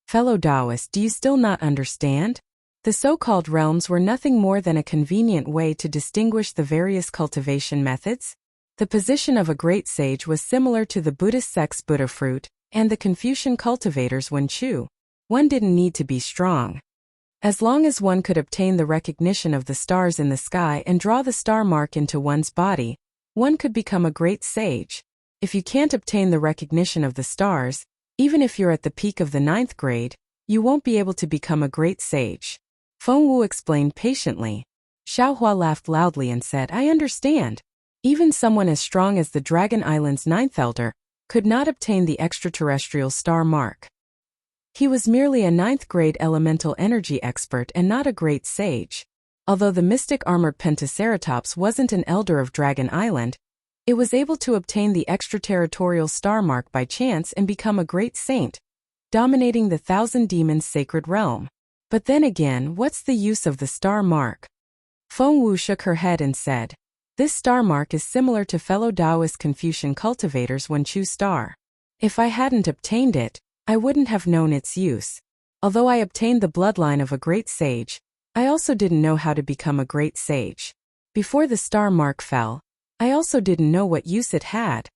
Fellow Taoist, do you still not understand? The so-called realms were nothing more than a convenient way to distinguish the various cultivation methods. The position of a great sage was similar to the Buddhist sect's Buddha fruit and the Confucian cultivators Wenchu. One didn't need to be strong. As long as one could obtain the recognition of the stars in the sky and draw the star mark into one's body, one could become a great sage. If you can't obtain the recognition of the stars, even if you're at the peak of the 9th grade, you won't be able to become a great sage. Feng Wu explained patiently. Xiaohua laughed loudly and said, I understand. Even someone as strong as the Dragon Island's 9th elder could not obtain the extraterrestrial star mark. He was merely a 9th grade elemental energy expert and not a great sage. Although the mystic armored Pentaceratops wasn't an elder of Dragon Island, it was able to obtain the extraterritorial star mark by chance and become a great saint, dominating the Thousand Demons' sacred realm. But then again, what's the use of the star mark? Feng Wu shook her head and said, this star mark is similar to fellow Taoist Confucian cultivators' Wenchu star. If I hadn't obtained it, I wouldn't have known its use. Although I obtained the bloodline of a great sage, I also didn't know how to become a great sage. Before the star mark fell, I also didn't know what use it had.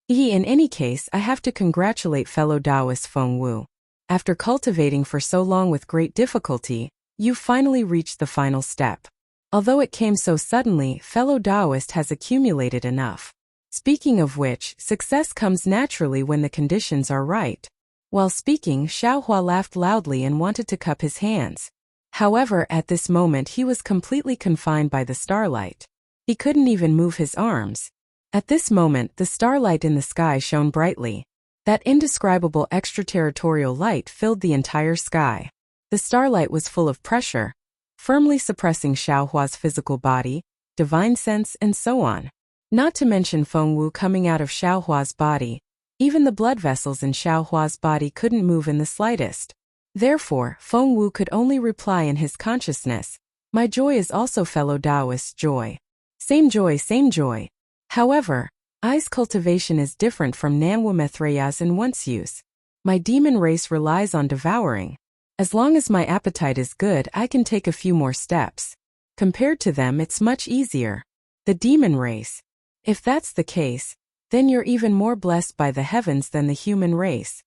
In any case, I have to congratulate fellow Taoist Feng Wu. After cultivating for so long with great difficulty, you've finally reached the final step. Although it came so suddenly, fellow Taoist has accumulated enough. Speaking of which, success comes naturally when the conditions are right. While speaking, Xiaohua laughed loudly and wanted to cup his hands. However, at this moment he was completely confined by the starlight. He couldn't even move his arms. At this moment, the starlight in the sky shone brightly. That indescribable extraterritorial light filled the entire sky. The starlight was full of pressure, firmly suppressing Xiaohua's physical body, divine sense, and so on. Not to mention Feng Wu coming out of Xiaohua's body. Even the blood vessels in Xiaohua's body couldn't move in the slightest. Therefore, Feng Wu could only reply in his consciousness, my joy is also fellow Taoist's joy. Same joy, same joy. However, I's cultivation is different from Nanwumethraya's in once use. My demon race relies on devouring. As long as my appetite is good, I can take a few more steps. Compared to them, it's much easier. The demon race. If that's the case, then you're even more blessed by the heavens than the human race.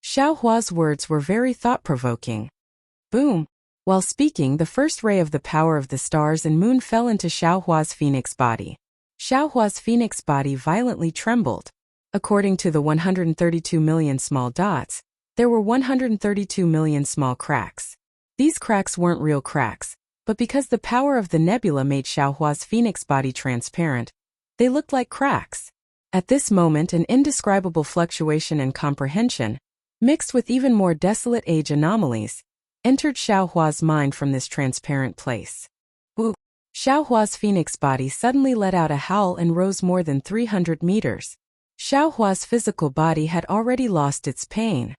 Xiaohua's words were very thought-provoking. Boom! While speaking, the first ray of the power of the stars and moon fell into Xiaohua's phoenix body. Xiaohua's phoenix body violently trembled. According to the 132 million small dots, there were 132 million small cracks. These cracks weren't real cracks, but because the power of the nebula made Xiaohua's phoenix body transparent, they looked like cracks. At this moment, an indescribable fluctuation and comprehension, mixed with even more desolate age anomalies, entered Xiaohua's mind from this transparent place. Woo! Xiaohua's phoenix body suddenly let out a howl and rose more than 300 meters. Xiaohua's physical body had already lost its pain.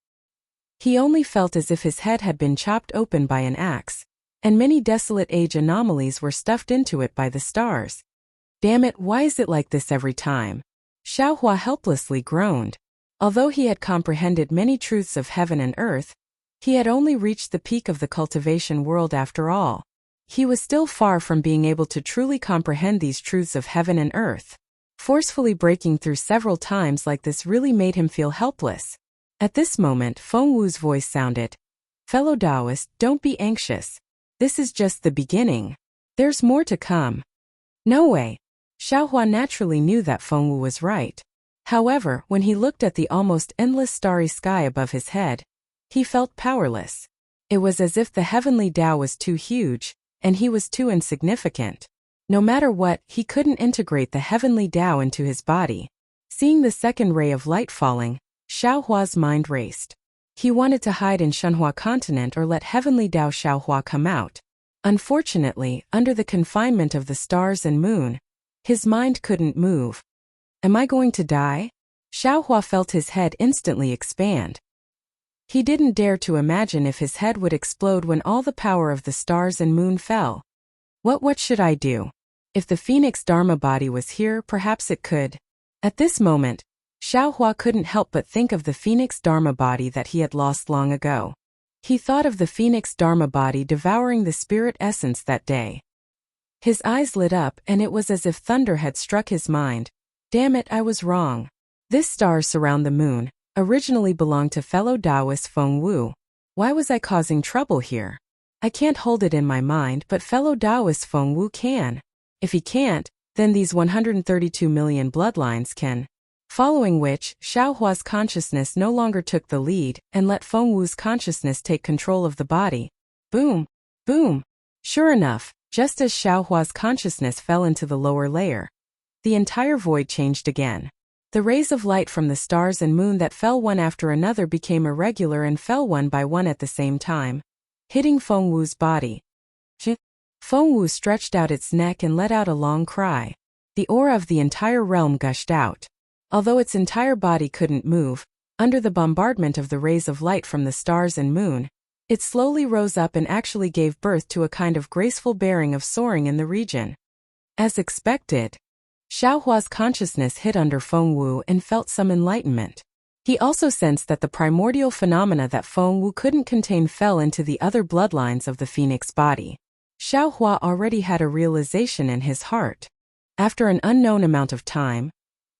He only felt as if his head had been chopped open by an axe. and many desolate age anomalies were stuffed into it by the stars. Damn it, why is it like this every time? Xiaohua helplessly groaned. Although he had comprehended many truths of heaven and earth, he had only reached the peak of the cultivation world after all. He was still far from being able to truly comprehend these truths of heaven and earth. Forcefully breaking through several times like this really made him feel helpless. At this moment, Feng Wu's voice sounded. Fellow Taoist, don't be anxious. This is just the beginning. There's more to come. No way. Xiaohua naturally knew that Feng Wu was right. However, when he looked at the almost endless starry sky above his head, he felt powerless. It was as if the heavenly Tao was too huge, and he was too insignificant. No matter what, he couldn't integrate the heavenly Tao into his body. Seeing the second ray of light falling, Xiaohua's mind raced. He wanted to hide in Shenhua continent or let heavenly Tao Xiaohua come out. Unfortunately, under the confinement of the stars and moon, his mind couldn't move. Am I going to die? Xiaohua felt his head instantly expand. He didn't dare to imagine if his head would explode when all the power of the stars and moon fell. What should I do? If the Phoenix Dharma body was here, perhaps it could. At this moment, Xiaohua couldn't help but think of the Phoenix Dharma body that he had lost long ago. He thought of the Phoenix Dharma body devouring the spirit essence that day. His eyes lit up and it was as if thunder had struck his mind. Damn it, I was wrong. This star surround the moon originally belonged to fellow Taoist Feng Wu. Why was I causing trouble here? I can't hold it in my mind, but fellow Taoist Feng Wu can. If he can't, then these 132 million bloodlines can. Following which, Xiaohua's consciousness no longer took the lead and let Feng Wu's consciousness take control of the body. Boom! Boom! Sure enough, just as Xiaohua's consciousness fell into the lower layer, the entire void changed again. The rays of light from the stars and moon that fell one after another became irregular and fell one by one at the same time, hitting Feng Wu's body. Feng Wu stretched out its neck and let out a long cry. The aura of the entire realm gushed out. Although its entire body couldn't move, under the bombardment of the rays of light from the stars and moon, it slowly rose up and actually gave birth to a kind of graceful bearing of soaring in the region. As expected, Xiaohua's consciousness hit under Feng Wu and felt some enlightenment. He also sensed that the primordial phenomena that Feng Wu couldn't contain fell into the other bloodlines of the phoenix body. Xiaohua already had a realization in his heart. After an unknown amount of time,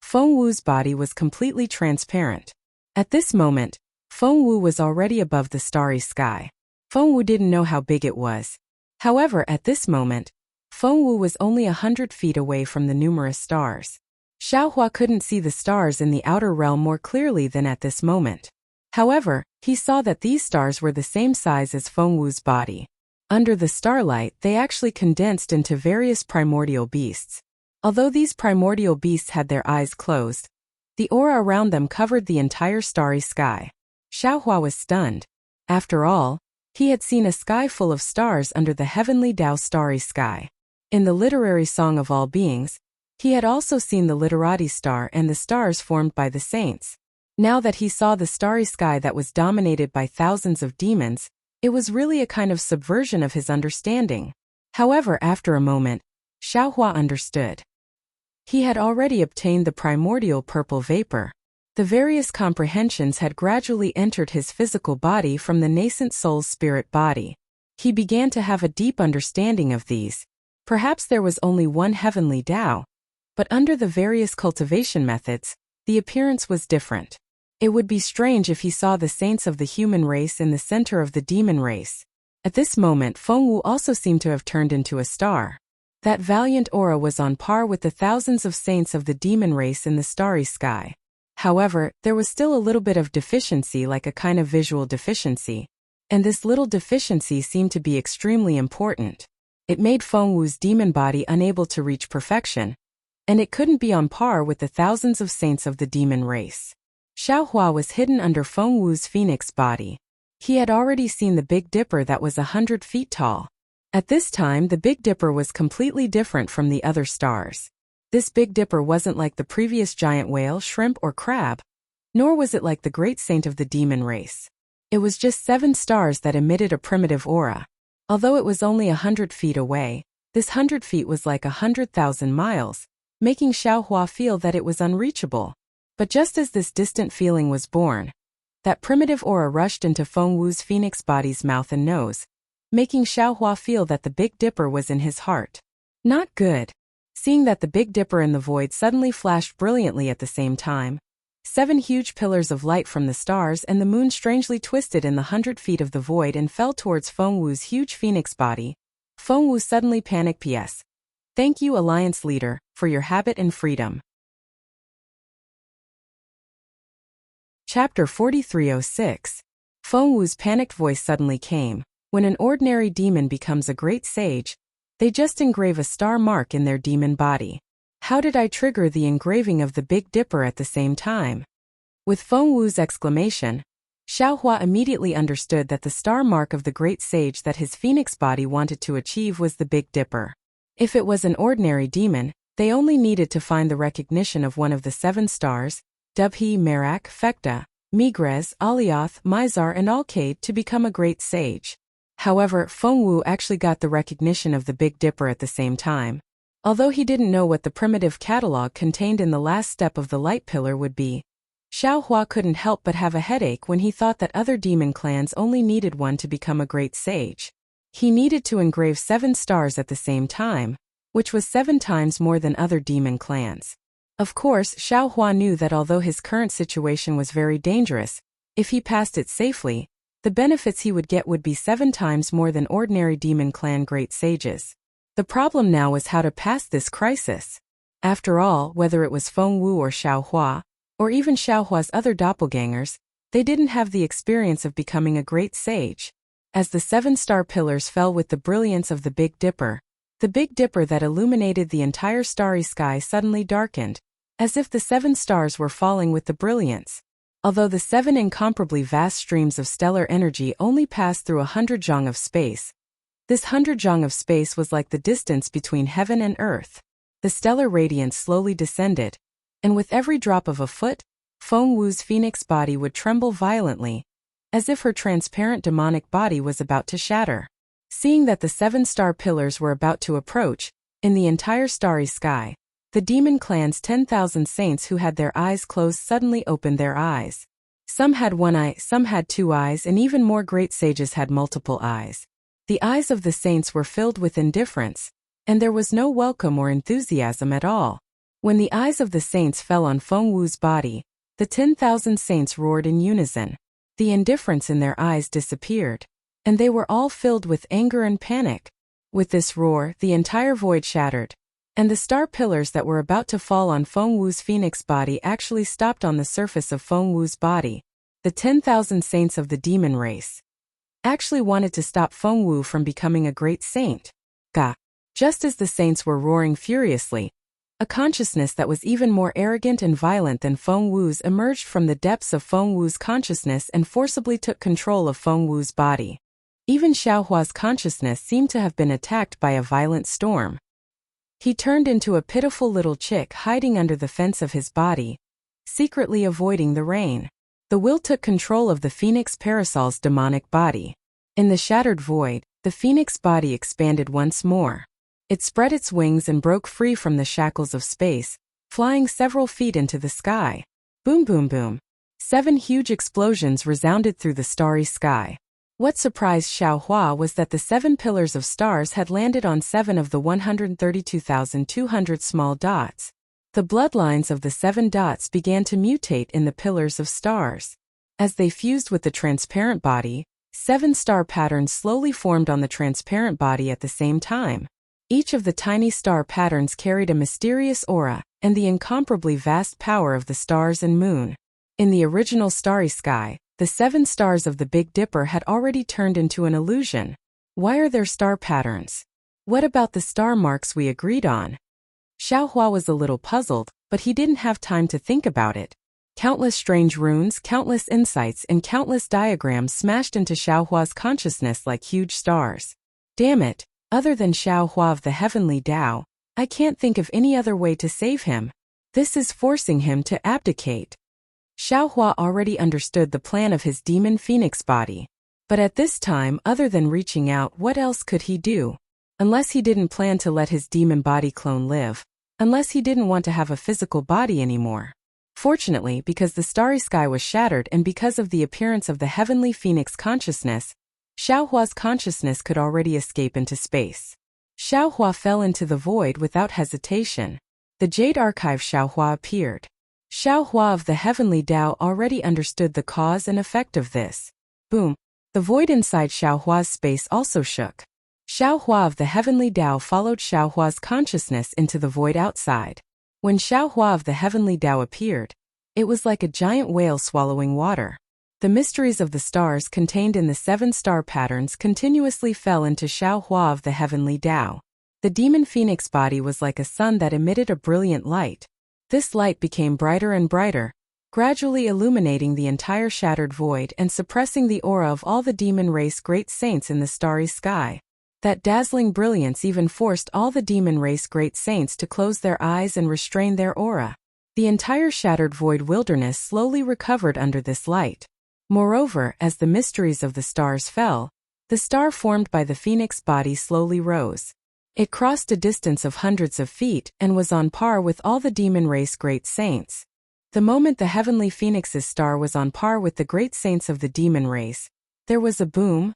Feng Wu's body was completely transparent. At this moment, Feng Wu was already above the starry sky. Feng Wu didn't know how big it was. However, at this moment, Feng Wu was only 100 feet away from the numerous stars. Xiaohua couldn't see the stars in the outer realm more clearly than at this moment. However, he saw that these stars were the same size as Feng Wu's body. Under the starlight, they actually condensed into various primordial beasts. Although these primordial beasts had their eyes closed, the aura around them covered the entire starry sky. Xiaohua was stunned. After all, he had seen a sky full of stars under the heavenly Tao starry sky. In the literary song of all beings, he had also seen the literati star and the stars formed by the saints. Now that he saw the starry sky that was dominated by thousands of demons, it was really a kind of subversion of his understanding. However, after a moment, Xiaohua understood. He had already obtained the primordial purple vapor. The various comprehensions had gradually entered his physical body from the nascent soul's spirit body. He began to have a deep understanding of these. Perhaps there was only one heavenly Tao, but under the various cultivation methods, the appearance was different. It would be strange if he saw the saints of the human race in the center of the demon race. At this moment, Feng Wu also seemed to have turned into a star. That valiant aura was on par with the thousands of saints of the demon race in the starry sky. However, there was still a little bit of deficiency, like a kind of visual deficiency. And this little deficiency seemed to be extremely important. It made Feng Wu's demon body unable to reach perfection, and it couldn't be on par with the thousands of saints of the demon race. Xiaohua was hidden under Feng Wu's phoenix body. He had already seen the Big Dipper that was 100 feet tall. At this time, the Big Dipper was completely different from the other stars. This Big Dipper wasn't like the previous giant whale, shrimp, or crab, nor was it like the great saint of the demon race. It was just 7 stars that emitted a primitive aura. Although it was only 100 feet away, this 100 feet was like 100,000 miles, making Xiaohua feel that it was unreachable. But just as this distant feeling was born, that primitive aura rushed into Feng Wu's phoenix body's mouth and nose, making Xiaohua feel that the Big Dipper was in his heart. Not good. Seeing that the Big Dipper in the void suddenly flashed brilliantly at the same time, 7 huge pillars of light from the stars and the moon strangely twisted in the 100 feet of the void and fell towards Feng Wu's huge phoenix body. Feng Wu suddenly panicked. P.S. Thank you, Alliance Leader, for your habit and freedom. Chapter 4306. Feng Wu's panicked voice suddenly came. When an ordinary demon becomes a great sage, they just engrave a star mark in their demon body. How did I trigger the engraving of the Big Dipper at the same time? With Feng Wu's exclamation, Xiaohua immediately understood that the star mark of the great sage that his phoenix body wanted to achieve was the Big Dipper. If it was an ordinary demon, they only needed to find the recognition of one of the 7 stars, Dubhe, Merak, Fekta, Migres, Alioth, Mizar and Alkaid, to become a great sage. However, Feng Wu actually got the recognition of the Big Dipper at the same time. Although he didn't know what the primitive catalog contained in the last step of the light pillar would be, Xiaohua couldn't help but have a headache when he thought that other demon clans only needed one to become a great sage. He needed to engrave 7 stars at the same time, which was 7 times more than other demon clans. Of course, Xiaohua knew that although his current situation was very dangerous, if he passed it safely, the benefits he would get would be 7 times more than ordinary demon clan great sages. The problem now was how to pass this crisis. After all, whether it was Feng Wu or Xiaohua, or even Xiaohua's other doppelgangers, they didn't have the experience of becoming a great sage. As the 7 star pillars fell with the brilliance of the Big Dipper that illuminated the entire starry sky suddenly darkened, as if the 7 stars were falling with the brilliance. Although the 7 incomparably vast streams of stellar energy only passed through 100 zhang of space, this 100 zhang of space was like the distance between heaven and earth. The stellar radiance slowly descended, and with every drop of a foot, Feng Wu's phoenix body would tremble violently, as if her transparent demonic body was about to shatter. Seeing that the 7 star pillars were about to approach, in the entire starry sky, the demon clan's 10,000 saints who had their eyes closed suddenly opened their eyes. Some had 1 eye, some had 2 eyes, and even more great sages had multiple eyes. The eyes of the saints were filled with indifference, and there was no welcome or enthusiasm at all. When the eyes of the saints fell on Feng Wu's body, the 10,000 saints roared in unison. The indifference in their eyes disappeared, and they were all filled with anger and panic. With this roar, the entire void shattered, and the star pillars that were about to fall on Feng Wu's phoenix body actually stopped on the surface of Feng Wu's body. The 10,000 saints of the demon race actually wanted to stop Feng Wu from becoming a great saint. Gah! Just as the saints were roaring furiously, a consciousness that was even more arrogant and violent than Feng Wu's emerged from the depths of Feng Wu's consciousness and forcibly took control of Feng Wu's body. Even Xiaohua's consciousness seemed to have been attacked by a violent storm. He turned into a pitiful little chick hiding under the fence of his body, secretly avoiding the rain. The will took control of the phoenix parasol's demonic body. In the shattered void, the phoenix body expanded once more. It spread its wings and broke free from the shackles of space, flying several feet into the sky. Boom boom boom. 7 huge explosions resounded through the starry sky. What surprised Xiaohua was that the 7 pillars of stars had landed on 7 of the 132,200 small dots. The bloodlines of the 7 dots began to mutate in the pillars of stars. As they fused with the transparent body, 7 star patterns slowly formed on the transparent body at the same time. Each of the tiny star patterns carried a mysterious aura and the incomparably vast power of the stars and moon. In the original starry sky, the 7 stars of the Big Dipper had already turned into an illusion. Why are there star patterns? What about the star marks we agreed on? Xiaohua was a little puzzled, but he didn't have time to think about it. Countless strange runes, countless insights, and countless diagrams smashed into Xiaohua's consciousness like huge stars. Damn it, other than Xiaohua of the Heavenly Tao, I can't think of any other way to save him. This is forcing him to abdicate. Xiaohua already understood the plan of his demon phoenix body. But at this time, other than reaching out, what else could he do? Unless he didn't plan to let his demon body clone live. Unless he didn't want to have a physical body anymore. Fortunately, because the starry sky was shattered and because of the appearance of the heavenly phoenix consciousness, Xiaohua's consciousness could already escape into space. Xiaohua fell into the void without hesitation. The Jade Archive Xiaohua appeared. Xiaohua of the heavenly Tao already understood the cause and effect of this. Boom! The void inside Xiaohua's space also shook. Xiaohua of the heavenly Tao followed Xiaohua's consciousness into the void outside. When Xiaohua of the heavenly Tao appeared, it was like a giant whale swallowing water. The mysteries of the stars contained in the 7 star patterns continuously fell into Xiaohua of the heavenly Tao. The demon phoenix body was like a sun that emitted a brilliant light. This light became brighter and brighter, gradually illuminating the entire shattered void and suppressing the aura of all the demon race great saints in the starry sky. That dazzling brilliance even forced all the demon race great saints to close their eyes and restrain their aura. The entire shattered void wilderness slowly recovered under this light. Moreover, as the mysteries of the stars fell, the star formed by the phoenix body slowly rose. It crossed a distance of hundreds of feet and was on par with all the demon race great saints. The moment the heavenly phoenix's star was on par with the great saints of the demon race, there was a boom.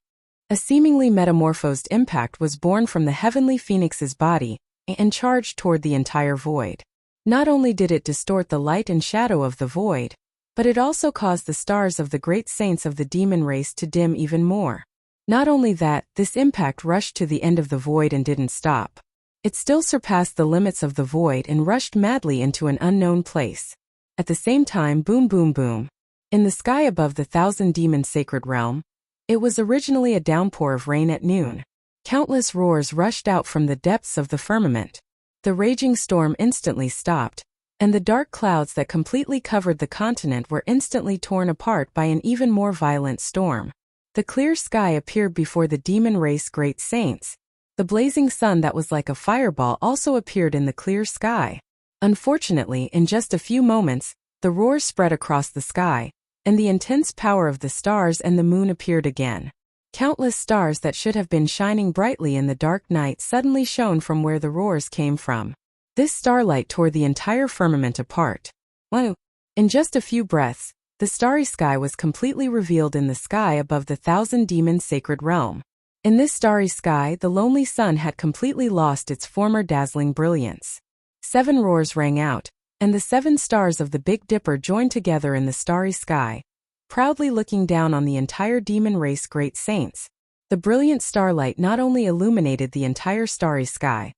A seemingly metamorphosed impact was born from the heavenly phoenix's body and charged toward the entire void. Not only did it distort the light and shadow of the void, but it also caused the stars of the great saints of the demon race to dim even more. Not only that, this impact rushed to the end of the void and didn't stop. It still surpassed the limits of the void and rushed madly into an unknown place. At the same time, boom boom boom. In the sky above the 1,000 demon sacred realm, it was originally a downpour of rain at noon. Countless roars rushed out from the depths of the firmament. The raging storm instantly stopped, and the dark clouds that completely covered the continent were instantly torn apart by an even more violent storm. The clear sky appeared before the demon race great saints. The blazing sun that was like a fireball also appeared in the clear sky. Unfortunately, in just a few moments, the roars spread across the sky, and the intense power of the stars and the moon appeared again. Countless stars that should have been shining brightly in the dark night suddenly shone from where the roars came from. This starlight tore the entire firmament apart. In just a few breaths, the starry sky was completely revealed in the sky above the 1,000 demon sacred realm. In this starry sky, the lonely sun had completely lost its former dazzling brilliance. 7 roars rang out, and the 7 stars of the Big Dipper joined together in the starry sky, proudly looking down on the entire demon race great saints. The brilliant starlight not only illuminated the entire starry sky,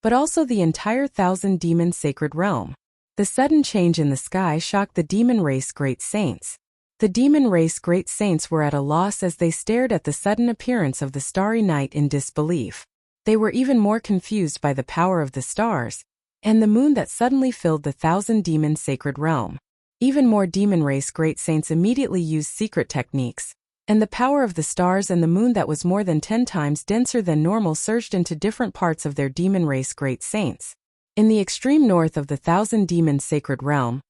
but also the entire 1,000 demon sacred realm. The sudden change in the sky shocked the demon race great saints. The demon race great saints were at a loss as they stared at the sudden appearance of the starry night in disbelief. They were even more confused by the power of the stars and the moon that suddenly filled the 1,000 demon sacred realm. Even more demon race great saints immediately used secret techniques, and the power of the stars and the moon that was more than 10 times denser than normal surged into different parts of their demon race great saints. In the extreme north of the 1,000 demon sacred realm,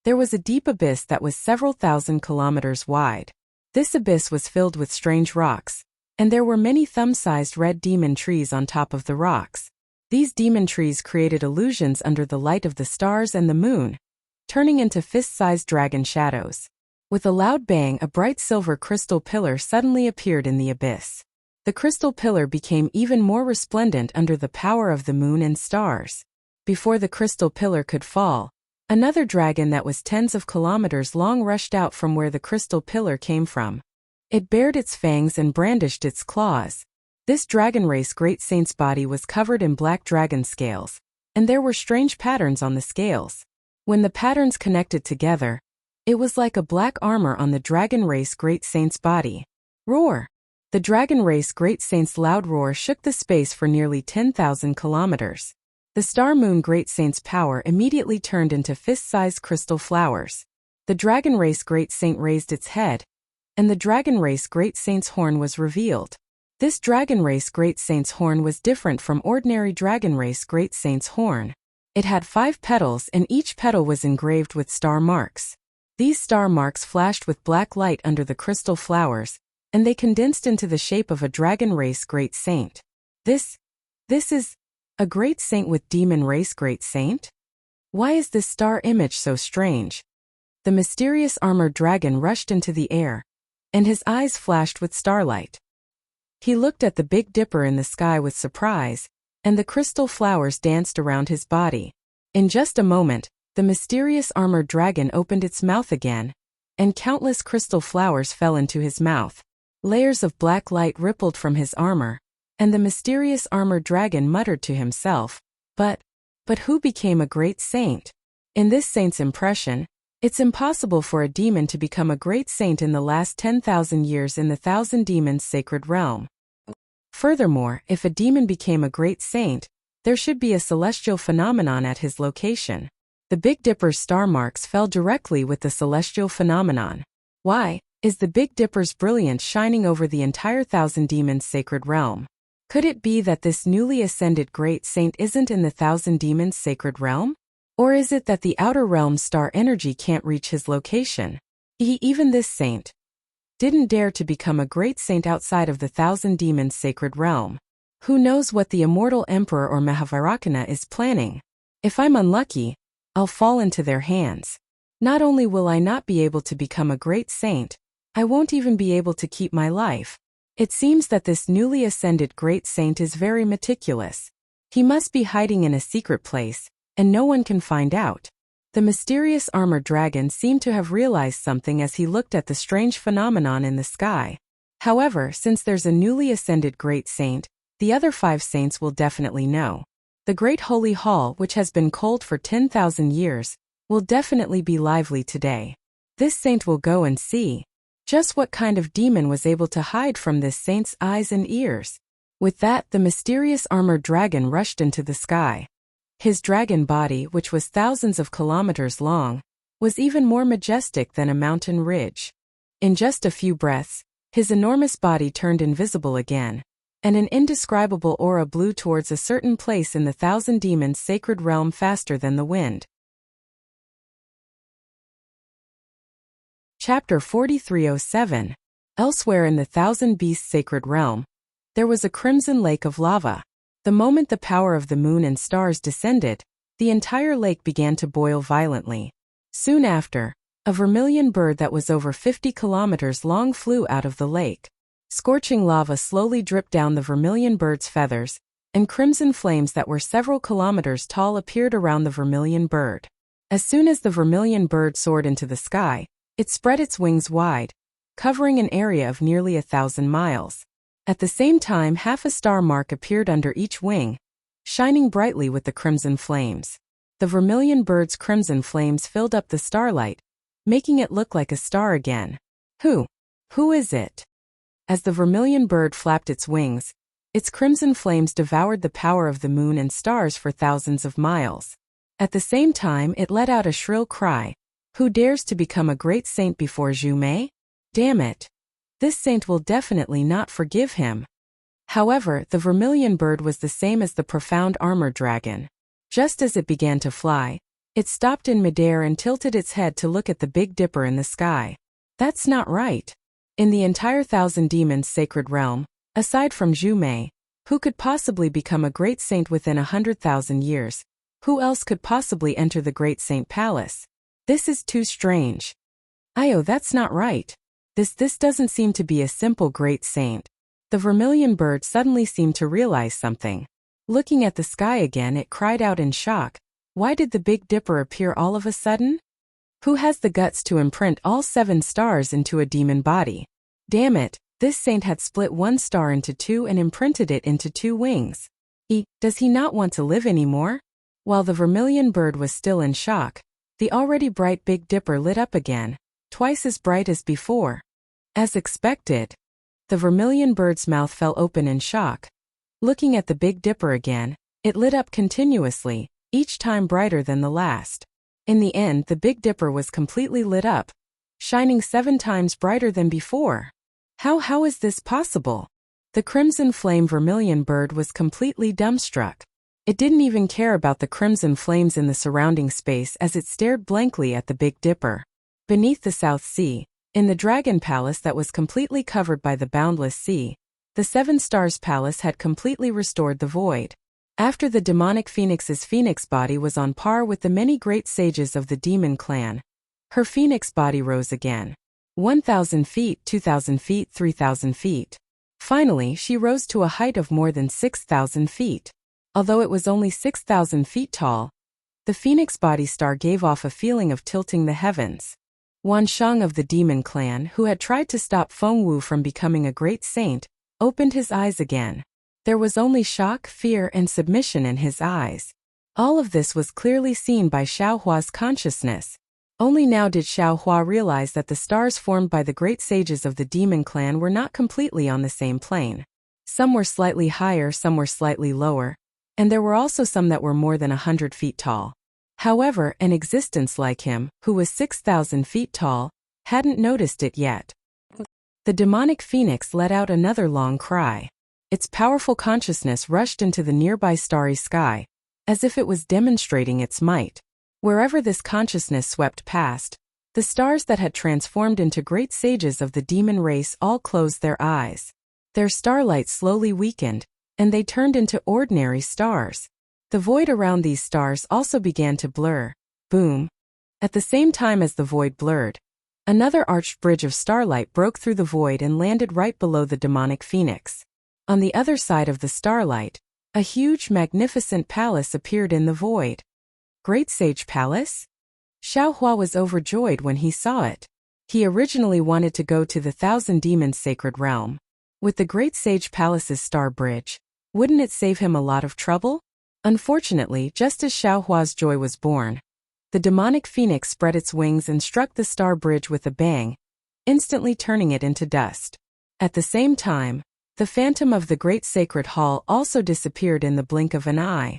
there was a deep abyss that was several thousand kilometers wide. This abyss was filled with strange rocks, and there were many thumb-sized red demon trees on top of the rocks. These demon trees created illusions under the light of the stars and the moon, turning into fist-sized dragon shadows. With a loud bang, a bright silver crystal pillar suddenly appeared in the abyss. The crystal pillar became even more resplendent under the power of the moon and stars. Before the crystal pillar could fall, another dragon that was tens of kilometers long rushed out from where the crystal pillar came from. It bared its fangs and brandished its claws. This dragon race great saint's body was covered in black dragon scales, and there were strange patterns on the scales. When the patterns connected together, it was like a black armor on the dragon race great saint's body. Roar! The dragon race great saint's loud roar shook the space for nearly 10,000 kilometers. The star moon great saint's power immediately turned into fist-sized crystal flowers. The dragon race great saint raised its head, and the dragon race great saint's horn was revealed. This dragon race great saint's horn was different from ordinary dragon race great saint's horn. It had 5 petals and each petal was engraved with star marks. These star marks flashed with black light under the crystal flowers, and they condensed into the shape of a dragon race great saint. This is a great saint with demon race great saint? Why is this star image so strange? The mysterious armored dragon rushed into the air, and his eyes flashed with starlight. He looked at the Big Dipper in the sky with surprise, and the crystal flowers danced around his body. In just a moment, the mysterious armored dragon opened its mouth again, and countless crystal flowers fell into his mouth. Layers of black light rippled from his armor, and the mysterious armored dragon muttered to himself, But who became a great saint? In this saint's impression, it's impossible for a demon to become a great saint in the last 10,000 years in the Thousand Demons sacred realm. Furthermore, if a demon became a great saint, there should be a celestial phenomenon at his location. The Big Dipper's star marks fell directly with the celestial phenomenon. Why is the Big Dipper's brilliance shining over the entire Thousand Demons sacred realm? Could it be that this newly ascended great saint isn't in the Thousand Demons sacred realm? Or is it that the outer realm's star energy can't reach his location? Even this saint didn't dare to become a great saint outside of the Thousand Demons sacred realm. Who knows what the immortal emperor or Mahavairakana is planning? If I'm unlucky, I'll fall into their hands. Not only will I not be able to become a great saint, I won't even be able to keep my life. It seems that this newly ascended great saint is very meticulous. He must be hiding in a secret place, and no one can find out. The mysterious armored dragon seemed to have realized something as he looked at the strange phenomenon in the sky. However, since there's a newly ascended great saint, the other 5 saints will definitely know. The Great Holy Hall, which has been cold for 10,000 years, will definitely be lively today. This saint will go and see just what kind of demon was able to hide from this saint's eyes and ears. With that, the mysterious armored dragon rushed into the sky. His dragon body, which was thousands of kilometers long, was even more majestic than a mountain ridge. In just a few breaths, his enormous body turned invisible again, and an indescribable aura blew towards a certain place in the Thousand Demons sacred realm faster than the wind. Chapter 4307. Elsewhere in the Thousand Beasts sacred realm, there was a crimson lake of lava. The moment the power of the moon and stars descended, the entire lake began to boil violently. Soon after, a vermilion bird that was over 50 kilometers long flew out of the lake. Scorching lava slowly dripped down the vermilion bird's feathers, and crimson flames that were several kilometers tall appeared around the vermilion bird. As soon as the vermilion bird soared into the sky, it spread its wings wide, covering an area of nearly 1,000 miles. At the same time, half a star mark appeared under each wing, shining brightly with the crimson flames. The vermilion bird's crimson flames filled up the starlight, making it look like a star again. Who is it? As the vermilion bird flapped its wings, its crimson flames devoured the power of the moon and stars for thousands of miles. At the same time, it let out a shrill cry. Who dares to become a great saint before Zhume? Damn it! This saint will definitely not forgive him. However, the vermilion bird was the same as the profound armored dragon. Just as it began to fly, it stopped in midair and tilted its head to look at the Big Dipper in the sky. That's not right. In the entire Thousand Demons sacred realm, aside from Zhume, who could possibly become a great saint within 100,000 years? Who else could possibly enter the Great Saint Palace? This is too strange. That's not right. This doesn't seem to be a simple great saint. The vermilion bird suddenly seemed to realize something. Looking at the sky again, it cried out in shock. Why did the Big Dipper appear all of a sudden? Who has the guts to imprint all 7 stars into a demon body? Damn it, this saint had split one star into 2 and imprinted it into 2 wings. Does he not want to live anymore? While the vermilion bird was still in shock, the already bright Big Dipper lit up again, twice as bright as before. As expected, the vermilion bird's mouth fell open in shock. Looking at the Big Dipper again, it lit up continuously, each time brighter than the last. In the end, the Big Dipper was completely lit up, shining 7 times brighter than before. How is this possible? The crimson flame vermilion bird was completely dumbstruck. It didn't even care about the crimson flames in the surrounding space as it stared blankly at the Big Dipper. Beneath the South Sea, In the Dragon Palace that was completely covered by the boundless sea, the Seven Stars Palace had completely restored the void. After the demonic phoenix's phoenix body was on par with the many great sages of the demon clan, her phoenix body rose again. 1,000 feet, 2,000 feet, 3,000 feet. Finally, she rose to a height of more than 6,000 feet. Although it was only 6,000 feet tall, the phoenix body star gave off a feeling of tilting the heavens. Wan Shang of the demon clan, who had tried to stop Feng Wu from becoming a great saint, opened his eyes again. There was only shock, fear, and submission in his eyes. All of this was clearly seen by Xiao Hua's consciousness. Only now did Xiao Hua realize that the stars formed by the great sages of the demon clan were not completely on the same plane. Some were slightly higher, some were slightly lower, and there were also some that were more than 100 feet tall. However, an existence like him, who was 6,000 feet tall, hadn't noticed it yet. The demonic phoenix let out another long cry. Its powerful consciousness rushed into the nearby starry sky, as if it was demonstrating its might. Wherever this consciousness swept past, the stars that had transformed into great sages of the demon race all closed their eyes. Their starlight slowly weakened, and they turned into ordinary stars. The void around these stars also began to blur. Boom! At the same time as the void blurred, another arched bridge of starlight broke through the void and landed right below the demonic phoenix. On the other side of the starlight, a huge, magnificent palace appeared in the void. Great Sage Palace? Xiao Hua was overjoyed when he saw it. He originally wanted to go to the Thousand Demons Sacred Realm. With the Great Sage Palace's star bridge, wouldn't it save him a lot of trouble? Unfortunately, just as Xiao Hua's joy was born, the demonic phoenix spread its wings and struck the star bridge with a bang, instantly turning it into dust. At the same time, the phantom of the Great Sacred Hall also disappeared in the blink of an eye.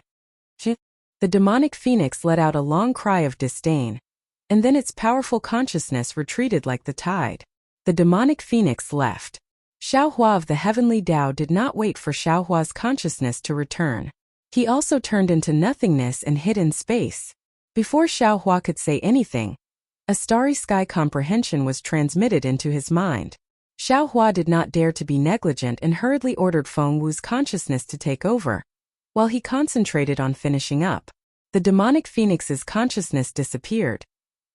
The demonic phoenix let out a long cry of disdain, and then its powerful consciousness retreated like the tide. The demonic phoenix left. Xiao Hua of the heavenly Tao did not wait for Xiao Hua's consciousness to return. He also turned into nothingness and hid in space. Before Xiao Hua could say anything, a starry sky comprehension was transmitted into his mind. Xiao Hua did not dare to be negligent and hurriedly ordered Feng Wu's consciousness to take over. While he concentrated on finishing up, the demonic phoenix's consciousness disappeared,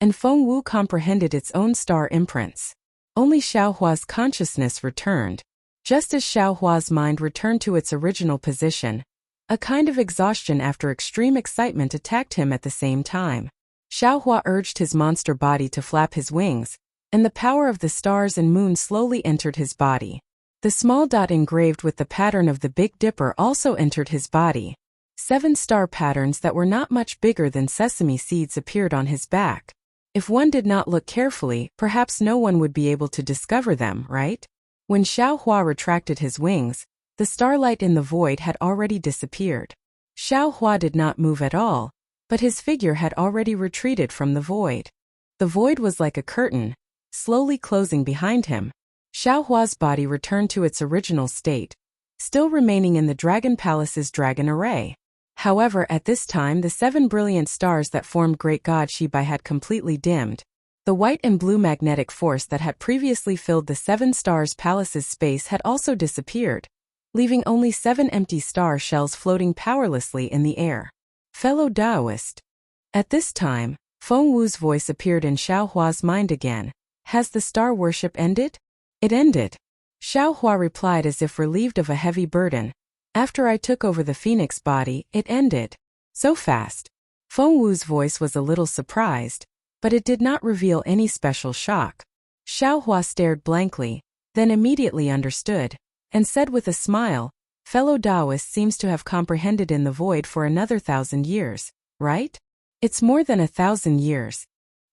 and Feng Wu comprehended its own star imprints. Only Xiao Hua's consciousness returned. Just as Xiao Hua's mind returned to its original position, a kind of exhaustion after extreme excitement attacked him at the same time. Xiao Hua urged his monster body to flap his wings, and the power of the stars and moon slowly entered his body. The small dot engraved with the pattern of the Big Dipper also entered his body. 7 star patterns that were not much bigger than sesame seeds appeared on his back. If one did not look carefully, perhaps no one would be able to discover them, right? When Xiao Hua retracted his wings, the starlight in the void had already disappeared. Xiao Hua did not move at all, but his figure had already retreated from the void. The void was like a curtain, slowly closing behind him. Xiao Hua's body returned to its original state, still remaining in the Dragon Palace's dragon array. However, at this time the 7 brilliant stars that formed Great God Shibai had completely dimmed. The white and blue magnetic force that had previously filled the 7 stars palace's space had also disappeared, leaving only 7 empty star shells floating powerlessly in the air. Fellow Taoist. At this time, Feng Wu's voice appeared in Xiao Hua's mind again. Has the star worship ended? It ended. Xiao Hua replied as if relieved of a heavy burden. After I took over the phoenix body, it ended. So fast. Feng Wu's voice was a little surprised, but it did not reveal any special shock. Xiao Hua stared blankly, then immediately understood, and said with a smile, fellow Taoist seems to have comprehended in the void for another 1,000 years, right? It's more than 1,000 years.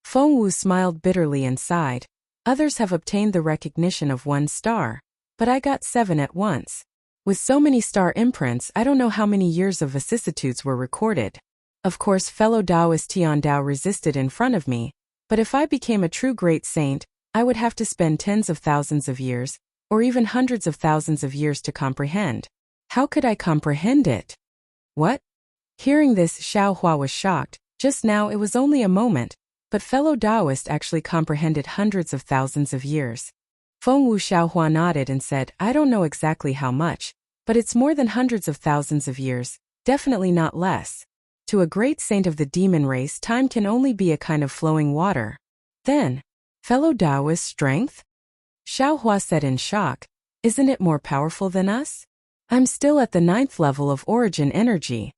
Feng Wu smiled bitterly and sighed. Others have obtained the recognition of 1 star, but I got 7 at once. With so many star imprints, I don't know how many years of vicissitudes were recorded. Of course, fellow Taoist Tian Dao resisted in front of me, but if I became a true great saint, I would have to spend tens of thousands of years, or even hundreds of thousands of years to comprehend. How could I comprehend it? What? Hearing this, Xiao Hua was shocked. Just now it was only a moment, But fellow Taoist actually comprehended hundreds of thousands of years. Feng Wu Xiaohua nodded and said, I don't know exactly how much, but it's more than hundreds of thousands of years, definitely not less. To a great saint of the demon race, time can only be a kind of flowing water. Then, fellow Taoist strength? Xiaohua said in shock, isn't it more powerful than us? I'm still at the 9th level of origin energy.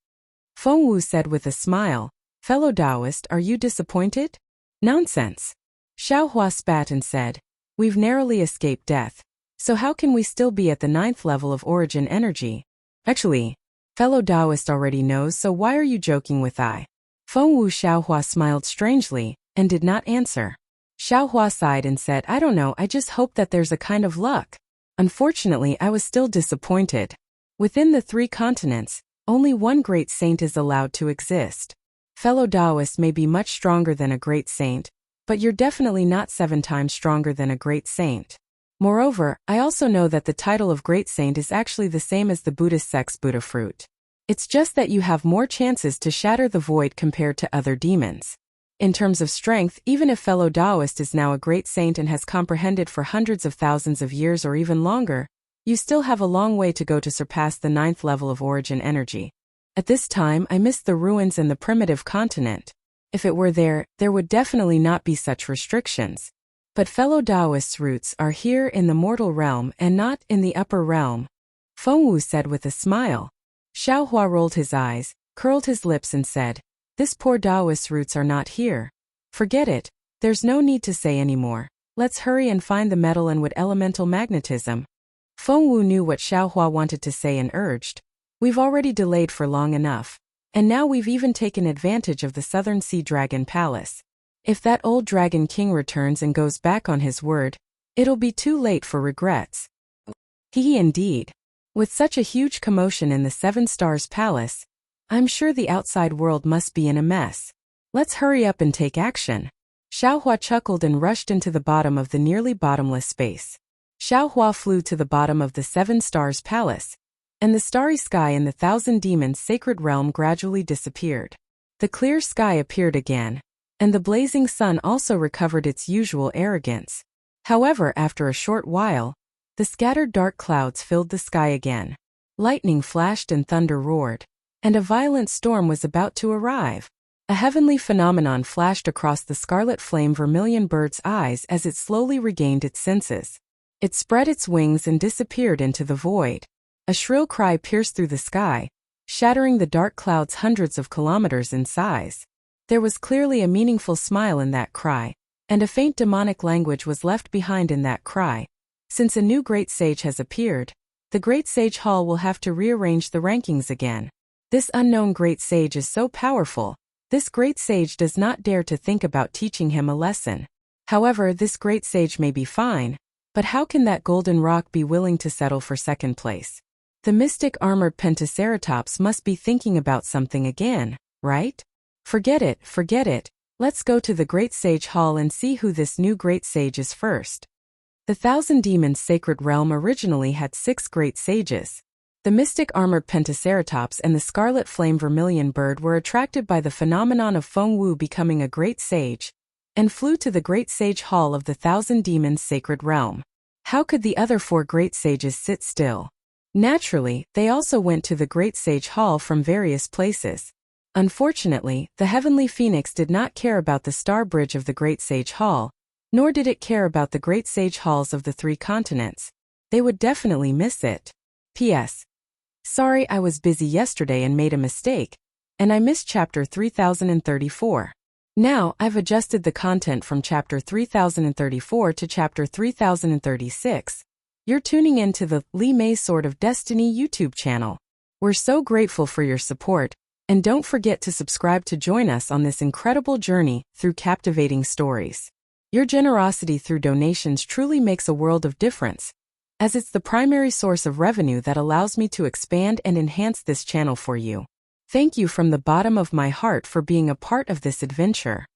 Feng Wu said with a smile, fellow Taoist, are you disappointed? Nonsense. Xiaohua spat and said, we've narrowly escaped death, so how can we still be at the 9th level of origin energy? Actually, fellow Taoist already knows, so why are you joking with I? Feng Wu Xiaohua smiled strangely, and did not answer. Xiaohua sighed and said, I don't know, I just hope that there's a kind of luck. Unfortunately, I was still disappointed. Within the 3 continents, only one great saint is allowed to exist. Fellow Taoist may be much stronger than a great saint, but you're definitely not 7 times stronger than a great saint. Moreover, I also know that the title of great saint is actually the same as the Buddhist sect's Buddha fruit. It's just that you have more chances to shatter the void compared to other demons. In terms of strength, even if fellow Taoist is now a great saint and has comprehended for hundreds of thousands of years or even longer, you still have a long way to go to surpass the 9th level of origin energy. At this time, I miss the ruins and the primitive continent. If it were there, there would definitely not be such restrictions. But fellow Taoist's roots are here in the mortal realm and not in the upper realm. Feng Wu said with a smile. Xiaohua rolled his eyes, curled his lips and said, this poor Taoist's roots are not here. Forget it, there's no need to say anymore. Let's hurry and find the metal and wood elemental magnetism. Feng Wu knew what Xiaohua wanted to say and urged. We've already delayed for long enough. And now we've even taken advantage of the Southern Sea Dragon Palace. If that old Dragon King returns and goes back on his word, it'll be too late for regrets. Indeed. With such a huge commotion in the 7 Stars Palace, I'm sure the outside world must be in a mess. Let's hurry up and take action. Xiaohua chuckled and rushed into the bottom of the nearly bottomless space. Xiaohua flew to the bottom of the 7 Stars Palace, and the starry sky in the 1,000 Demons' sacred realm gradually disappeared. The clear sky appeared again, and the blazing sun also recovered its usual arrogance. However, after a short while, the scattered dark clouds filled the sky again. Lightning flashed and thunder roared, and a violent storm was about to arrive. A heavenly phenomenon flashed across the scarlet flame vermilion bird's eyes as it slowly regained its senses. It spread its wings and disappeared into the void. A shrill cry pierced through the sky, shattering the dark clouds hundreds of kilometers in size. There was clearly a meaningful smile in that cry, and a faint demonic language was left behind in that cry. Since a new great sage has appeared, the great sage hall will have to rearrange the rankings again. This unknown great sage is so powerful, this great sage does not dare to think about teaching him a lesson. However, this great sage may be fine, but how can that golden rock be willing to settle for second place? The mystic armored Pentaceratops must be thinking about something again, right? Forget it, let's go to the great sage hall and see who this new great sage is first. The 1,000 Demons' sacred realm originally had 6 great sages. The mystic armored Pentaceratops and the scarlet flame vermilion bird were attracted by the phenomenon of Feng Wu becoming a great sage, and flew to the great sage hall of the 1,000 Demons' sacred realm. How could the other 4 great sages sit still? Naturally, they also went to the great sage hall from various places. Unfortunately, the heavenly phoenix did not care about the star bridge of the great sage hall, nor did it care about the great sage halls of the 3 continents. They would definitely miss it. P.S. Sorry, I was busy yesterday and made a mistake, and I missed chapter 3034. Now, I've adjusted the content from chapter 3034 to chapter 3036. You're tuning in to the Li Mei's Sword of Destiny YouTube channel. We're so grateful for your support, and don't forget to subscribe to join us on this incredible journey through captivating stories. Your generosity through donations truly makes a world of difference, as it's the primary source of revenue that allows me to expand and enhance this channel for you. Thank you from the bottom of my heart for being a part of this adventure.